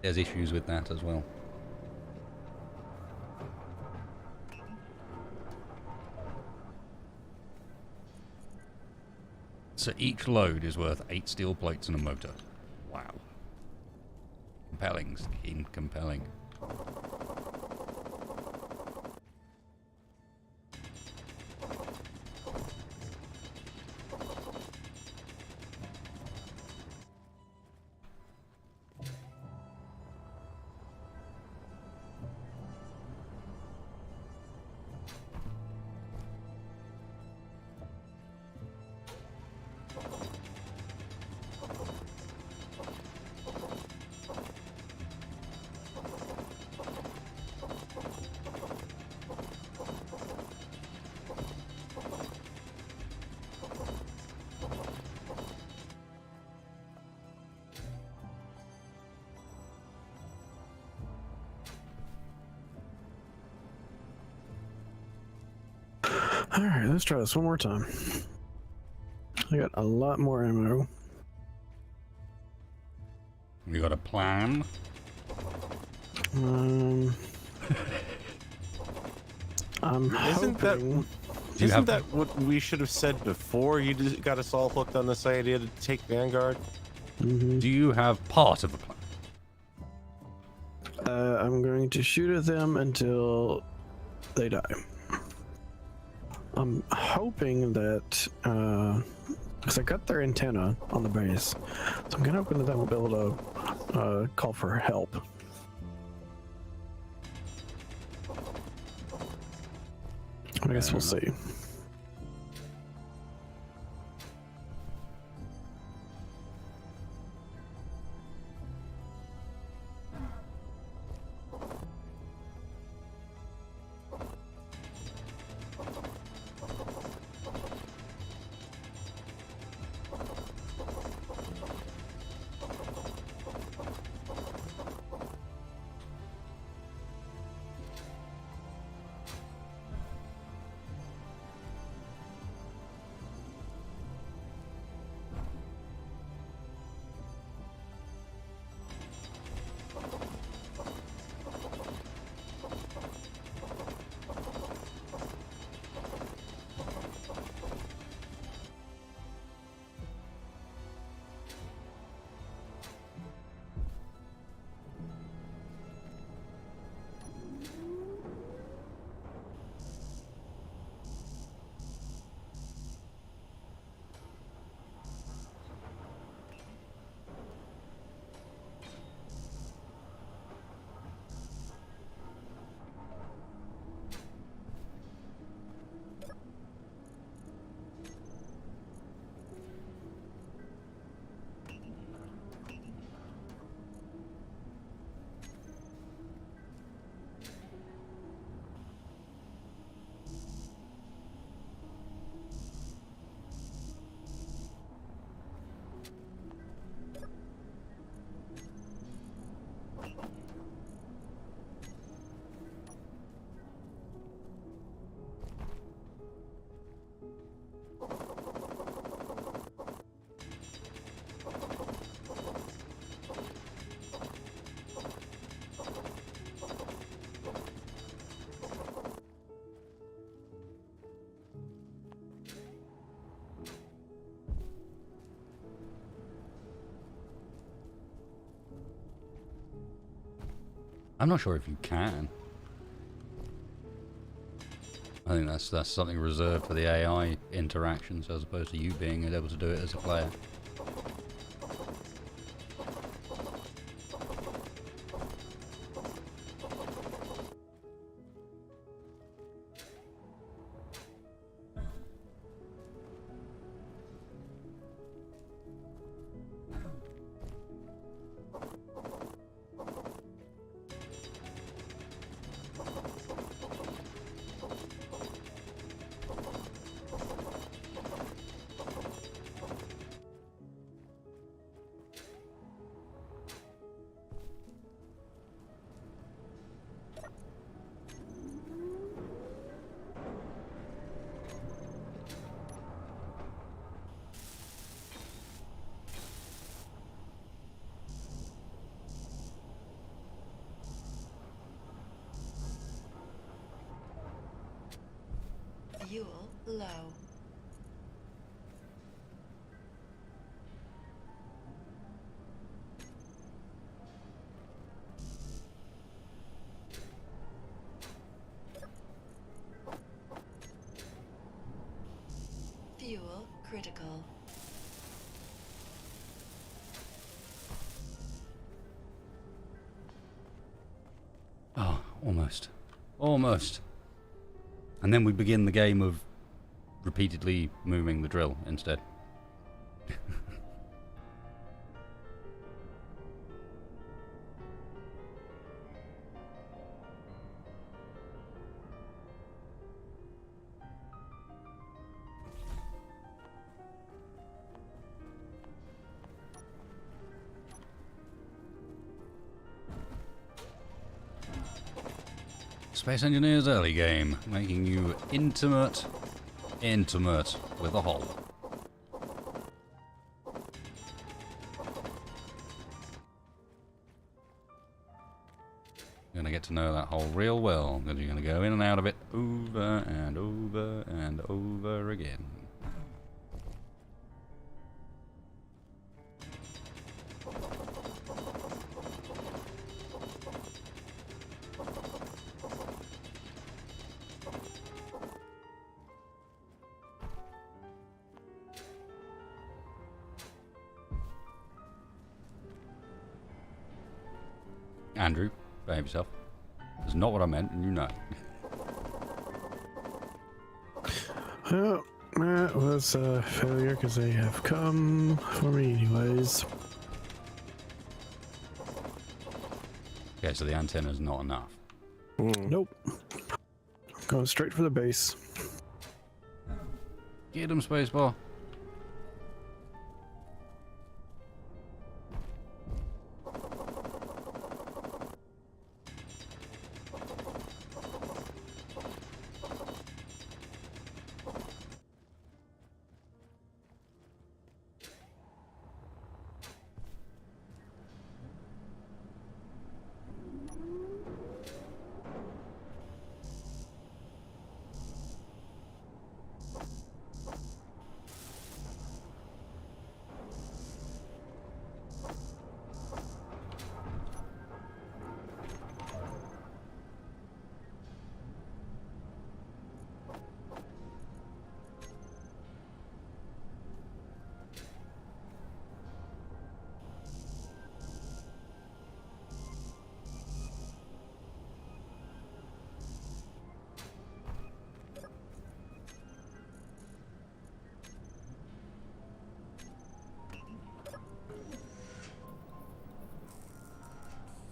there's issues with that as well. So each load is worth 8 steel plates and a motor. Wow. Compelling, scheme, compelling. Alright, let's try this one more time. I got a lot more ammo. You got a plan? I'm Isn't hoping... Isn't that what we should have said before you got us all hooked on this idea to take Vanguard? Do you have part of a plan? I'm going to shoot at them until they die. I'm hoping that, because I got their antenna on the base, so I'm kind of hoping that will be able to call for help. I guess we'll see. I'm not sure if you can. I think that's something reserved for the AI interactions as opposed to you being able to do it as a player. Fuel low. Fuel critical. Oh, almost. Almost. And then we begin the game of repeatedly moving the drill instead. Space Engineers early game, making you intimate with the hull. You're gonna get to know that hull real well, because you're gonna go in and out of it over and over and over again. Andrew, behave yourself. That's not what I meant, and you know. Well, that was a failure because they have come for me anyways. Okay, so the antenna's not enough. Nope. Going straight for the base. Get him, spacebar.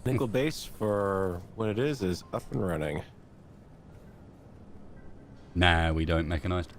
Nickel base, for what it is up and running. Nah, we don't mechanized.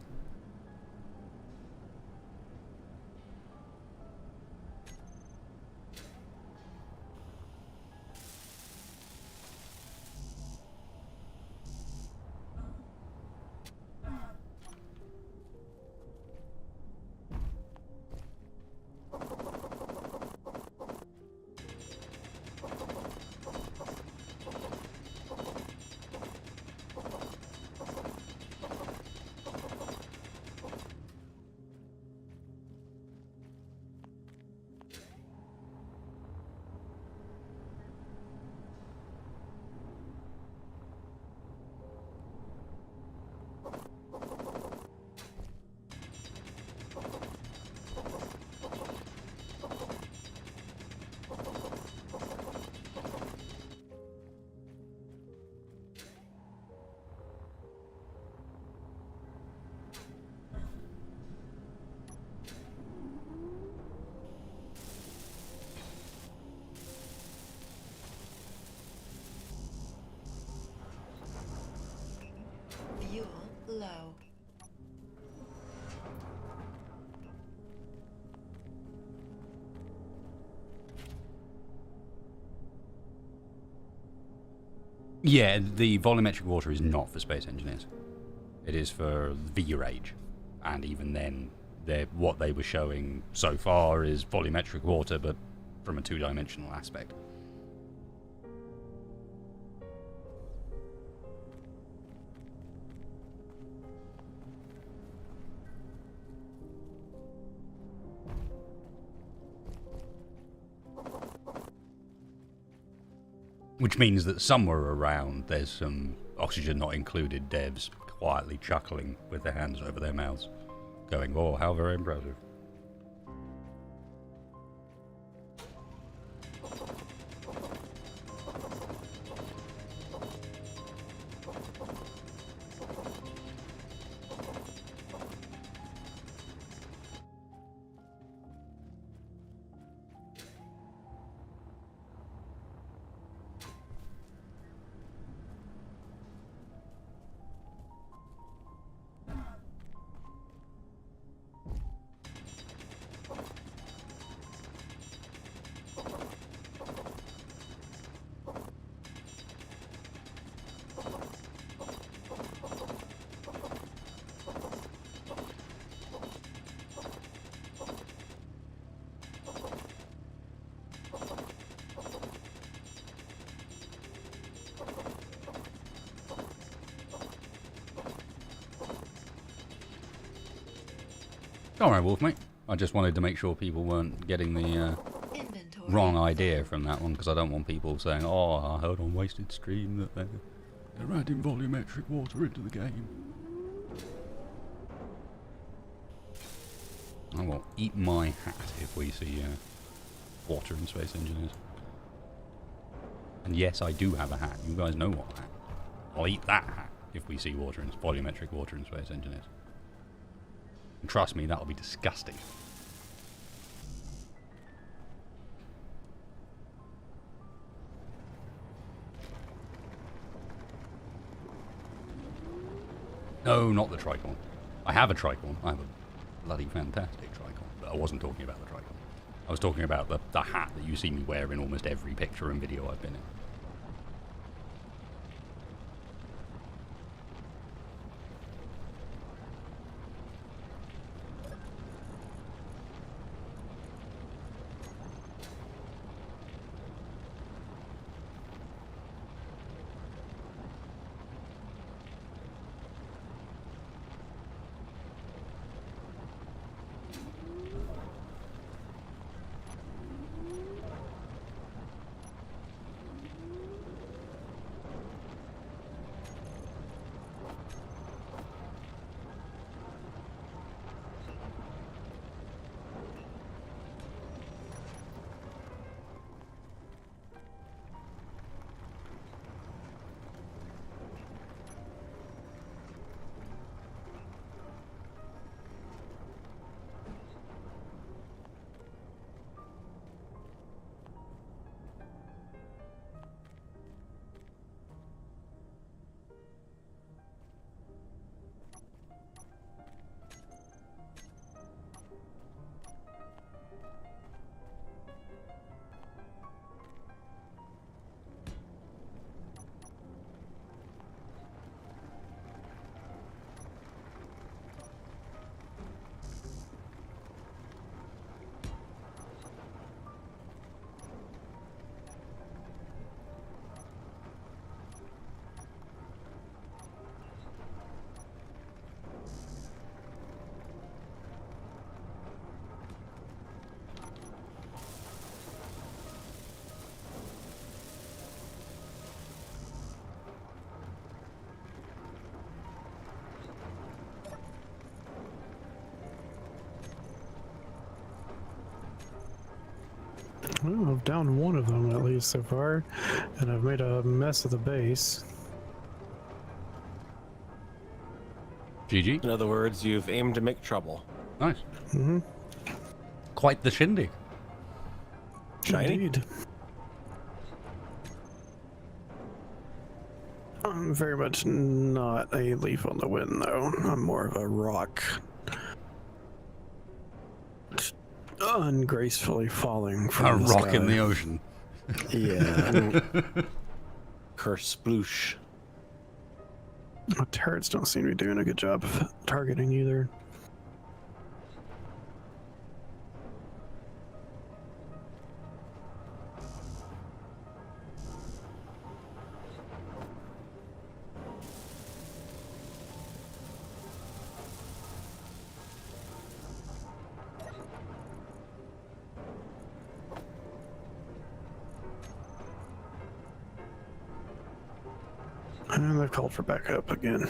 low. Yeah, the volumetric water is not for space engineers. It is for V-Rage. And even then, what they were showing so far is volumetric water, but from a two-dimensional aspect. Which means that somewhere around there's some oxygen not included devs quietly chuckling with their hands over their mouths, going, "Oh, how very impressive." Alright, Wolf, mate. I just wanted to make sure people weren't getting the wrong idea from that one, because I don't want people saying, "Oh, I heard on Wasted Stream that they're adding volumetric water into the game." I will eat my hat if we see water in Space Engineers. And yes, I do have a hat. You guys know what hat. I'll eat that hat if we see water in volumetric water in Space Engineers. And trust me, that'll be disgusting. No, not the tricorn. I have a tricorn. I have a bloody fantastic tricorn. But I wasn't talking about the tricorn. I was talking about the hat that you see me wear in almost every picture and video I've been in. Well, I've downed one of them at least so far, and I've made a mess of the base. GG. In other words, you've aimed to make trouble. Nice. Mm-hmm. Quite the shindig. Shiny? Indeed. I'm very much not a leaf on the wind, though. I'm more of a rock. Ungracefully falling A from the rock sky. in the ocean. Yeah. Kersploosh. Turrets don't seem to be doing a good job of targeting either. And they've called for backup again.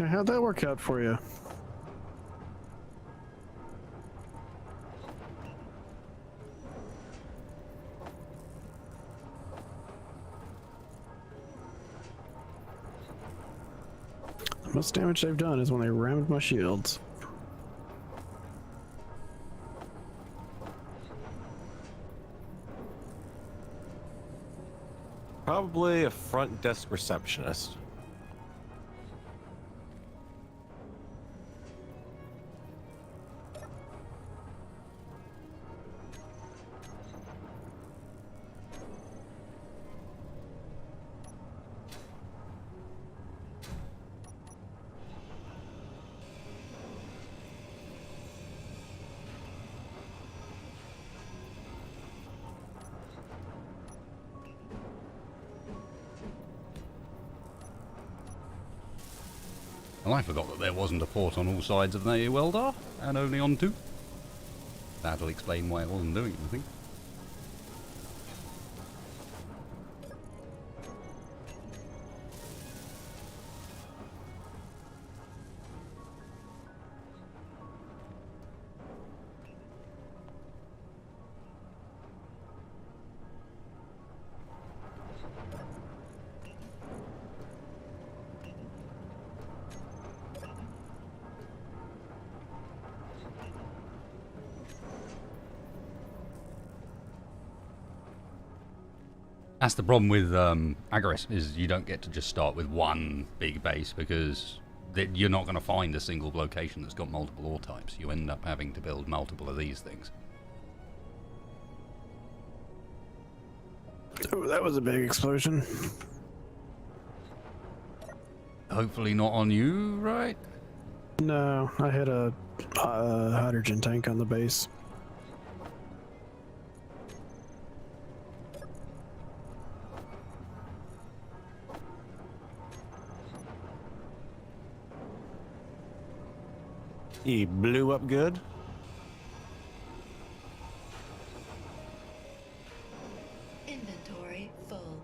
How'd that work out for you? The most damage they've done is when they rammed my shields. Probably a front desk receptionist. Well, I forgot that there wasn't a port on all sides of the Eldar, and only on two. That'll explain why it wasn't doing anything. That's the problem with Agaris, is you don't get to just start with one big base, because you're not going to find a single location that's got multiple ore types. You end up having to build multiple of these things. Oh, that was a big explosion. Hopefully not on you, right? No, I hit a hydrogen tank on the base. He blew up good. Inventory full.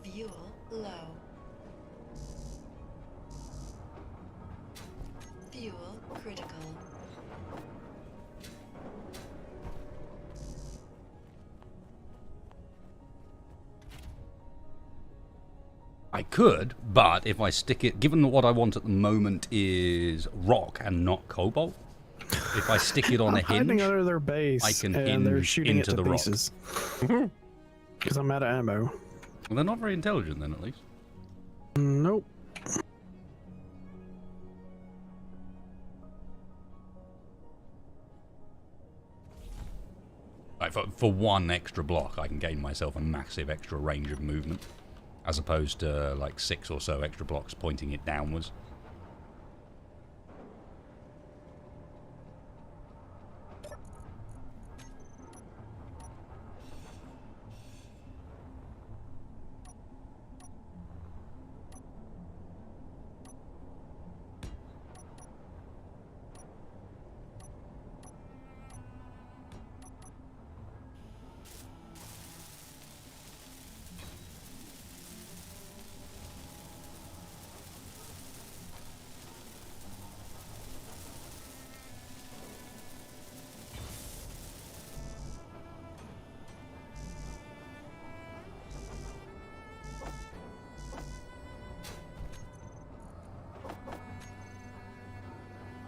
Fuel low. Fuel critical. I could, but if I stick it, given that what I want at the moment is rock and not cobalt, if I stick it on a hinge, hiding under their base, I can and they're hinge shooting into it to the rock. pieces. Because I'm out of ammo. Well, they're not very intelligent then, at least. Nope. Like for one extra block, I can gain myself a massive extra range of movement, as opposed to like 6 or so extra blocks pointing it downwards.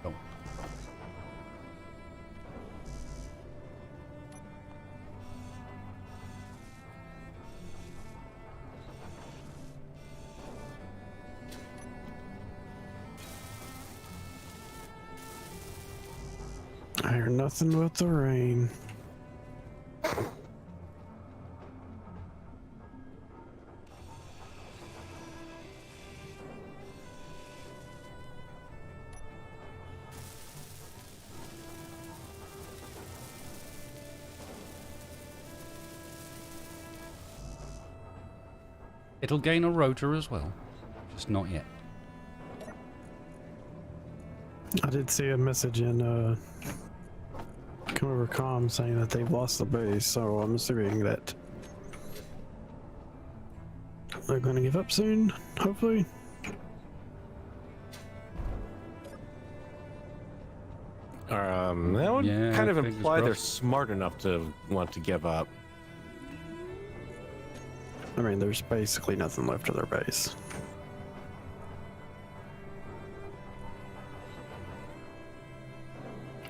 Oh. I hear nothing but the rain. It'll gain a rotor as well, just not yet. I did see a message in come over comm saying that they've lost the base, so I'm assuming that they're going to give up soon, hopefully. That would Yeah, kind of fingers imply they're crossed. smart enough to want to give up. I mean, there's basically nothing left of their base.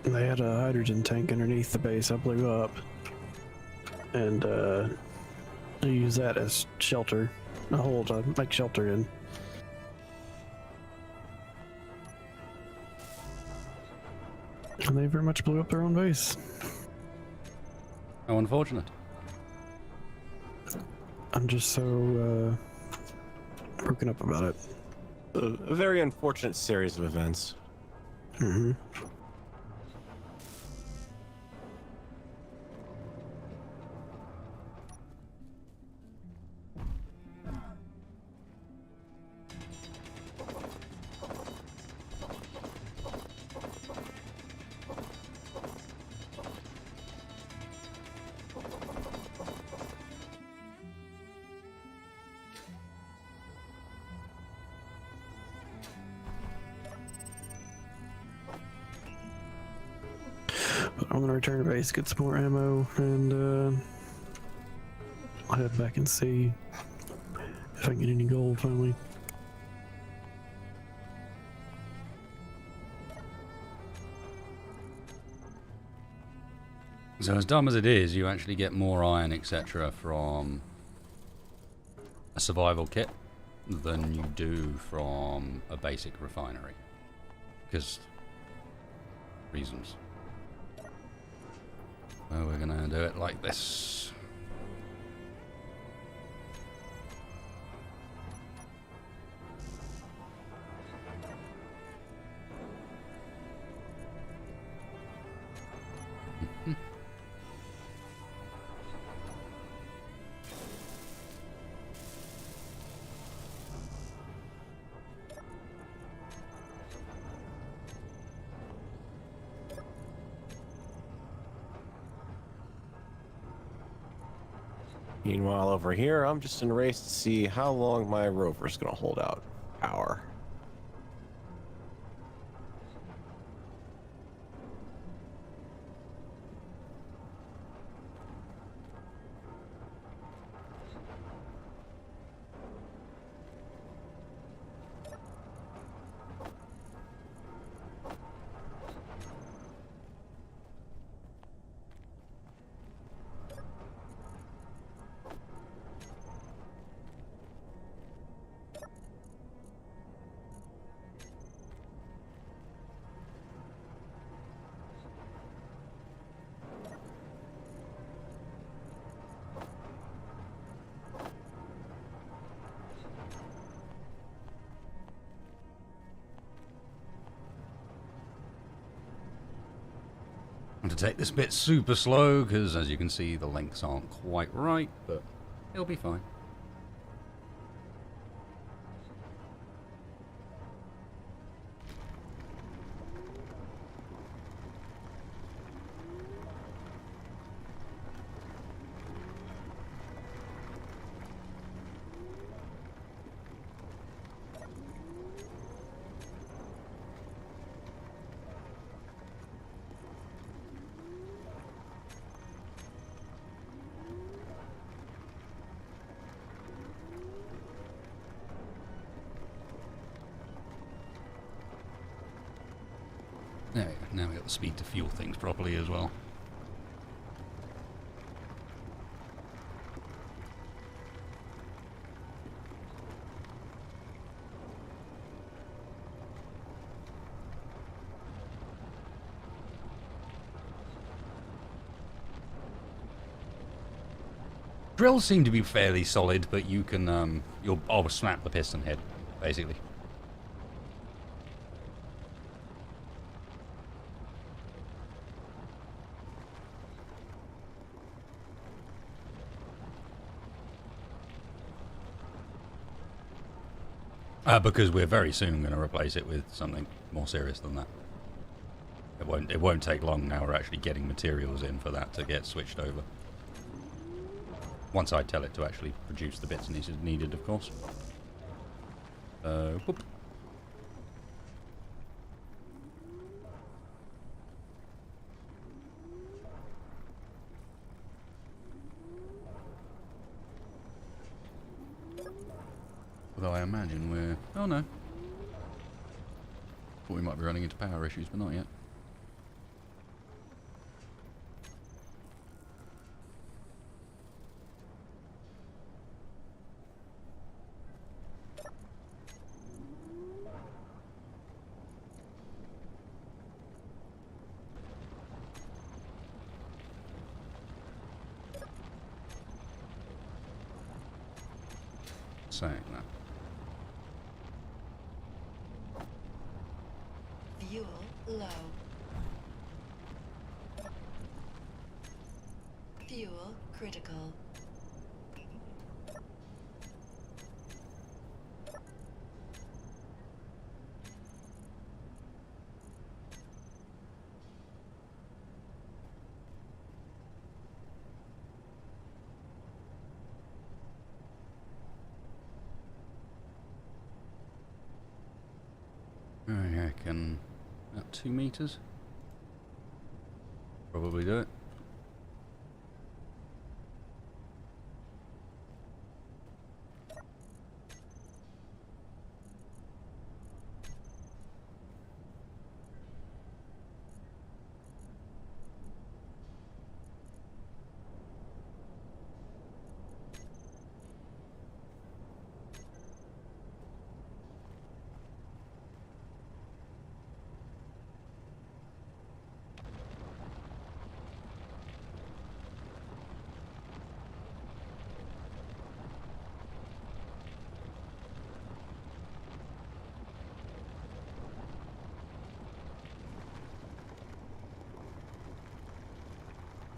They had a hydrogen tank underneath the base that blew up, and they use that as shelter, a hole to make shelter in. And they very much blew up their own base. How unfortunate. I'm just so broken up about it. A very unfortunate series of events. Mm-hmm. But I'm gonna return to base, get some more ammo, and I'll head back and see if I can get any gold finally. So as dumb as it is, you actually get more iron, etc. from a survival kit than you do from a basic refinery. Because reasons. So we're gonna do it like this. Meanwhile, over here, I'm just in a race to see how long my rover's going to hold out power. I'm going to take this bit super slow because, as you can see, the lengths aren't quite right, but it'll be fine. There we go. Now we've got the speed to fuel things properly as well. Drills seem to be fairly solid, but you can, I'll snap the piston head, basically. Because we're very soon going to replace it with something more serious than that. It won't take long now. We're actually getting materials in for that to get switched over. Once I tell it to actually produce the bits needed, of course. Whoop. Although I imagine we're... Oh no. Thought we might be running into power issues, but not yet. Saying that. Fuel low. Fuel critical. I reckon about 2 meters. Probably do it.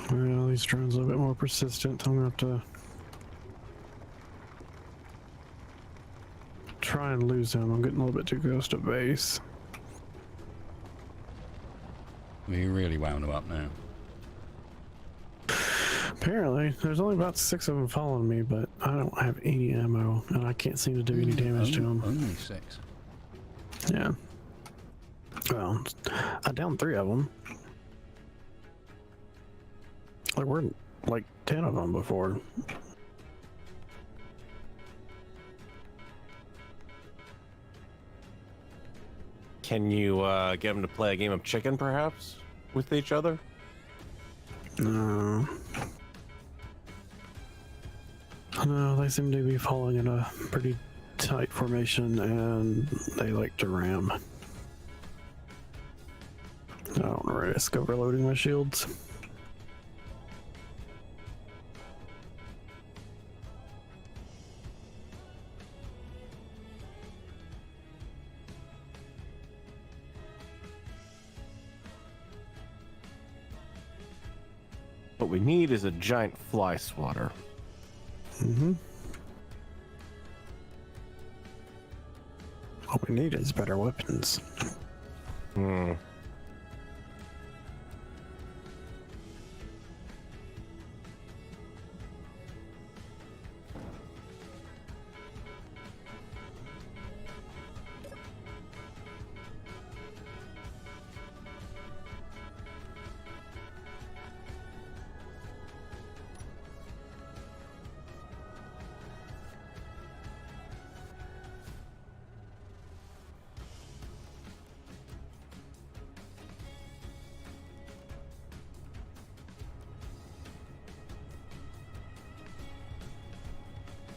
Well, these drones are a little bit more persistent. I'm gonna have to try and lose them. I'm getting a little bit too close to base. You really wound them up now. Apparently, there's only about 6 of them following me, but I don't have any ammo, and I can't seem to do any damage to them. Only 6. Yeah. Well, I downed 3 of them. There were like 10 of them before. Can you get them to play a game of chicken, perhaps, with each other? No. No, they seem to be falling in a pretty tight formation, and they like to ram. I don't risk overloading my shields. What we need is a giant fly swatter. Mm-hmm. What we need is better weapons. Hmm.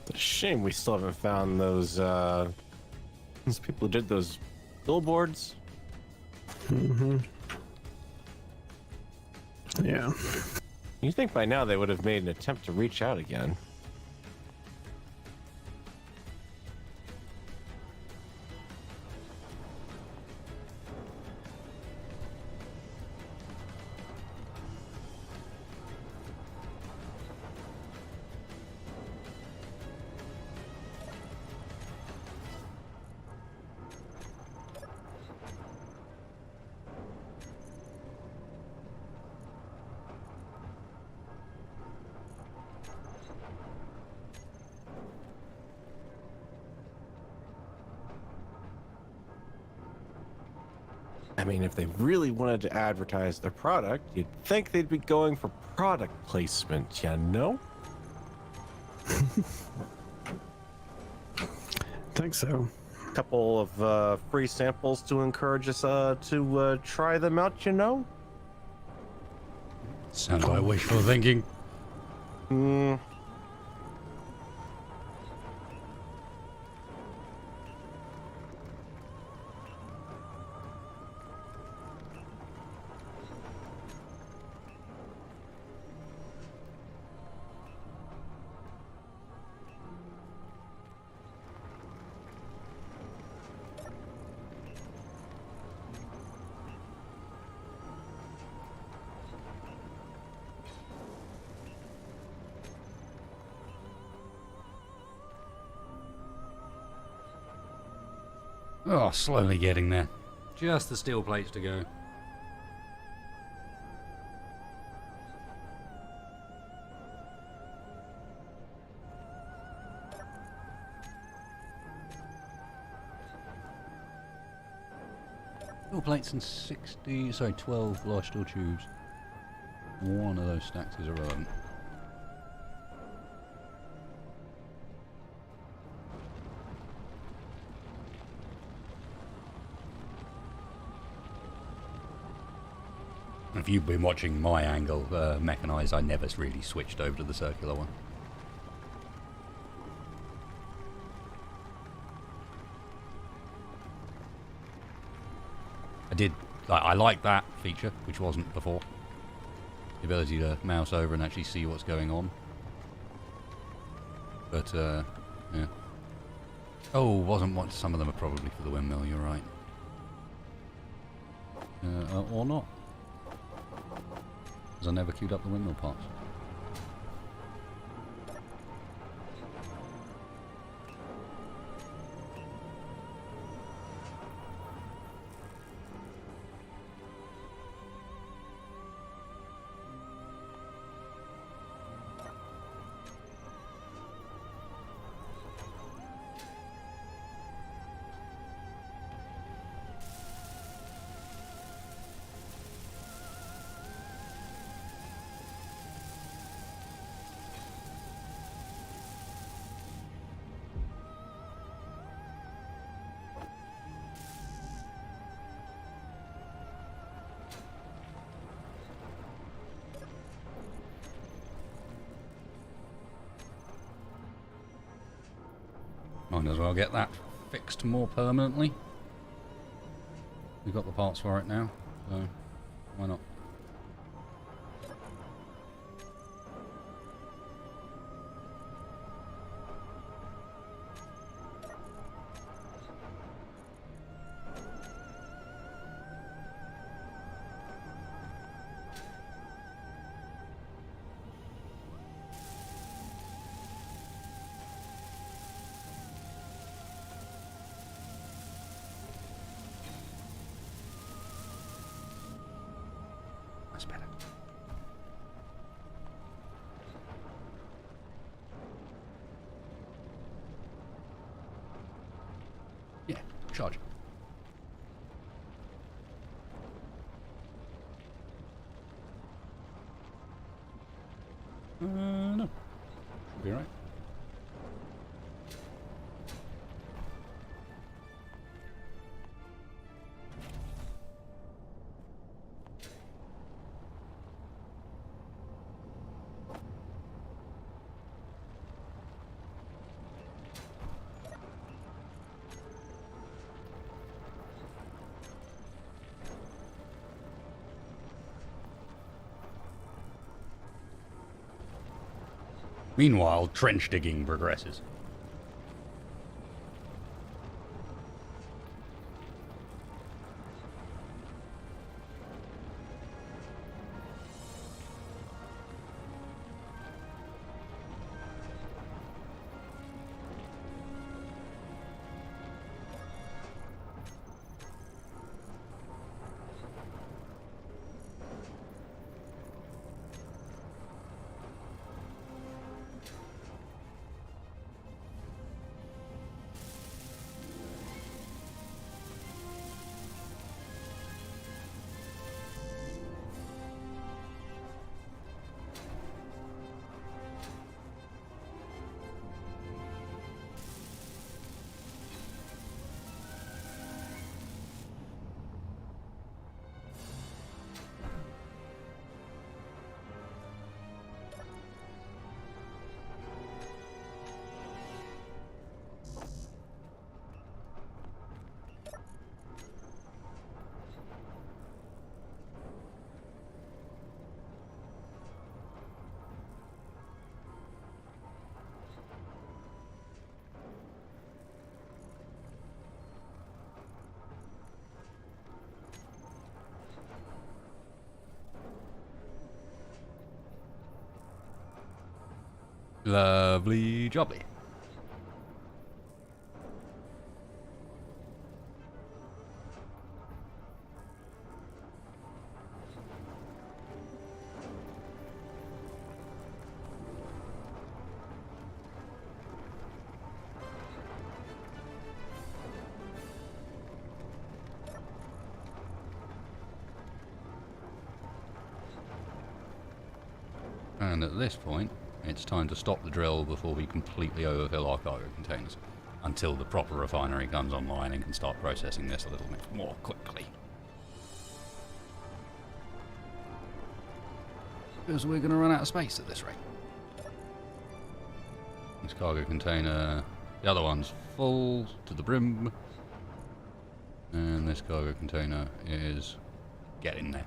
It's a shame we still haven't found those people who did those billboards. Mm-hmm. Yeah. You think by now they would have made an attempt to reach out again? I mean, if they really wanted to advertise their product, you'd think they'd be going for product placement, you know? Think so. Couple of free samples to encourage us to try them out, you know? Sounds like wishful thinking. Hmm. Oh, slowly getting there. Just the steel plates to go. Steel plates and 12 large steel tubes. One of those stacks is irrelevant. If you've been watching my angle, mechanized, I never really switched over to the circular one. I like that feature, which wasn't before. The ability to mouse over and actually see what's going on. But, yeah. Oh, wasn't what some of them are probably for the windmill, you're right. Or not. Because I never queued up the windmill parts. Might as well get that fixed more permanently. We've got the parts for it now, so why not? That's better. Yeah, charge. No. Should be right. Meanwhile, trench digging progresses. Lovely jobby. And at this point, it's time to stop the drill before we completely overfill our cargo containers, until the proper refinery comes online and can start processing this a little bit more quickly. Because we're going to run out of space at this rate. This cargo container, the other one's full to the brim, and this cargo container is getting there.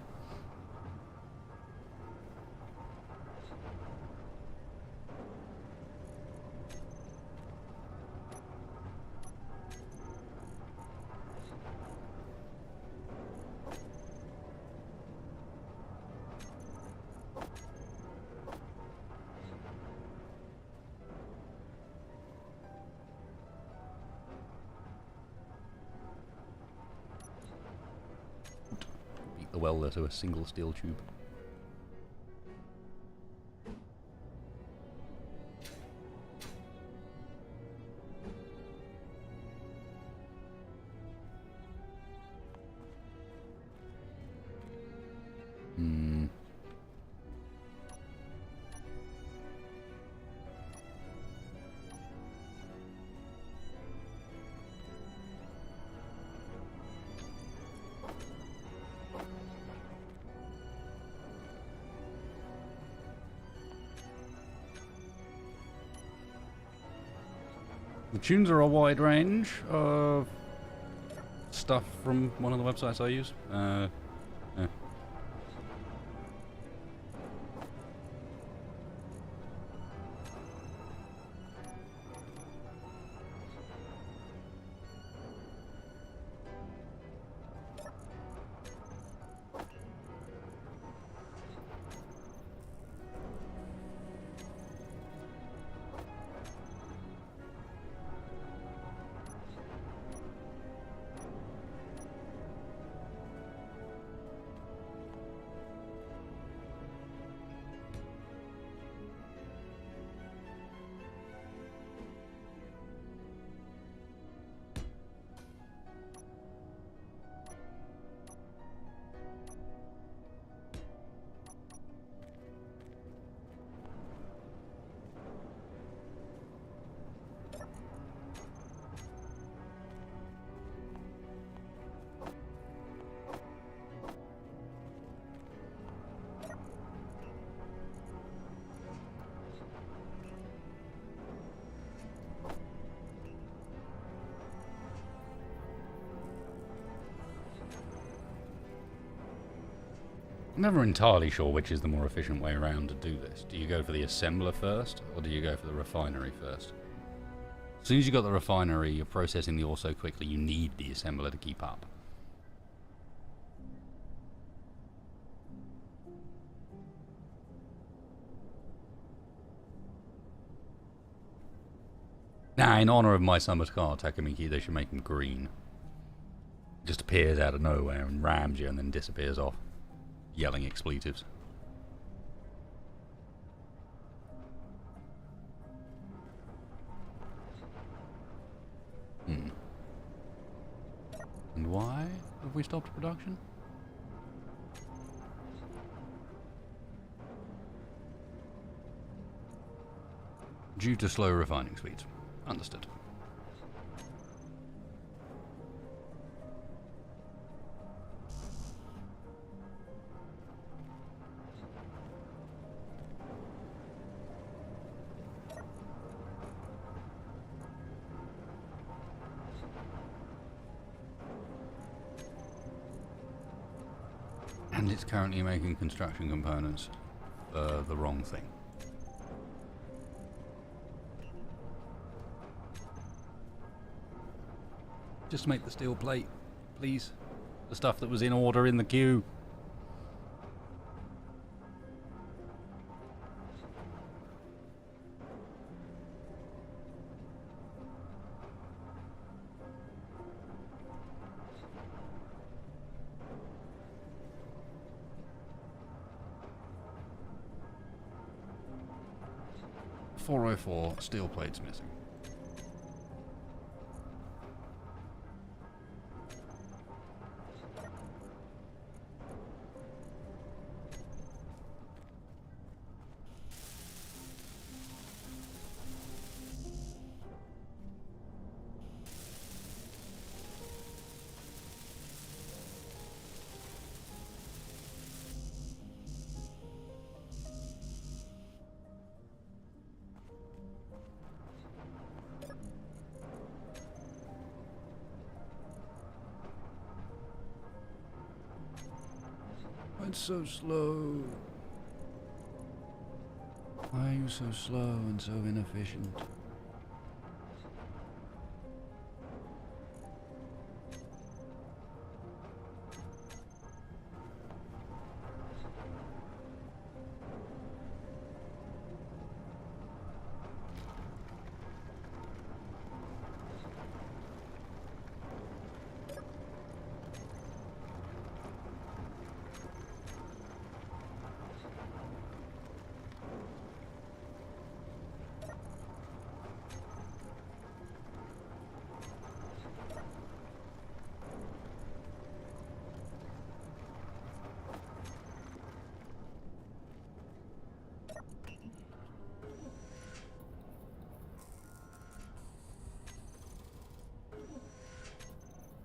welder to a single steel tube. The tunes are a wide range of stuff from one of the websites I use. Yeah. I'm never entirely sure which is the more efficient way around to do this. Do you go for the assembler first, or do you go for the refinery first? As soon as you've got the refinery, you're processing the ore so quickly, you need the assembler to keep up. Nah, in honor of my summer car, Takamiki, they should make him green. Just appears out of nowhere and rams you and then disappears off, yelling expletives. And why have we stopped production? Due to slow refining speeds. Understood. And it's currently making construction components for the wrong thing. Just make the steel plate, please. The stuff that was in order in the queue. .404 steel plates missing. It's so slow. Why are you so slow and so inefficient?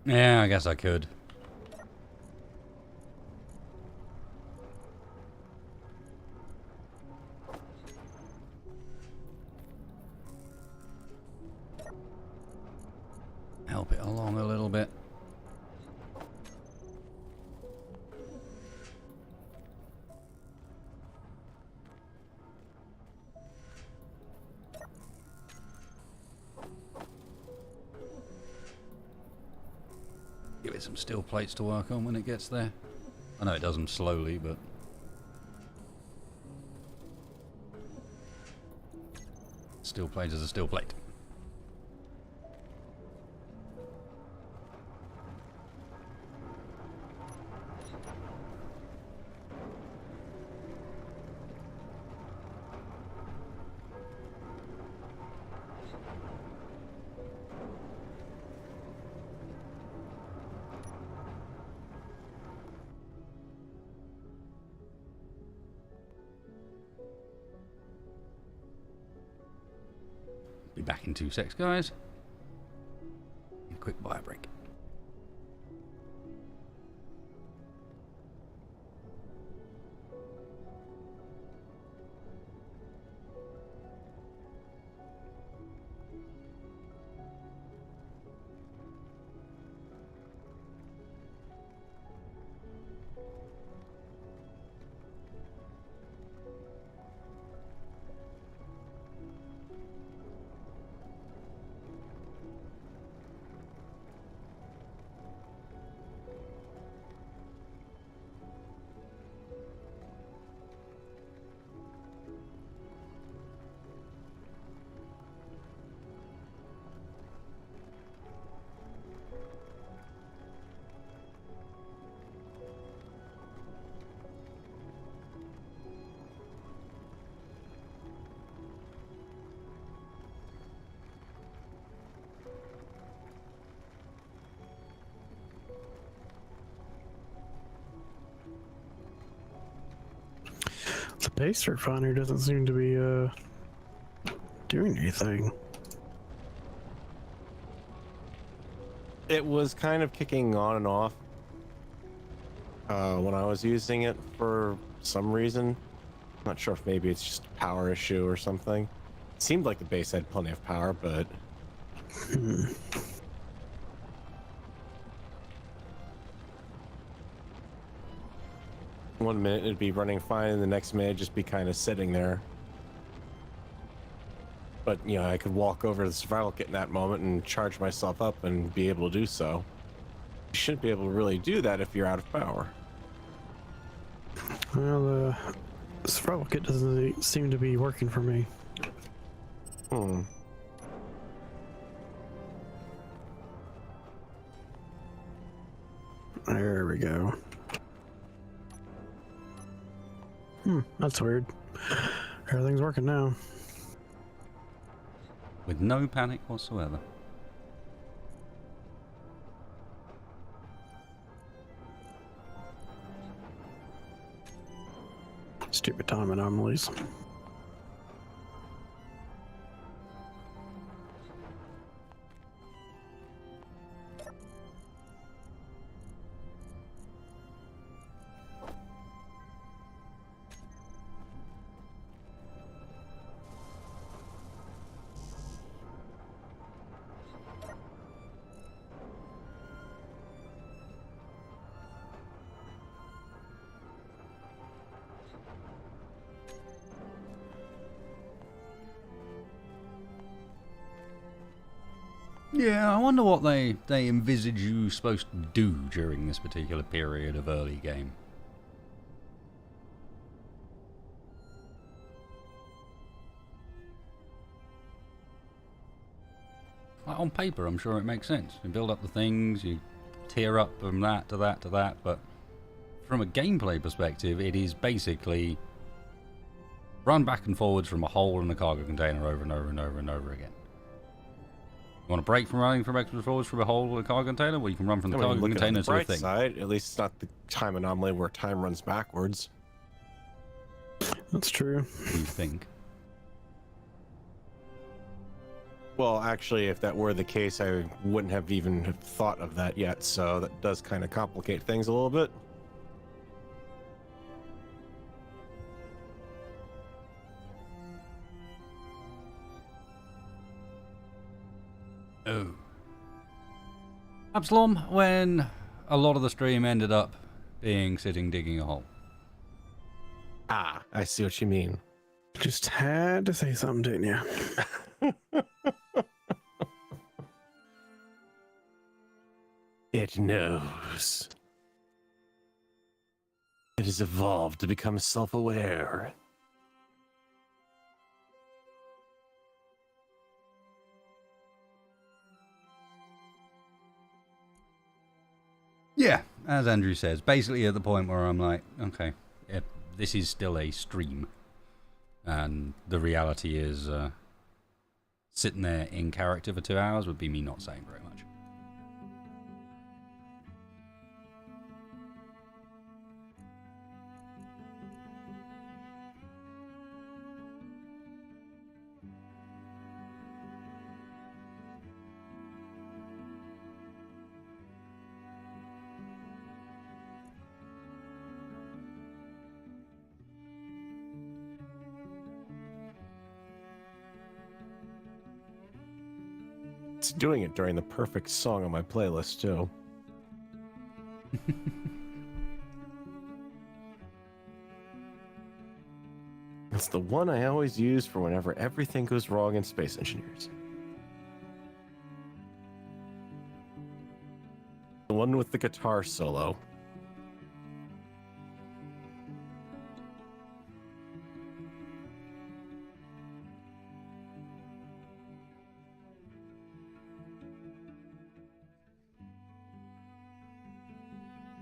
Yeah, I guess I could. Help it along a little bit. Give it some steel plates to work on when it gets there. I know it does them slowly, but... Steel plate is a steel plate. Be back in 2 secs, guys. Quick buy a break. The base refiner doesn't seem to be doing anything. It was kind of kicking on and off when I was using it for some reason. I'm not sure if maybe it's just a power issue or something. It seemed like the base had plenty of power, but... One minute it'd be running fine, and the next minute it'd just be kind of sitting there. But, you know, I could walk over to the survival kit in that moment and charge myself up and be able to do so. You shouldn't be able to really do that if you're out of power. Well, the survival kit doesn't seem to be working for me. There we go. That's weird. Everything's working now. With no panic whatsoever. Stupid time anomalies. Yeah, I wonder what they envisage you supposed to do during this particular period of early game. Like on paper, I'm sure it makes sense. You build up the things, you tier up from that to that to that, but from a gameplay perspective, it is basically run back and forwards from a hole in a cargo container over and over and over and over again. You want a break from running from backwards and forwards from a hole in a cargo container? Well, you can run from the cargo container to the thing. Side, at least it's not the time anomaly where time runs backwards. That's true. You think? Well, actually, if that were the case, I wouldn't have even thought of that yet, so that does kind of complicate things a little bit. Oh. Absalom, when a lot of the stream ended up being sitting digging a hole. Ah, I see what you mean. Just had to say something, didn't you? It knows. It has evolved to become self-aware. Yeah, as Andrew says, basically at the point where I'm like, okay, yeah, this is still a stream. And the reality is sitting there in character for 2 hours would be me not saying very much. It's doing it during the perfect song on my playlist, too. It's the one I always use for whenever everything goes wrong in Space Engineers. The one with the guitar solo.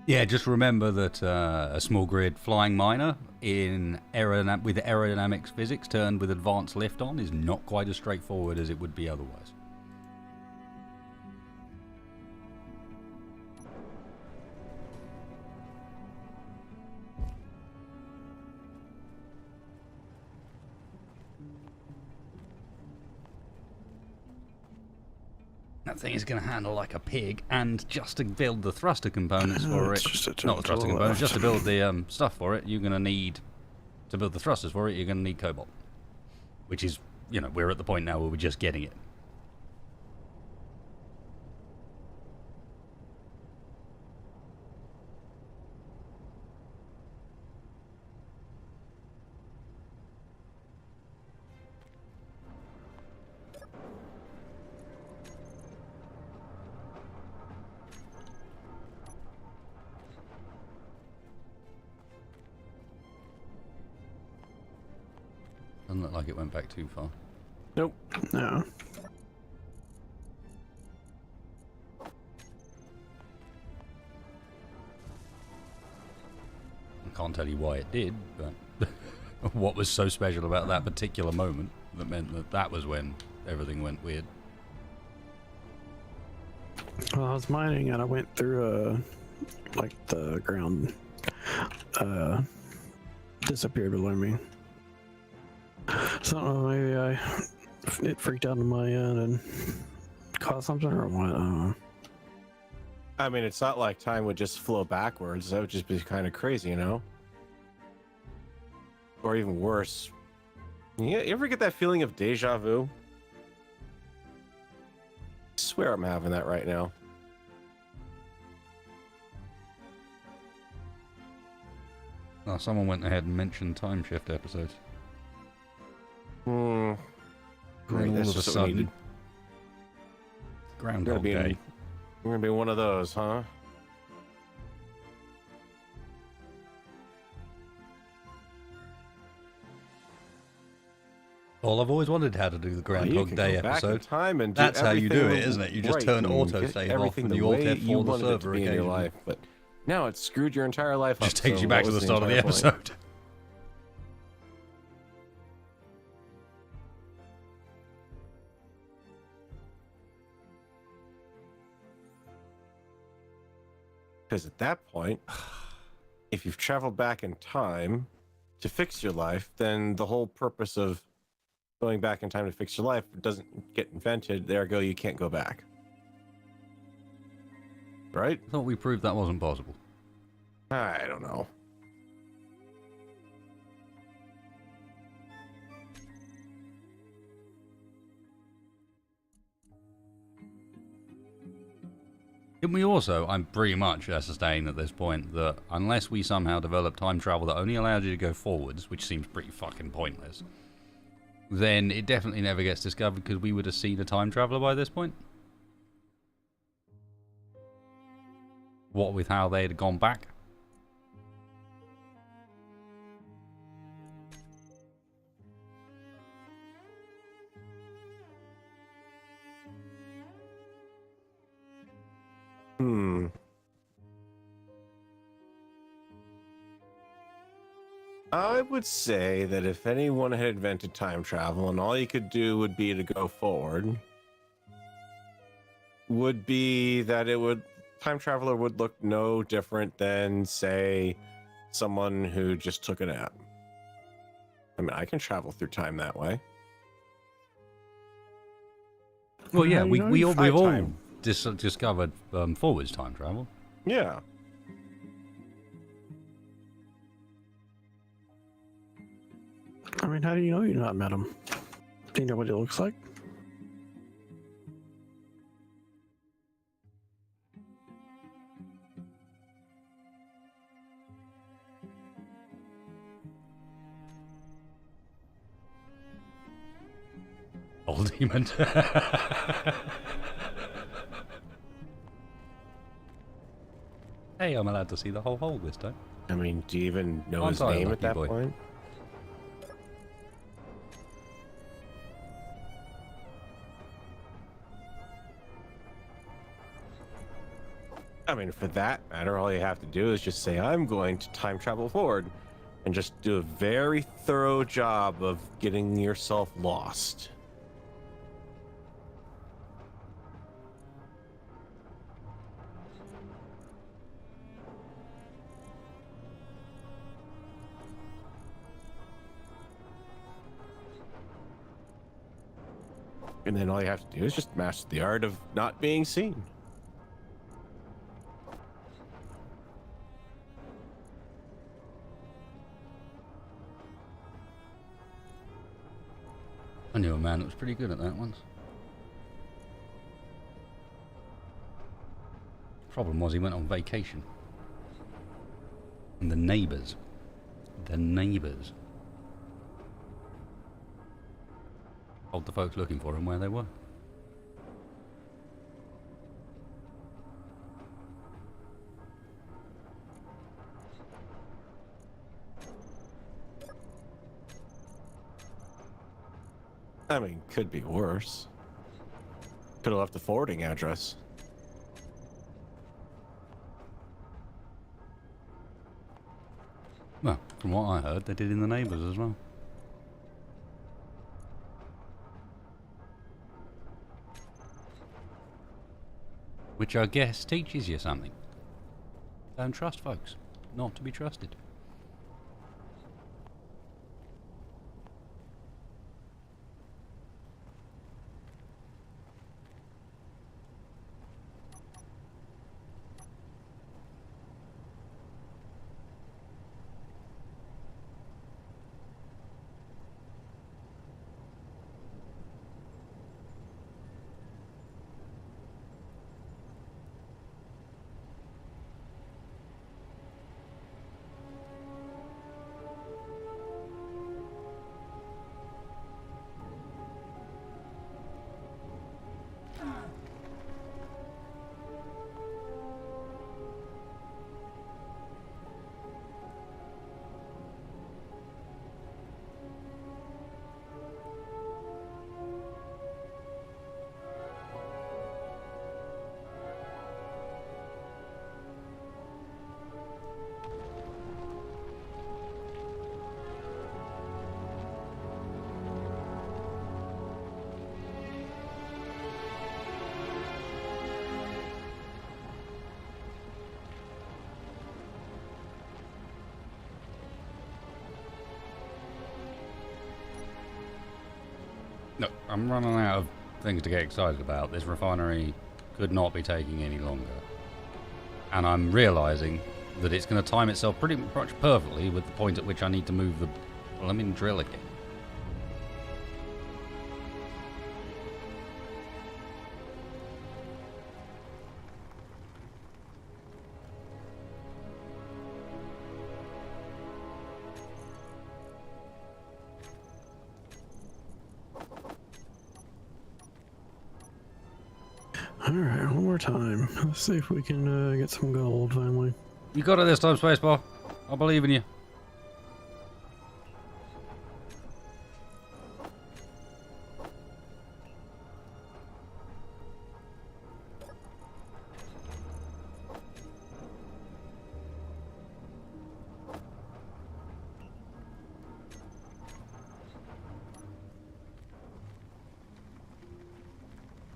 Yeah, just remember that a small grid flying miner with aerodynamics physics turned with advanced lift on is not quite as straightforward as it would be otherwise. That thing is going to handle like a pig, and just to build the thruster components for it, not the thruster components, just to build the stuff for it, you're going to need, to build the thrusters for it, you're going to need cobalt. Which is, you know, we're at the point now where we're just getting it. Doesn't look like it went back too far. Nope. No. I can't tell you why it did, but what was so special about that particular moment that meant that that was when everything went weird. Well, I was mining and I went through like the ground disappeared below me. So maybe it freaked out on my end and caught something or what? I don't know. I mean, it's not like time would just flow backwards. That would just be kind of crazy, you know? Or even worse. You ever get that feeling of deja vu? I swear I'm having that right now. Oh, someone went ahead and mentioned time shift episodes. Great, All that's of a just what we needed. sudden, Groundhog Day. We're gonna be one of those, huh? Well, I've always wondered how to do the Groundhog Day episode. Time and That's how you do it, everything isn't it? You just right turn and autosave get off and the you way alt you F4 the wanted it to server be in your occasionally. life, but now it's screwed your entire life up. Just takes so you back what to the was start of the entire point? episode. Because at that point, if you've traveled back in time to fix your life, then the whole purpose of going back in time to fix your life doesn't get invented, there go, you can't go back. Right? I thought we proved that wasn't possible. I don't know. Didn't we also, I'm pretty much sustained at this point, that unless we somehow develop time travel that only allows you to go forwards, which seems pretty fucking pointless, then it definitely never gets discovered because we would have seen a time traveler by this point? What with how they'd have gone back? I would say that if anyone had invented time travel and all you could do would be to go forward, would be that time traveler would look no different than, say, someone who just took a nap. I mean, I can travel through time that way. Well, yeah, we've all time. discovered forwards time travel. Yeah. I mean, how do you know you've not met him? Do you know what he looks like? Old demon. Hey, I'm allowed to see the whole hole this time. I mean, do you even know I'm his sorry, name lucky at that boy. point? I mean, for that matter, all you have to do is just say, I'm going to time travel forward, and just do a very thorough job of getting yourself lost. And then all you have to do is just master the art of not being seen. I knew a man that was pretty good at that once. Problem was he went on vacation. And the neighbours told the folks looking for him where they were. I mean, could be worse. Could have left the forwarding address. Well, from what I heard, they did in the neighbours as well. Which I guess teaches you something. Don't trust folks. Not to be trusted. Look, I'm running out of things to get excited about. This refinery could not be taking any longer. And I'm realising that it's going to time itself pretty much perfectly with the point at which I need to move the blooming drill again. Alright, one more time. Let's see if we can get some gold finally. You got it this time, Spacebar. I believe in you.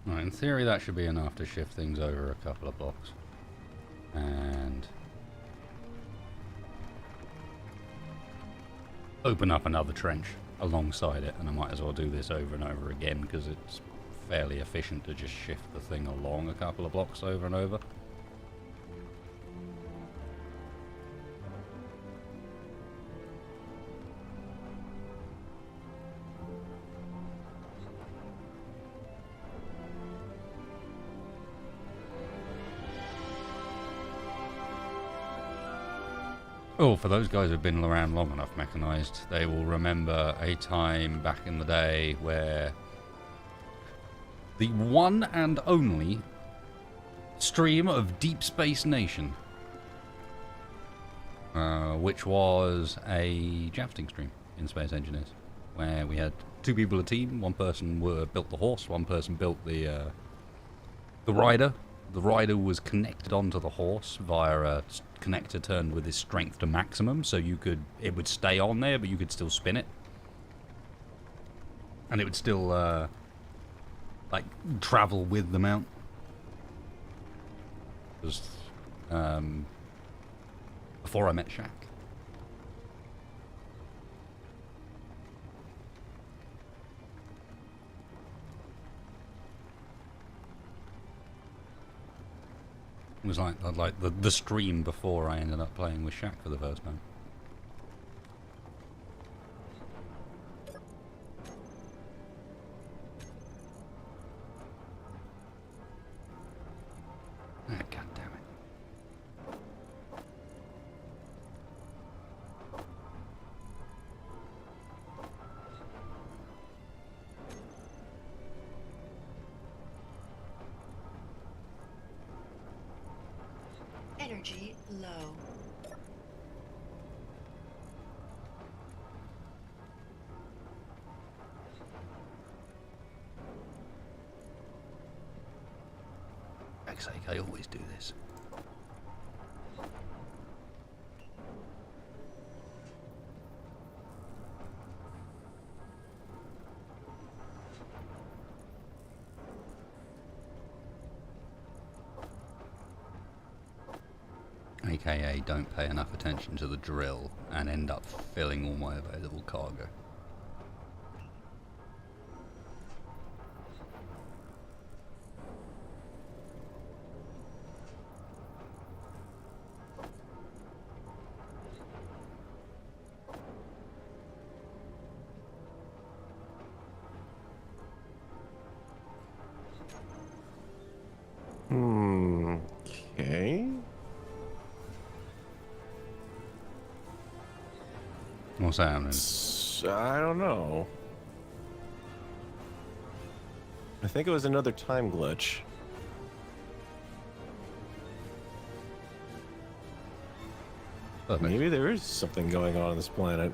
Right, in theory that should be enough to shift things over a couple of blocks. And open up another trench alongside it, and I might as well do this over and over again because it's fairly efficient to just shift the thing along a couple of blocks over and over. Oh, for those guys who've been around long enough mechanized, they will remember a time back in the day where the one and only stream of Deep Space Nation, which was a drafting stream in Space Engineers, where we had two people a team. One person built the horse, one person built the rider. The rider was connected onto the horse via a connector turned with his strength to maximum, so it would stay on there, but you could still spin it, and it would still like travel with the mount. It was before I met Shaq. It was like the stream before I ended up playing with Shaq for the first time. Ah, God damn it. Energy low. Fuck's sake, I always do this. AKA don't pay enough attention to the drill and end up filling all my available cargo. Okay. What's happening? I don't know. I think it was another time glitch. Perfect. Maybe there is something going on this planet.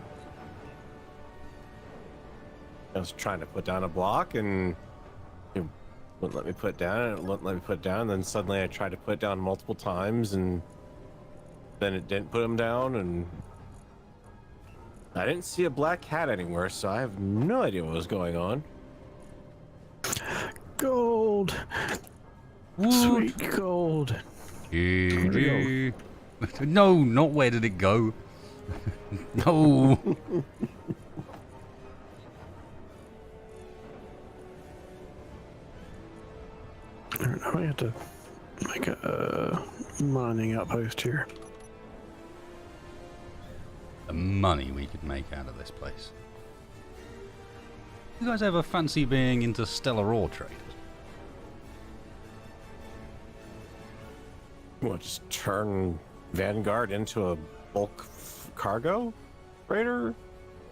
I was trying to put down a block and it wouldn't let me put it down, and it wouldn't let me put it down, and then suddenly I tried to put it down multiple times and then it didn't put them down, and I didn't see a black cat anywhere, so I have no idea what was going on. Gold! Sweet gold. GG. No, not where did it go? No. We have to make a mining outpost here. The money we could make out of this place. You guys ever fancy being interstellar ore traders? What, just turn Vanguard into a bulk cargo freighter?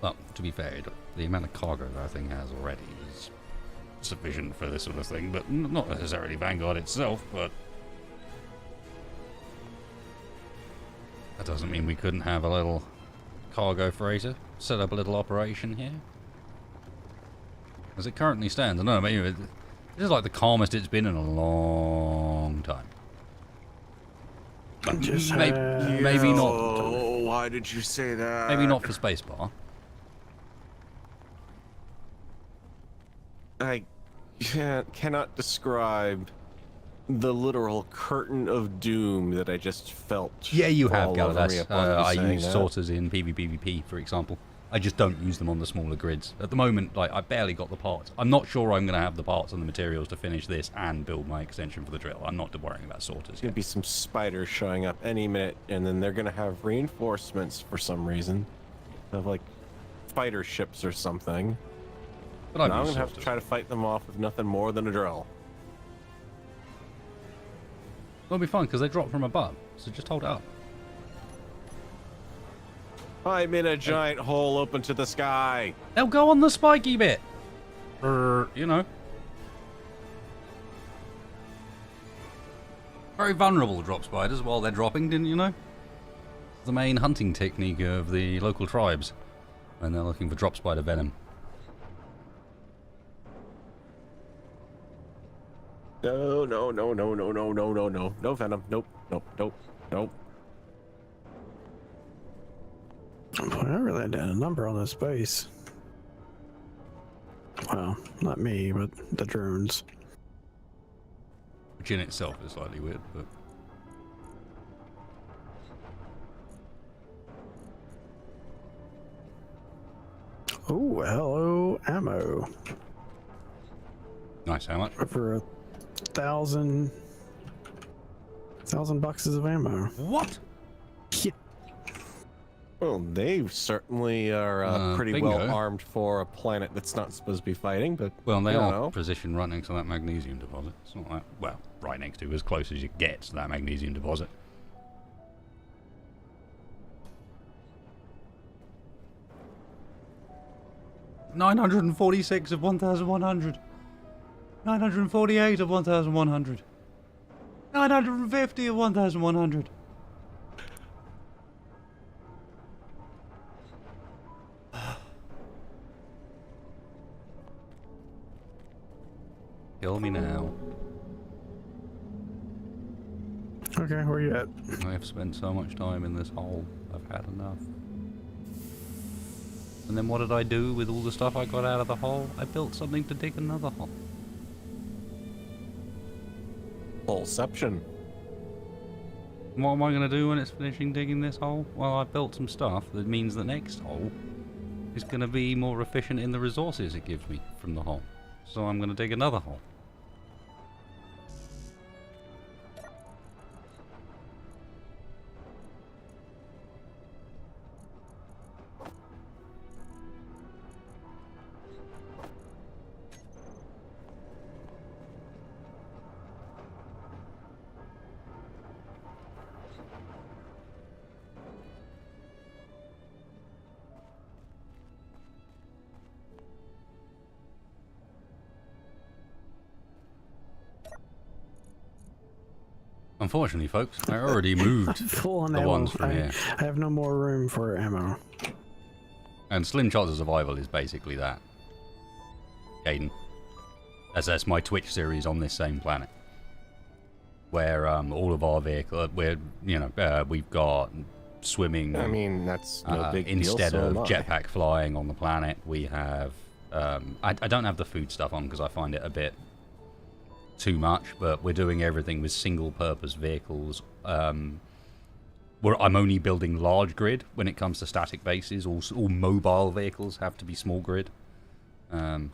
Well, to be fair, the amount of cargo that thing has already is sufficient for this sort of thing, but not necessarily Vanguard itself, but that doesn't mean we couldn't have a little cargo freighter, set up a little operation here. As it currently stands, I don't know, maybe this is like the calmest it's been in a long time. But maybe not. Oh, why did you say that? Maybe not for Spacebar. I cannot describe the literal curtain of doom that I just felt. Yeah, you have, all over me Galadas. upon you I saying use that. sorters in PvPvP, for example. I just don't use them on the smaller grids. At the moment, like, I barely got the parts. I'm not sure I'm going to have the parts and the materials to finish this and build my extension for the drill. I'm not worrying about sorters There's gonna yet. be some spiders showing up any minute, and then they're gonna have reinforcements for some reason, of like fighter ships or something. But And I've I'm used gonna have to sorters. try to fight them off with nothing more than a drill. It'll be fun because they drop from above, so just hold it up. I'm in a giant hole open to the sky. They'll go on the spiky bit. You know. Very vulnerable drop spiders while they're dropping, didn't you know? The main hunting technique of the local tribes when they're looking for drop spider venom. No, no, no, no, no, no, no, no, no. No venom. Nope, nope, nope, nope. Boy, I really had a number on this base. Well, not me, but the drones. Which in itself is slightly weird, but... Oh, hello, ammo. Nice, how much? For 1,000 boxes of ammo. What? Yeah. Well, they certainly are pretty bingo. well armed for a planet that's not supposed to be fighting, but Well, they you are know. positioned right next to that magnesium deposit. It's not that... Well, right next to, as close as you get to that magnesium deposit. $946 of 1,100. 948 of 1,100. 950 of 1,100. Kill me now. Okay, where you at? I have spent so much time in this hole. I've had enough. And then what did I do with all the stuff I got out of the hole? I built something to dig another hole. Holeception. What am I going to do when it's finishing digging this hole? Well, I built some stuff that means the next hole is going to be more efficient in the resources it gives me from the hole. So I'm going to dig another hole. Unfortunately, folks, I already moved Full on the ammo. ones from here. I have no more room for ammo. And Slim Chance of Survival is basically that. Caden. That's my Twitch series on this same planet. Where all of our vehicles, we've got swimming. I mean, that's no big deal. Instead so of am I. jetpack flying on the planet, we have... I don't have the food stuff on because I find it a bit too much, but we're doing everything with single-purpose vehicles. Where I'm only building large grid when it comes to static bases. All mobile vehicles have to be small grid. I mean,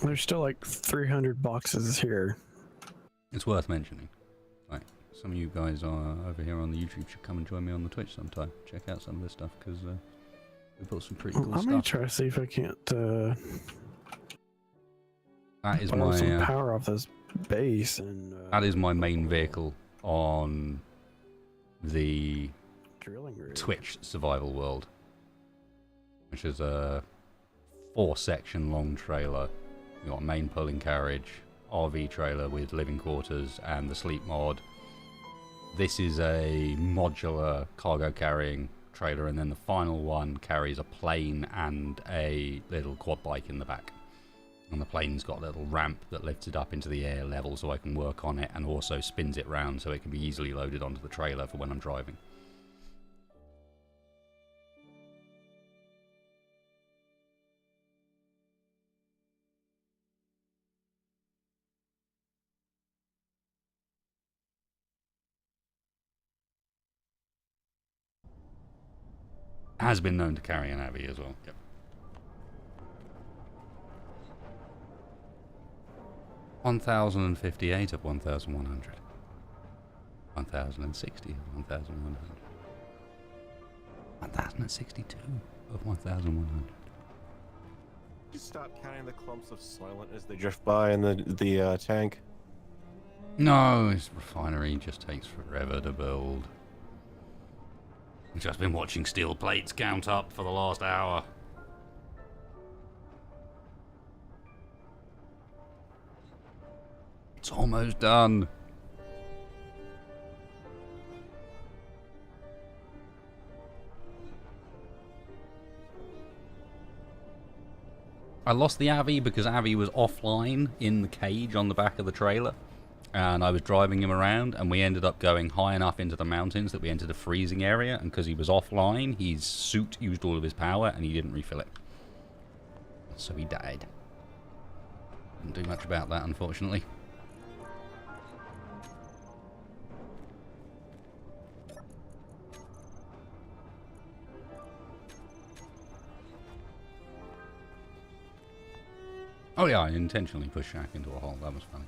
There's still like 300 boxes here. It's worth mentioning. Like, some of you guys are over here on the YouTube should come and join me on the Twitch sometime. Check out some of this stuff, because we've got some pretty cool I stuff. may try to see if I can't That is borrow some my power off this base and that is my main vehicle on the drilling rig. Twitch survival world, which is a 4-section long trailer. You got a main pulling carriage, RV trailer with living quarters, and the sleep mod. This is a modular cargo carrying trailer, and then the final one carries a plane and a little quad bike in the back. And the plane's got a little ramp that lifts it up into the air level so I can work on it, and also spins it round so it can be easily loaded onto the trailer for when I'm driving. Has been known to carry an Avi as well. Yep. 1058 of 1100. 1060 of 1100. 1062 of 1100. You stop counting the clumps of silent as they drift by in the tank. No, this refinery just takes forever to build. I've just been watching steel plates count up for the last hour. It's almost done. I lost the Avi because Avi was offline in the cage on the back of the trailer. And I was driving him around, and we ended up going high enough into the mountains that we entered a freezing area, and because he was offline, his suit used all of his power, and he didn't refill it. So he died. Didn't do much about that, unfortunately. Oh yeah, I intentionally pushed Shaq into a hole, that was funny.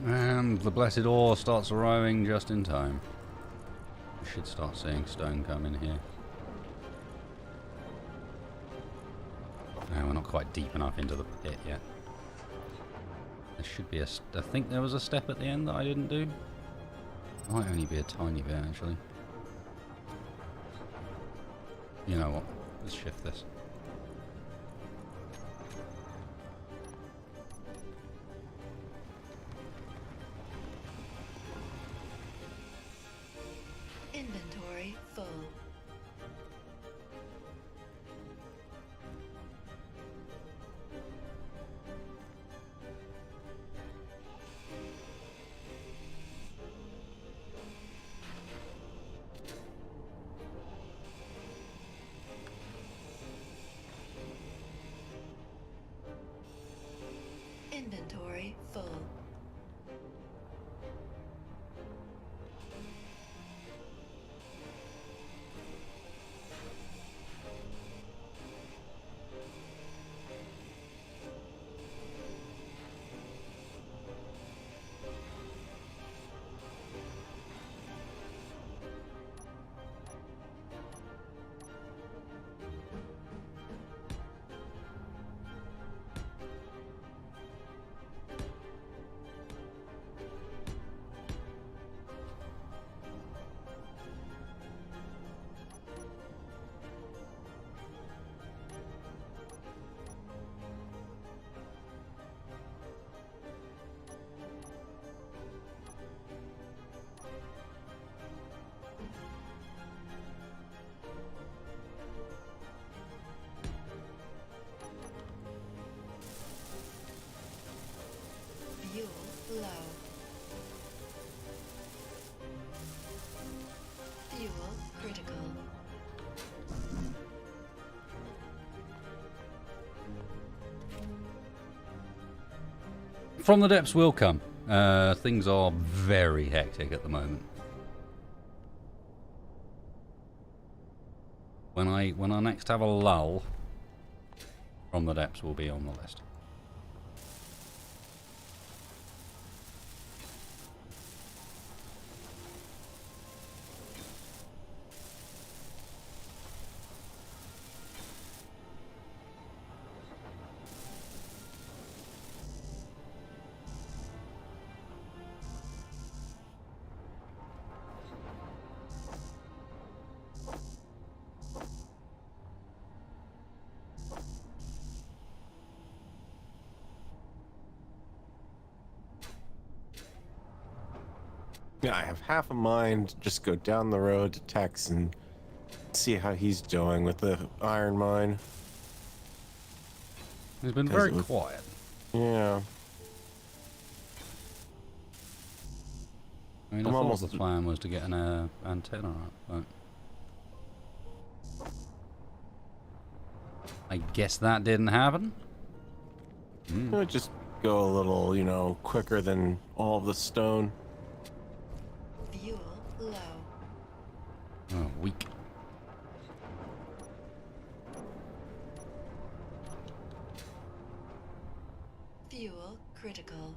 And the blessed ore starts arriving just in time. We should start seeing stone come in here. No, we're not quite deep enough into the pit yet. There should be I think there was a step at the end that I didn't do. Might only be a tiny bit, actually. You know what? Let's shift this. Inventory full. From the depths will come. Things are very hectic at the moment. When I next have a lull, From the Depths will be on the list. Yeah, I have half a mind to just go down the road to Tex and see how he's doing with the iron mine. He's been very quiet. Yeah. I mean, I thought the plan was to get an antenna up, but I guess that didn't happen. It would just go a little, you know, quicker than all of the stone. Fuel low. Oh, weak. Fuel critical.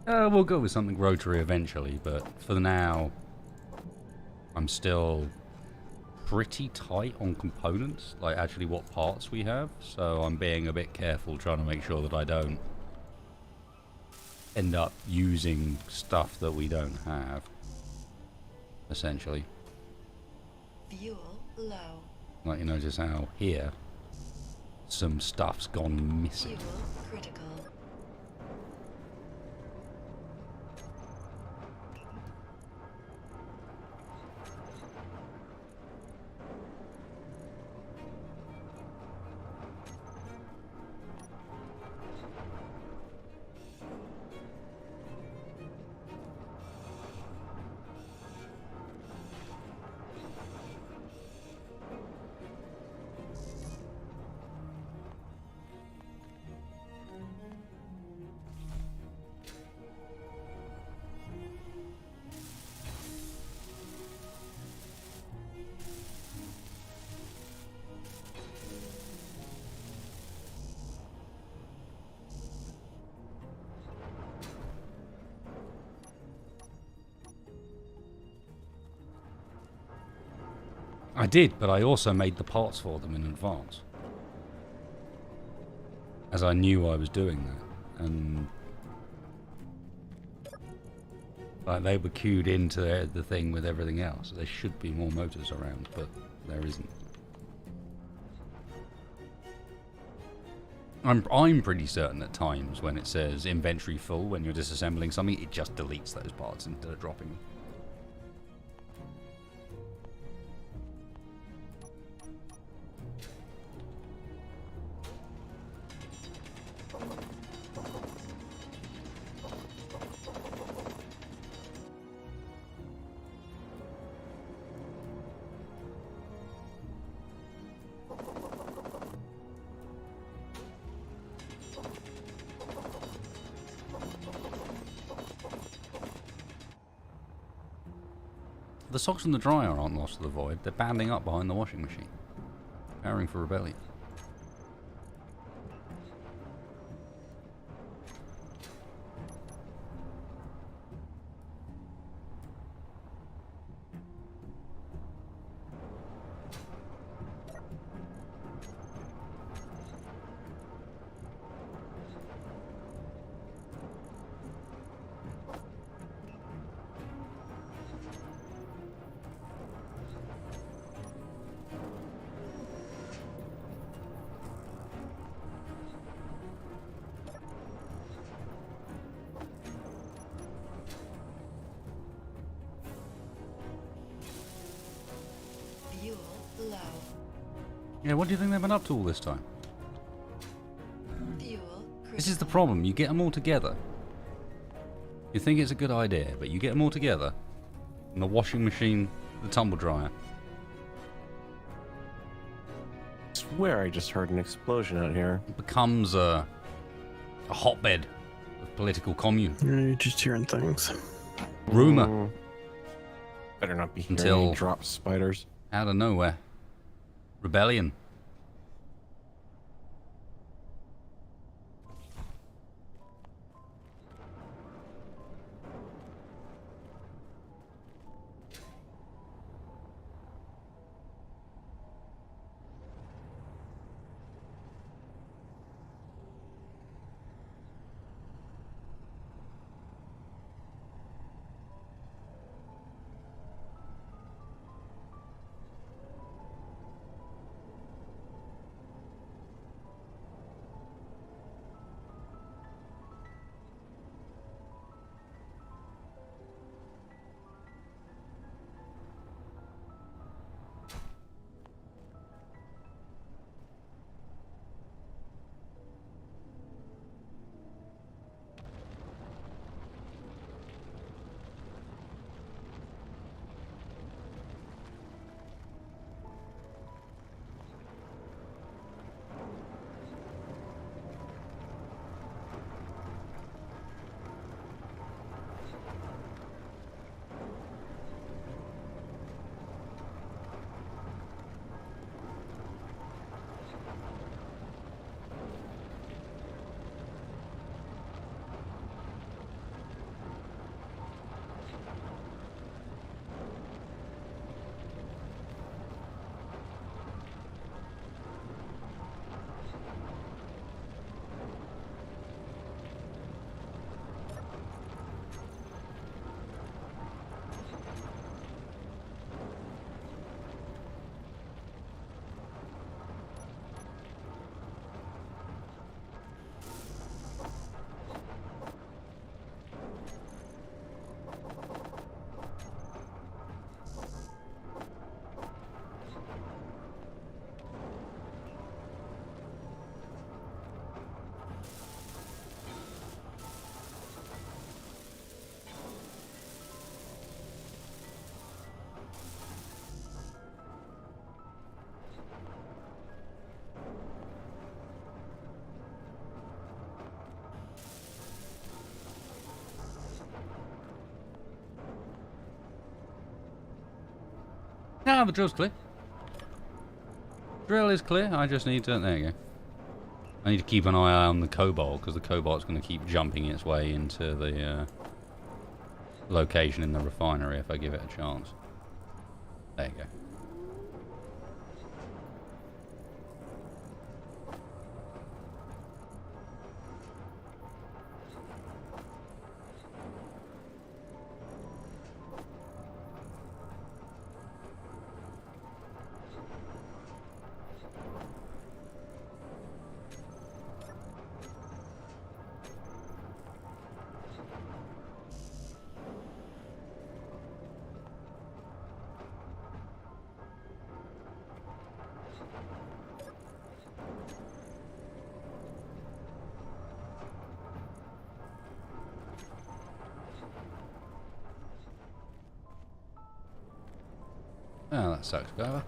We'll go with something rotary eventually, but for now, I'm still pretty tight on components, like actually what parts we have, so I'm being a bit careful trying to make sure that I don't end up using stuff that we don't have, essentially. Fuel low. Like, you notice how here, some stuff's gone missing. Fuel critical. I did, but I also made the parts for them in advance, as I knew I was doing that, and like, they were queued into the thing with everything else. There should be more motors around, but there isn't. I'm pretty certain at times when it says inventory full when you're disassembling something, it just deletes those parts instead of dropping them. The socks and the dryer aren't lost to the void. They're banding up behind the washing machine. Powering for rebellion. Fuel low. Yeah, what do you think they've been up to all this time? Fuel critical. This is the problem. You get them all together. You think it's a good idea, but you get them all together. And the washing machine, the tumble dryer. I swear I just heard an explosion out here. It becomes a hotbed of political commune. You're just hearing things. Rumor. Better not be hearing Until- any drop spiders. Out of nowhere. Rebellion. No, the drill's clear. Drill is clear. I just need to... There you go. I need to keep an eye on the cobalt, because the cobalt's going to keep jumping its way into the location in the refinery if I give it a chance. There you go. Oh, that sucks. Go over.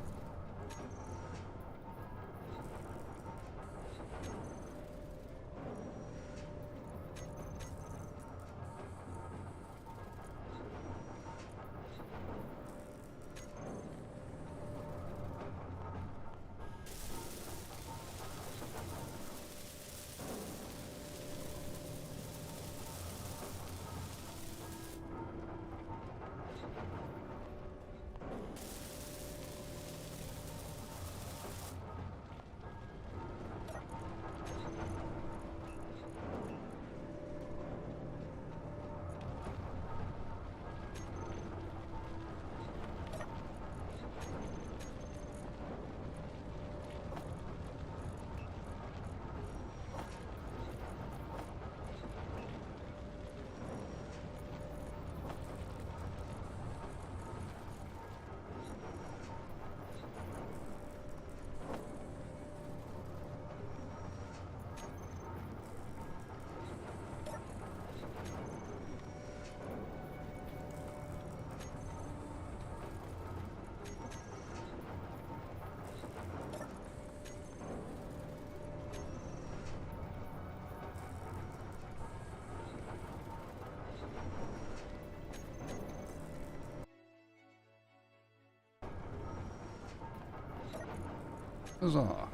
Huzzah.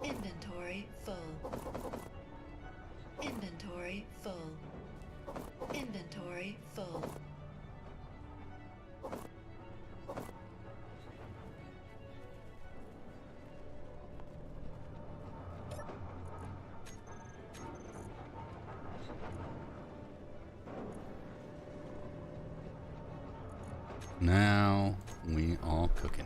Inventory full. Inventory full. Inventory full. Now we are cooking.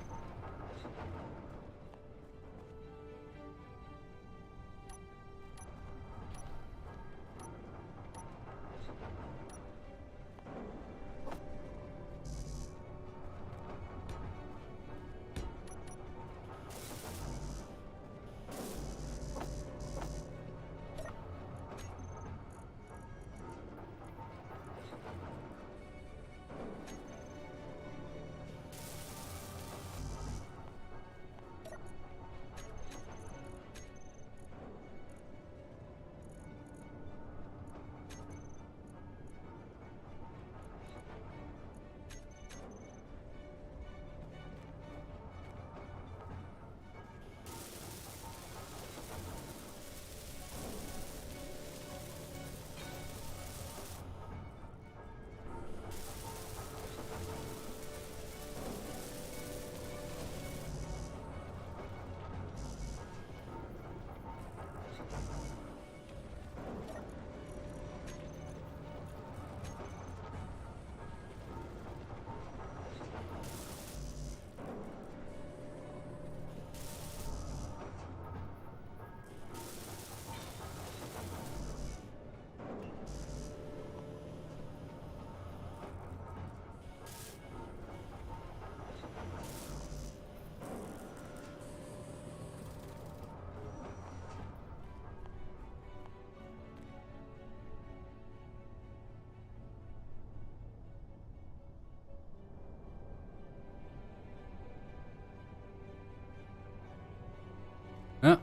Yeah,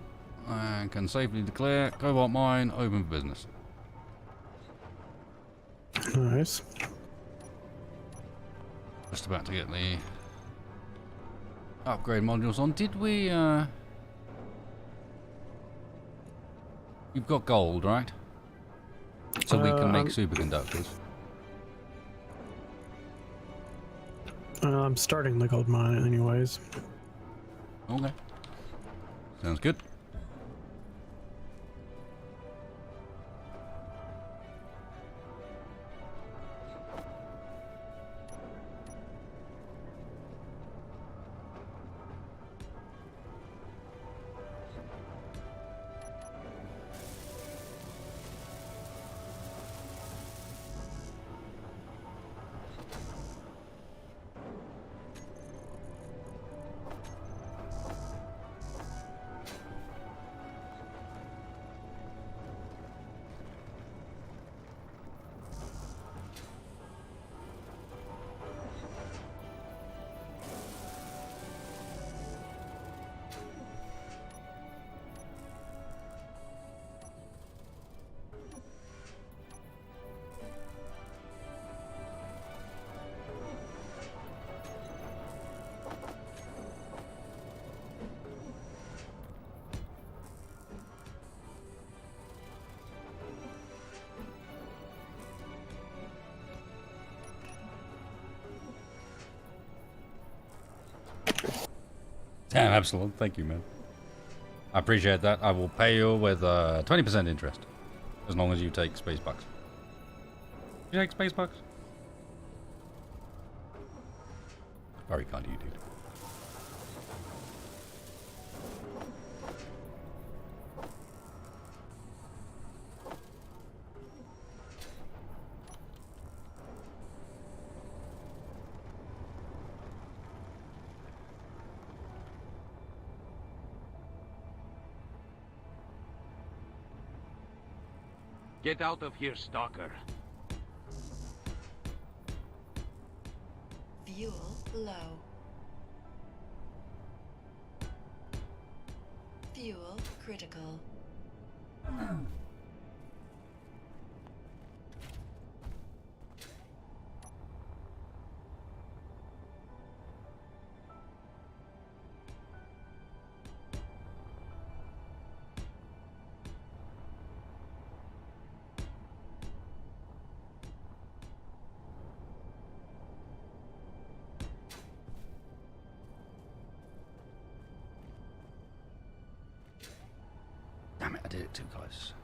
I can safely declare Cobalt Mine open for business. Nice. Just about to get the upgrade modules on. Did we, You've got gold, right? So we can make superconductors. I'm starting the gold mine anyways. Okay. Sounds good. Damn, Absalom. Thank you, man. I appreciate that. I will pay you with 20% interest. As long as you take space bucks. You take space bucks? Very kind of you, dude. Get out of here, stalker. Fuel low. Fuel critical. Damn it, I did it too close.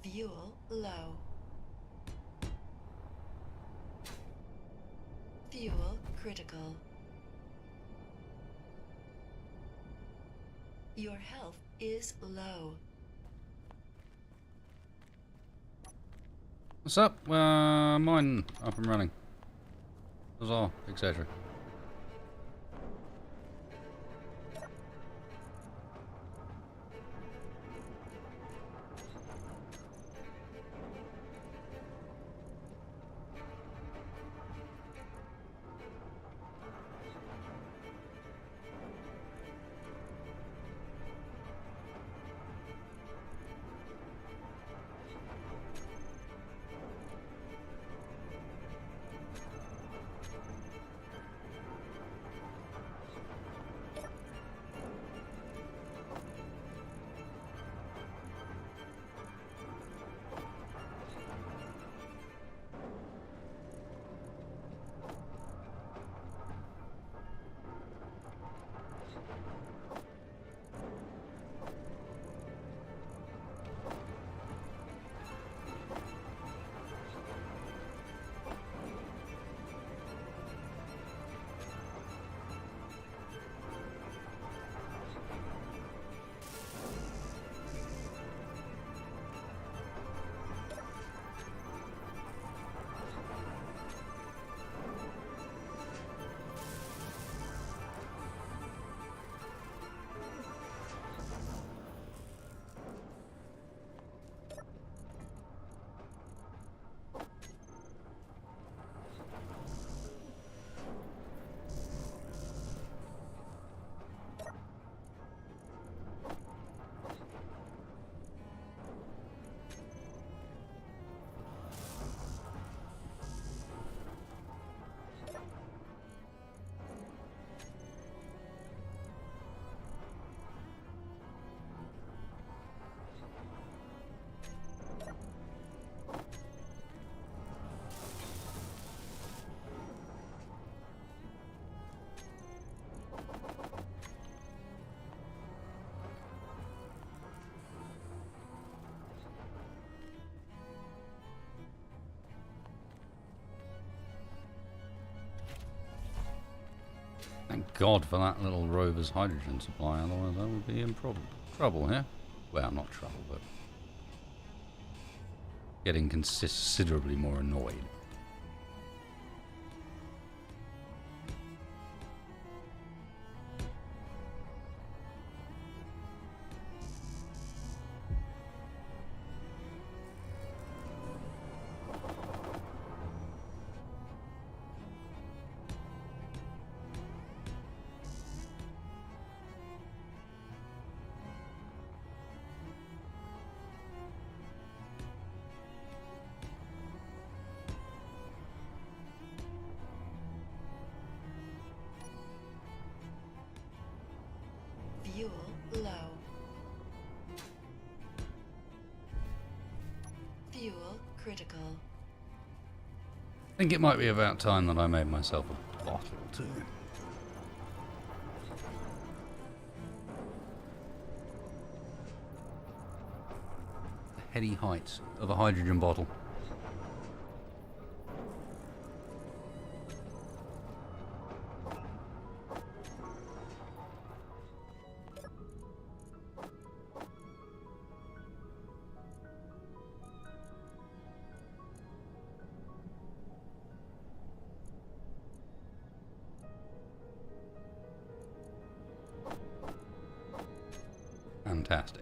Fuel low. Fuel critical. Your health is low. What's up? Mine up and running. Huzzah, etc. Thank God for that little rover's hydrogen supply, otherwise I would be in trouble here. Well, not trouble, but getting considerably more annoyed. Fuel low. Fuel critical. I think it might be about time that I made myself a bottle too. heady heights of a hydrogen bottle. Fantastic.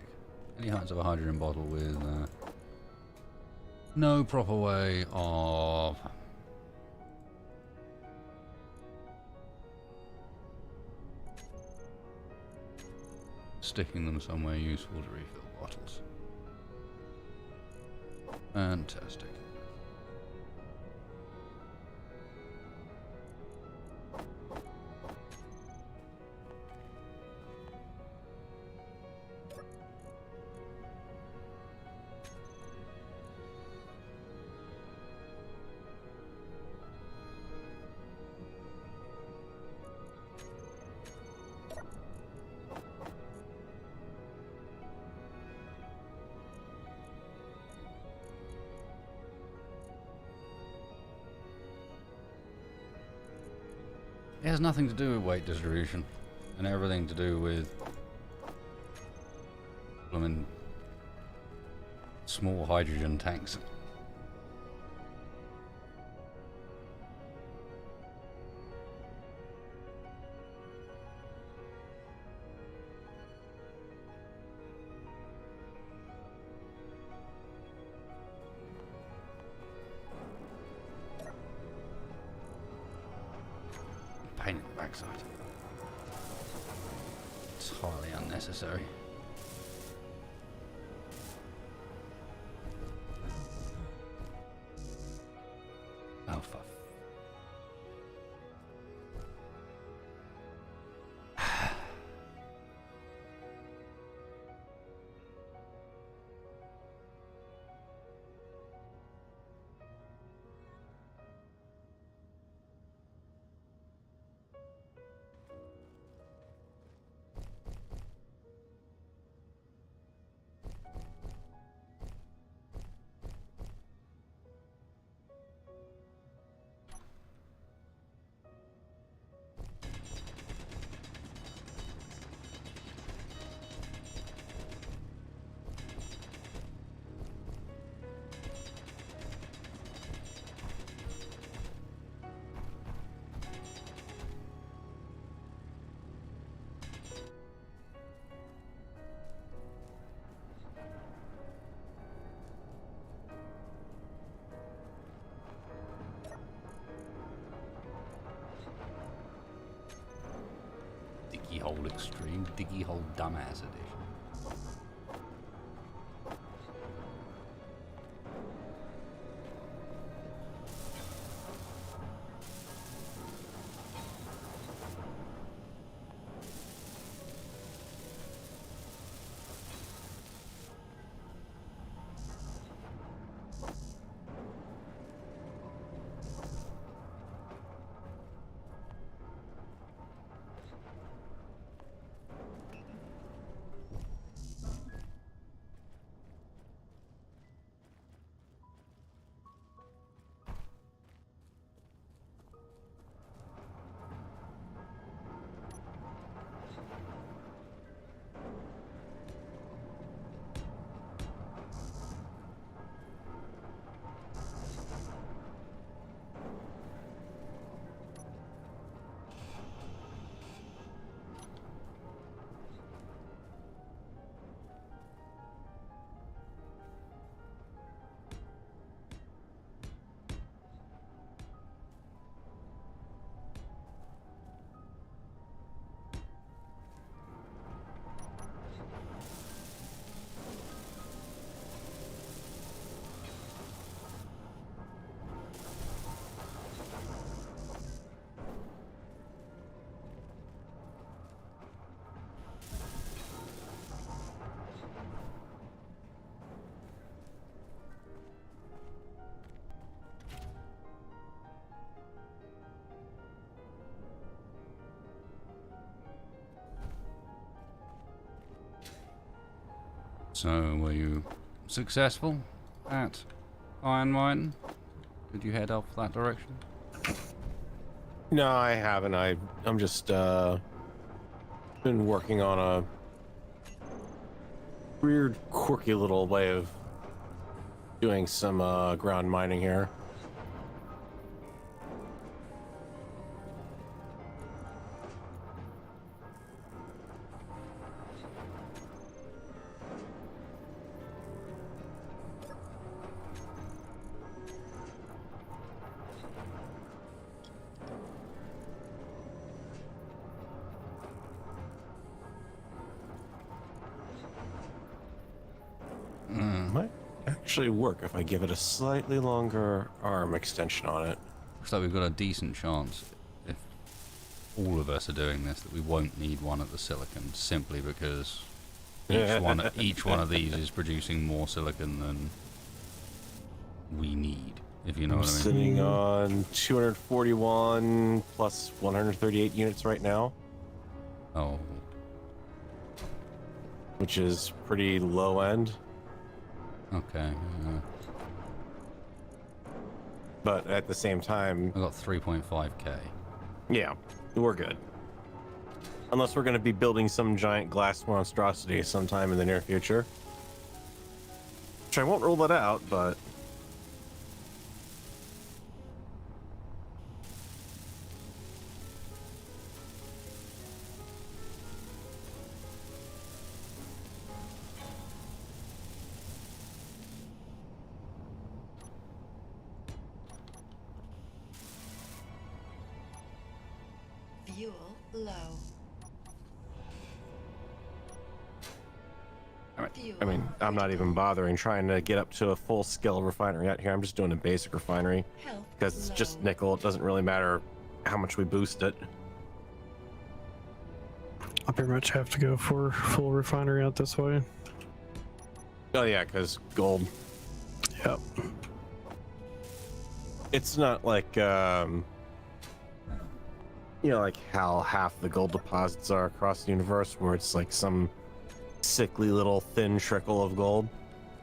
Any heights of a hydrogen bottle with no proper way of sticking them somewhere useful to refill bottles. Fantastic. It has nothing to do with weight distribution and everything to do with blooming small hydrogen tanks. Pain in the backside. Entirely unnecessary. Oh, fuck. Diggy hole extreme, diggy hole dumbass edition. So, were you successful at Iron Mine? Did you head off that direction? No, I haven't. I'm just been working on a weird, quirky little way of doing some ground mining here. Might actually work if I give it a slightly longer arm extension on it. Looks like we've got a decent chance, if all of us are doing this, that we won't need one at the silicon, simply because each one of these is producing more silicon than we need, if you know what I mean. Sitting on 241 plus 138 units right now. Oh. Which is pretty low end. Okay. But at the same time, I got 3.5k. yeah, we're good. Unless we're going to be building some giant glass monstrosity sometime in the near future. Which I won't rule that out, but... Fuel low. I mean, I'm not even bothering trying to get up to a full-scale refinery out here. I'm just doing a basic refinery. Because it's just nickel. It doesn't really matter how much we boost it. I pretty much have to go for full refinery out this way. Oh yeah, because gold. Yep. It's not like, you know, like how half the gold deposits are across the universe, where it's like some sickly little thin trickle of gold.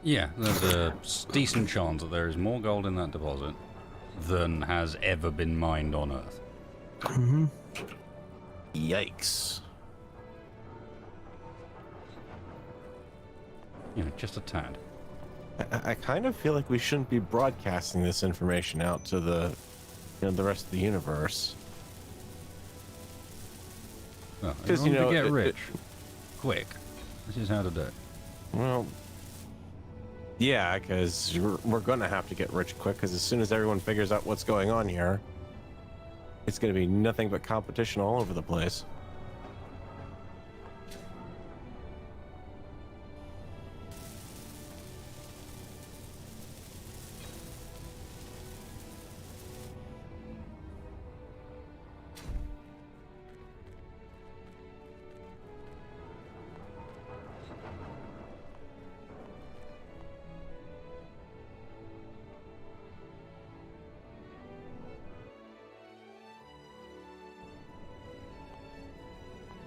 Yeah, there's a decent chance that there is more gold in that deposit than has ever been mined on Earth. Mm-hmm. Yikes. You know, just a tad. I kind of feel like we shouldn't be broadcasting this information out to the, you know, the rest of the universe. Well, Because, you you know, to get rich quick. This is how to do it. Well, yeah, because we're going to have to get rich quick, because as soon as everyone figures out what's going on here, it's going to be nothing but competition all over the place.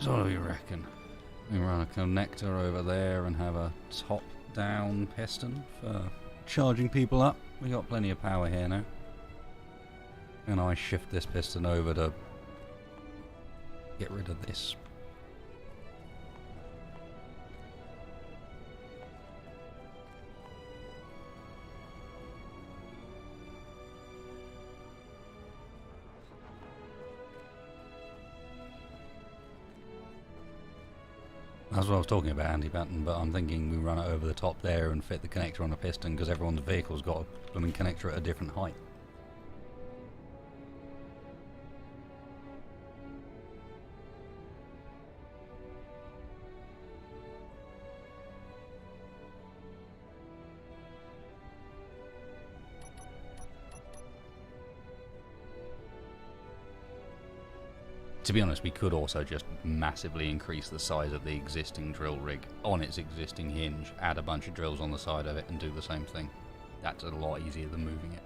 So what do you reckon? We run a connector over there and have a top-down piston for charging people up. We got plenty of power here now. And I shift this piston over to get rid of this. That's what I was talking about, Andy Batten, but I'm thinking we run it over the top there and fit the connector on a piston, because everyone's vehicle's got a blooming connector at a different height. To be honest, we could also just massively increase the size of the existing drill rig on its existing hinge, add a bunch of drills on the side of it and do the same thing. That's a lot easier than moving it.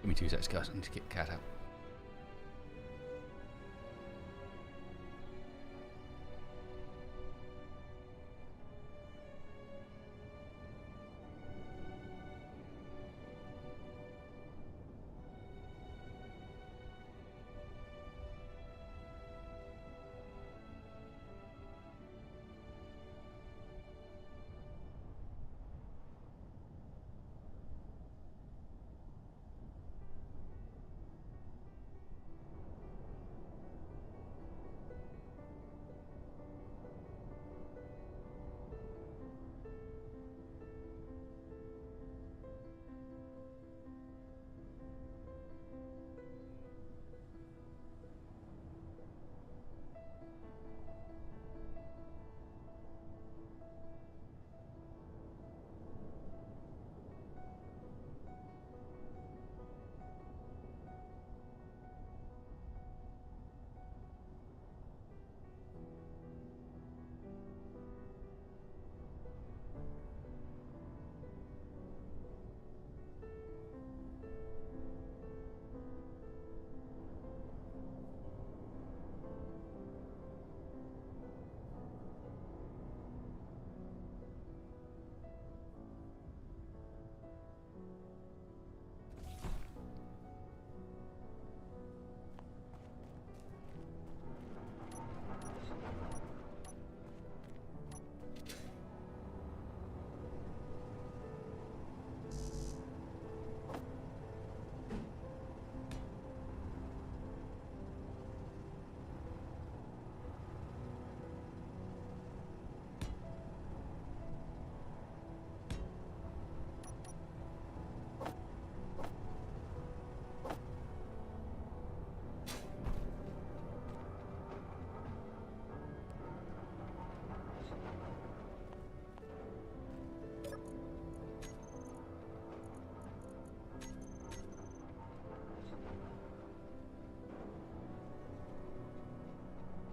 Give me 2 seconds, guys. I need to get the cat out.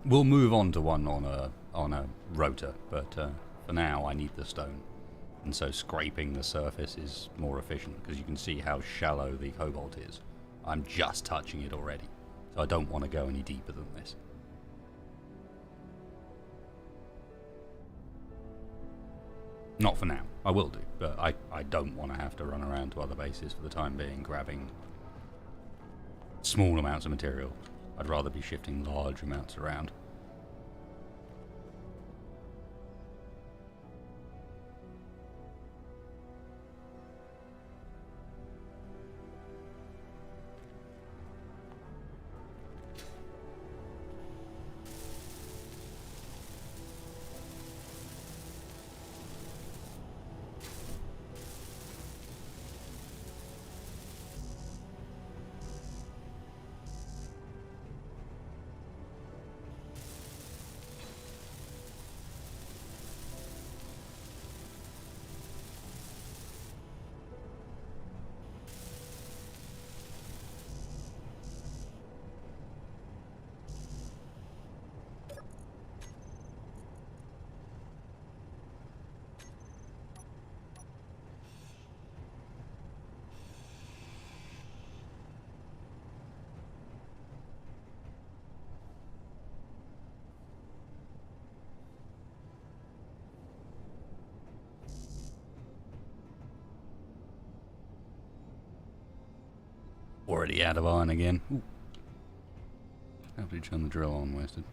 We'll move on to one on a rotor, but for now I need the stone. And so scraping the surface is more efficient because you can see how shallow the cobalt is. I'm just touching it already, so I don't want to go any deeper than this. Not for now. I will do, but I don't want to have to run around to other bases for the time being grabbing small amounts of material. I'd rather be shifting large amounts around. Already out of iron again. Ooh. How did you turn the drill on, wasted?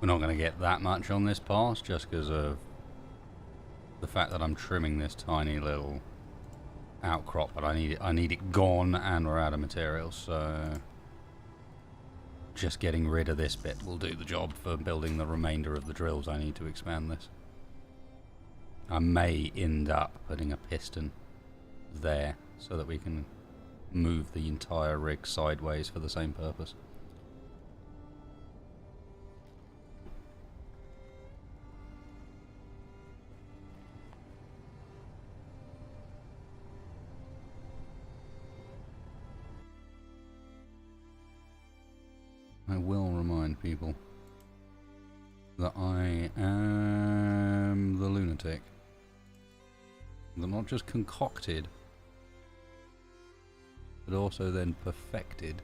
We're not going to get that much on this pass just because of the fact that I'm trimming this tiny little outcrop, but I need it gone and we're out of materials, so just getting rid of this bit will do the job for building the remainder of the drills I need to expand this. I may end up putting a piston there so that we can move the entire rig sideways for the same purpose. I will remind people that I am the lunatic that not just concocted, but also then perfected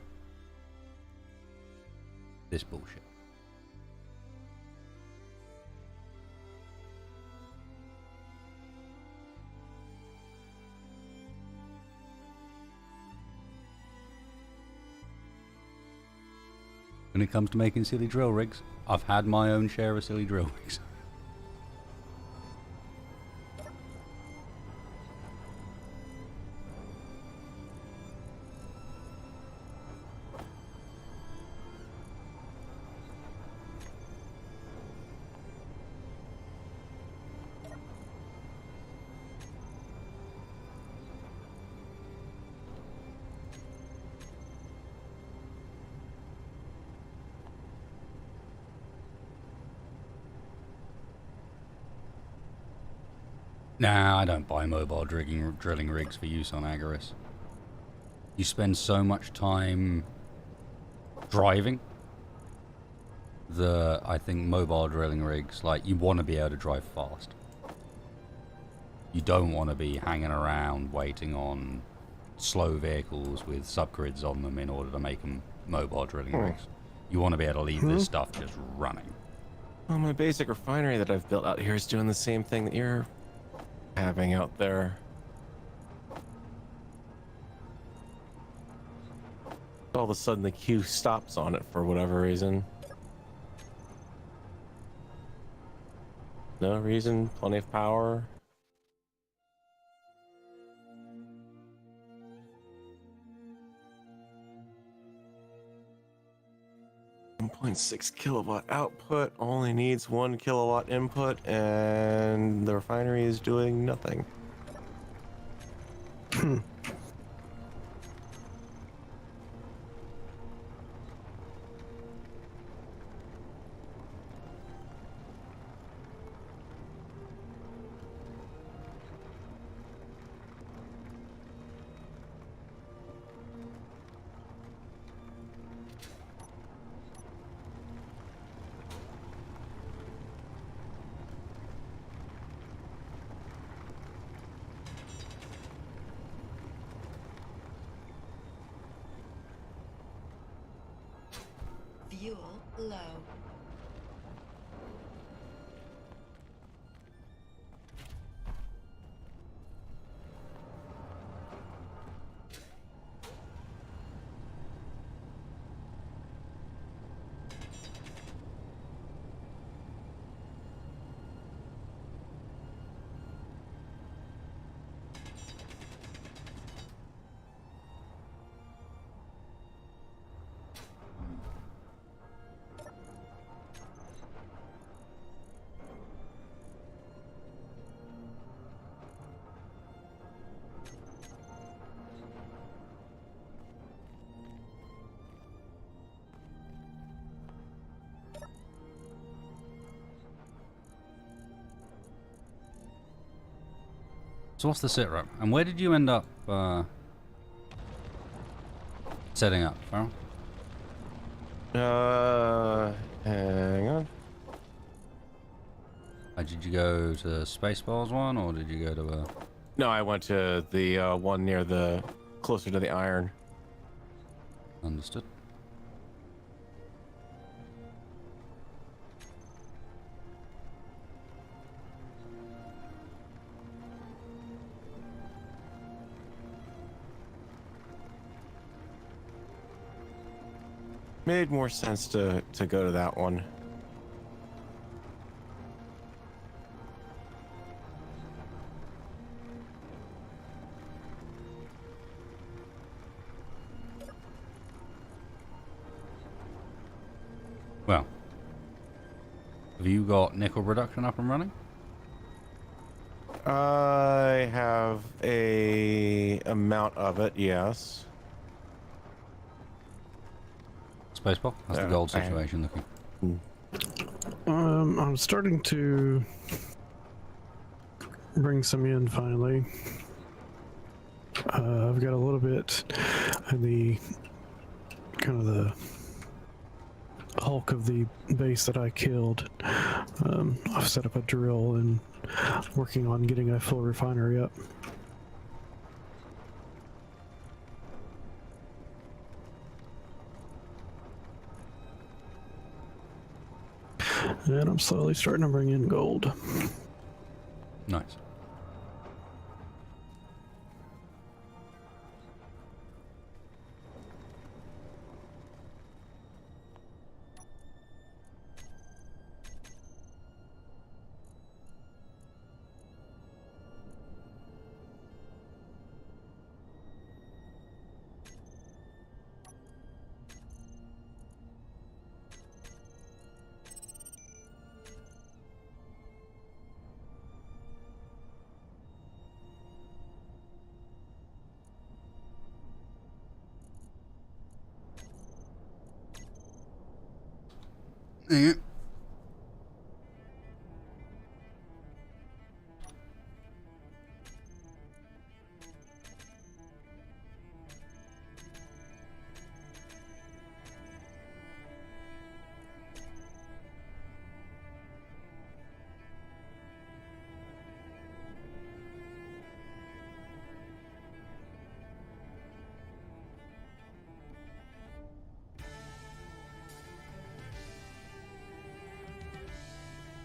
this bullshit. When it comes to making silly drill rigs, I've had my own share of silly drill rigs. Nah, I don't buy mobile drilling rigs for use on Agaris. You spend so much time driving. I think mobile drilling rigs, like, you want to be able to drive fast. You don't want to be hanging around waiting on slow vehicles with subgrids on them in order to make them mobile drilling rigs. You want to be able to leave this stuff just running. Well, my basic refinery that I've built out here is doing the same thing that you're having out there. All of a sudden the queue stops on it for whatever reason. No reason, plenty of power. .6 kilowatt output, only needs 1 kilowatt input, and the refinery is doing nothing. Fuel low. So what's the sit rep? And where did you end up setting up, Farrell? Hang on. Did you go to Spaceballs one, or did you go to a... No, I went to the one near the closer to the iron. Understood. Made more sense to go to that one. Well, have you got nickel production up and running? I have a amount of it, yes. Spaceball? How's the gold situation looking? I'm starting to bring some in finally. I've got a little bit in the kind of the hulk of the base that I killed. I've set up a drill and working on getting a full refinery up. And I'm slowly starting to bring in gold. Nice.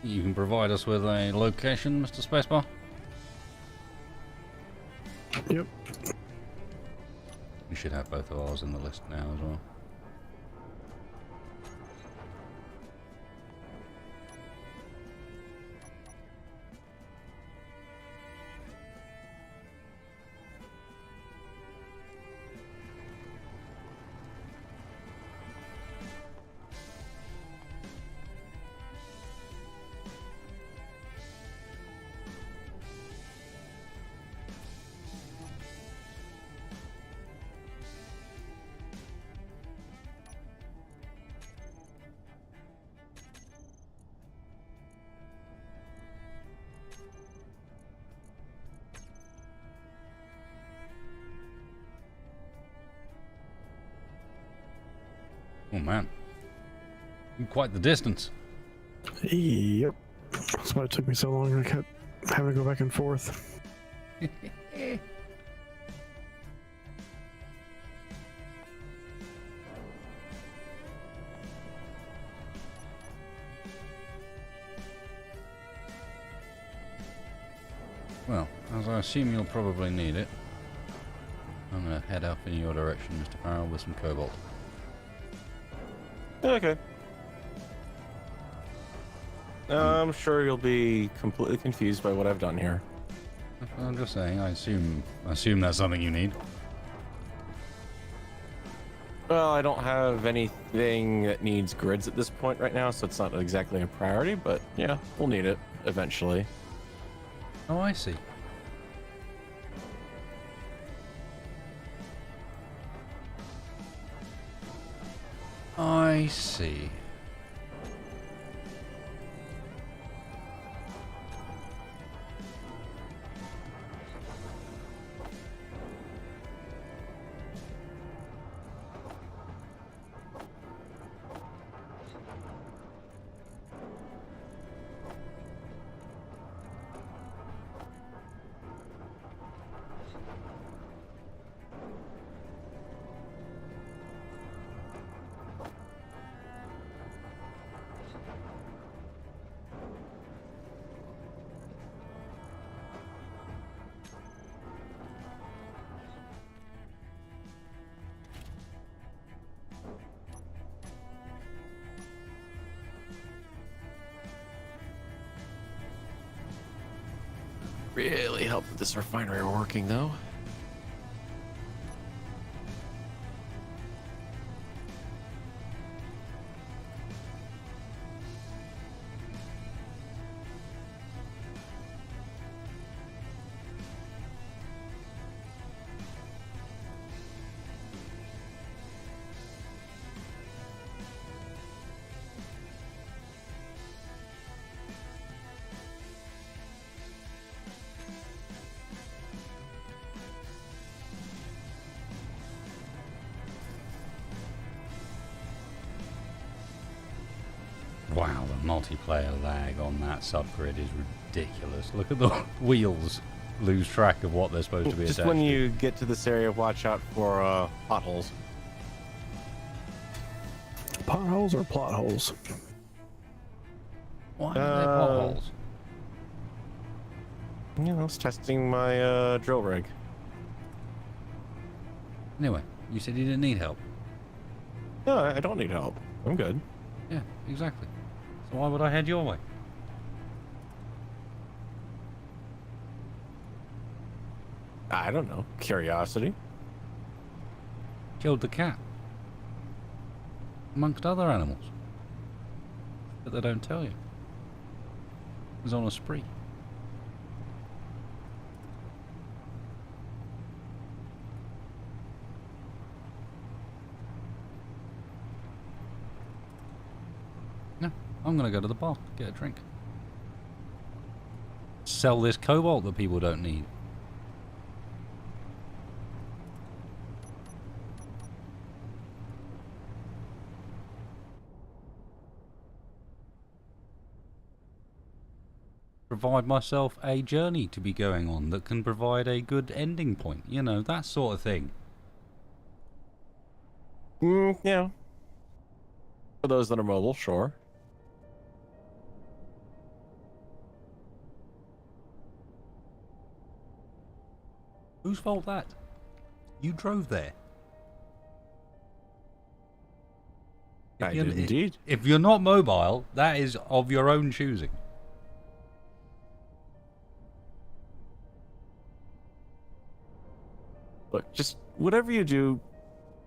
You can provide us with a location, Mr. Spacebar? Yep. We should have both of ours in the list now as well. Oh man, quite the distance. Yep. That's why it took me so long. I kept having to go back and forth. Well, as I assume you'll probably need it, I'm going to head up in your direction, Mr. Farrell, with some cobalt. Okay. I'm sure you'll be completely confused by what I've done here. I'm just saying, I assume that's something you need. Well, I don't have anything that needs grids at this point right now, so it's not exactly a priority, but yeah, we'll need it eventually. Oh, I see. I see. Really help that this refinery are working, though. Wow, the multiplayer lag on that subgrid is ridiculous. Look at the wheels lose track of what they're supposed to be Just attached when to. you get to this area, watch out for potholes. Potholes or plot holes? Why are there potholes? Yeah, I was testing my drill rig. Anyway, you said you didn't need help. No, I don't need help. I'm good. Yeah, exactly. So why would I head your way? I don't know. Curiosity. Killed the cat. Amongst other animals. But they don't tell you. It was on a spree. No, I'm gonna go to the bar, get a drink. Sell this cobalt that people don't need. Provide myself a journey to be going on that can provide a good ending point. You know, that sort of thing. Yeah. For those that are mobile, sure. Whose fault that? You drove there. I did indeed. If you're not mobile, that is of your own choosing. Look, just whatever you do,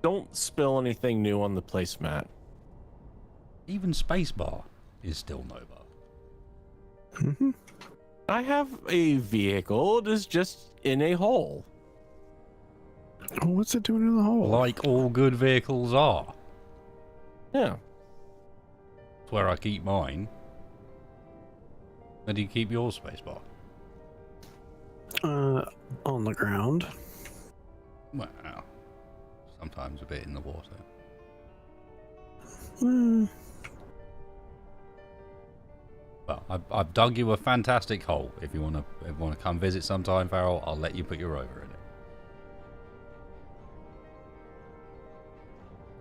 don't spill anything new on the placemat. Even spacebar is still mobile. Mm-hmm. I have a vehicle. It is just in a hole. Oh, what's it doing in the hole? Like all good vehicles are. Yeah. It's where I keep mine. Where do you keep your spacebar? On the ground. Well, sometimes a bit in the water. Mm. Well, I've dug you a fantastic hole. If you want to come visit sometime, Farrell, I'll let you put your rover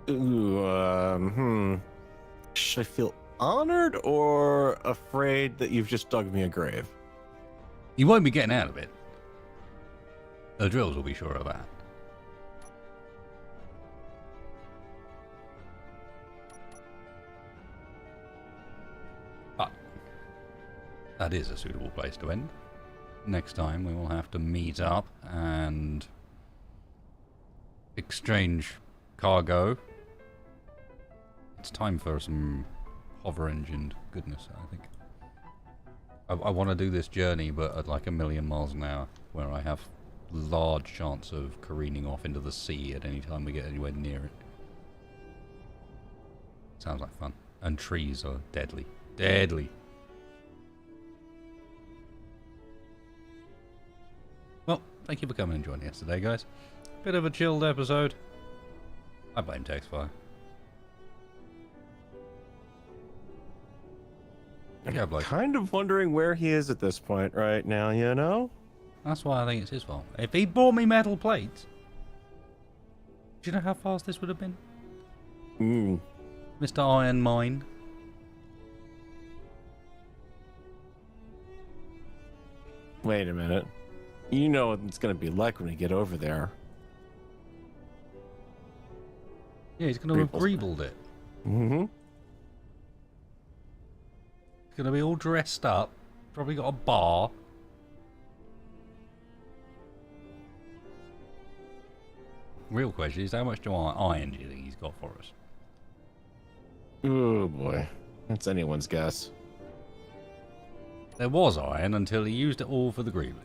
in it. Ooh, Should I feel honored or afraid that you've just dug me a grave? You won't be getting out of it. The drills will be sure of that. But that is a suitable place to end. Next time we will have to meet up and exchange cargo. It's time for some hover-engined goodness, I think. I want to do this journey, but at like 1,000,000 miles an hour, where I have large chance of careening off into the sea at any time we get anywhere near it. Sounds like fun. And trees are deadly. Deadly. Well, thank you for coming and joining us today, guys. Bit of a chilled episode. I blame Textfire. I'm kind of wondering where he is at this point right now, you know? That's why I think it's his fault. If he bought me metal plates, do you know how fast this would have been? Mr. Iron Mine. Wait a minute. You know what it's going to be like when we get over there. Yeah, he's going to have greebled it. Mm-hmm. He's going to be all dressed up. Probably got a bar. Real question is, how much iron do you think he's got for us? Oh boy. That's anyone's guess. There was iron until he used it all for the greebling.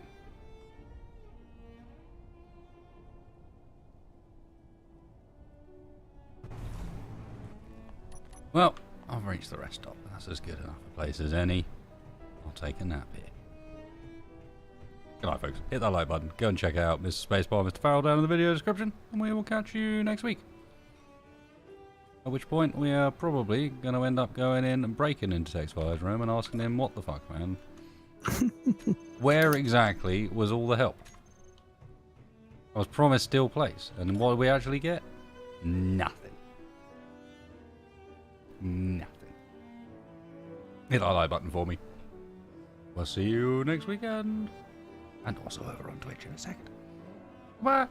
Well, I've reached the rest stop. That's as good enough a place as any. I'll take a nap here. Good night, folks. Hit that like button. Go and check out Mr. Spacebar, Mr. Farrell down in the video description, and we will catch you next week. At which point, we are probably going to end up going in and breaking into Textfire's room and asking him, what the fuck, man? Where exactly was all the help? I was promised Steel Place, and what did we actually get? Nothing. Nothing. Hit that like button for me. We'll see you next weekend. And also over on Twitch in a second. Bye.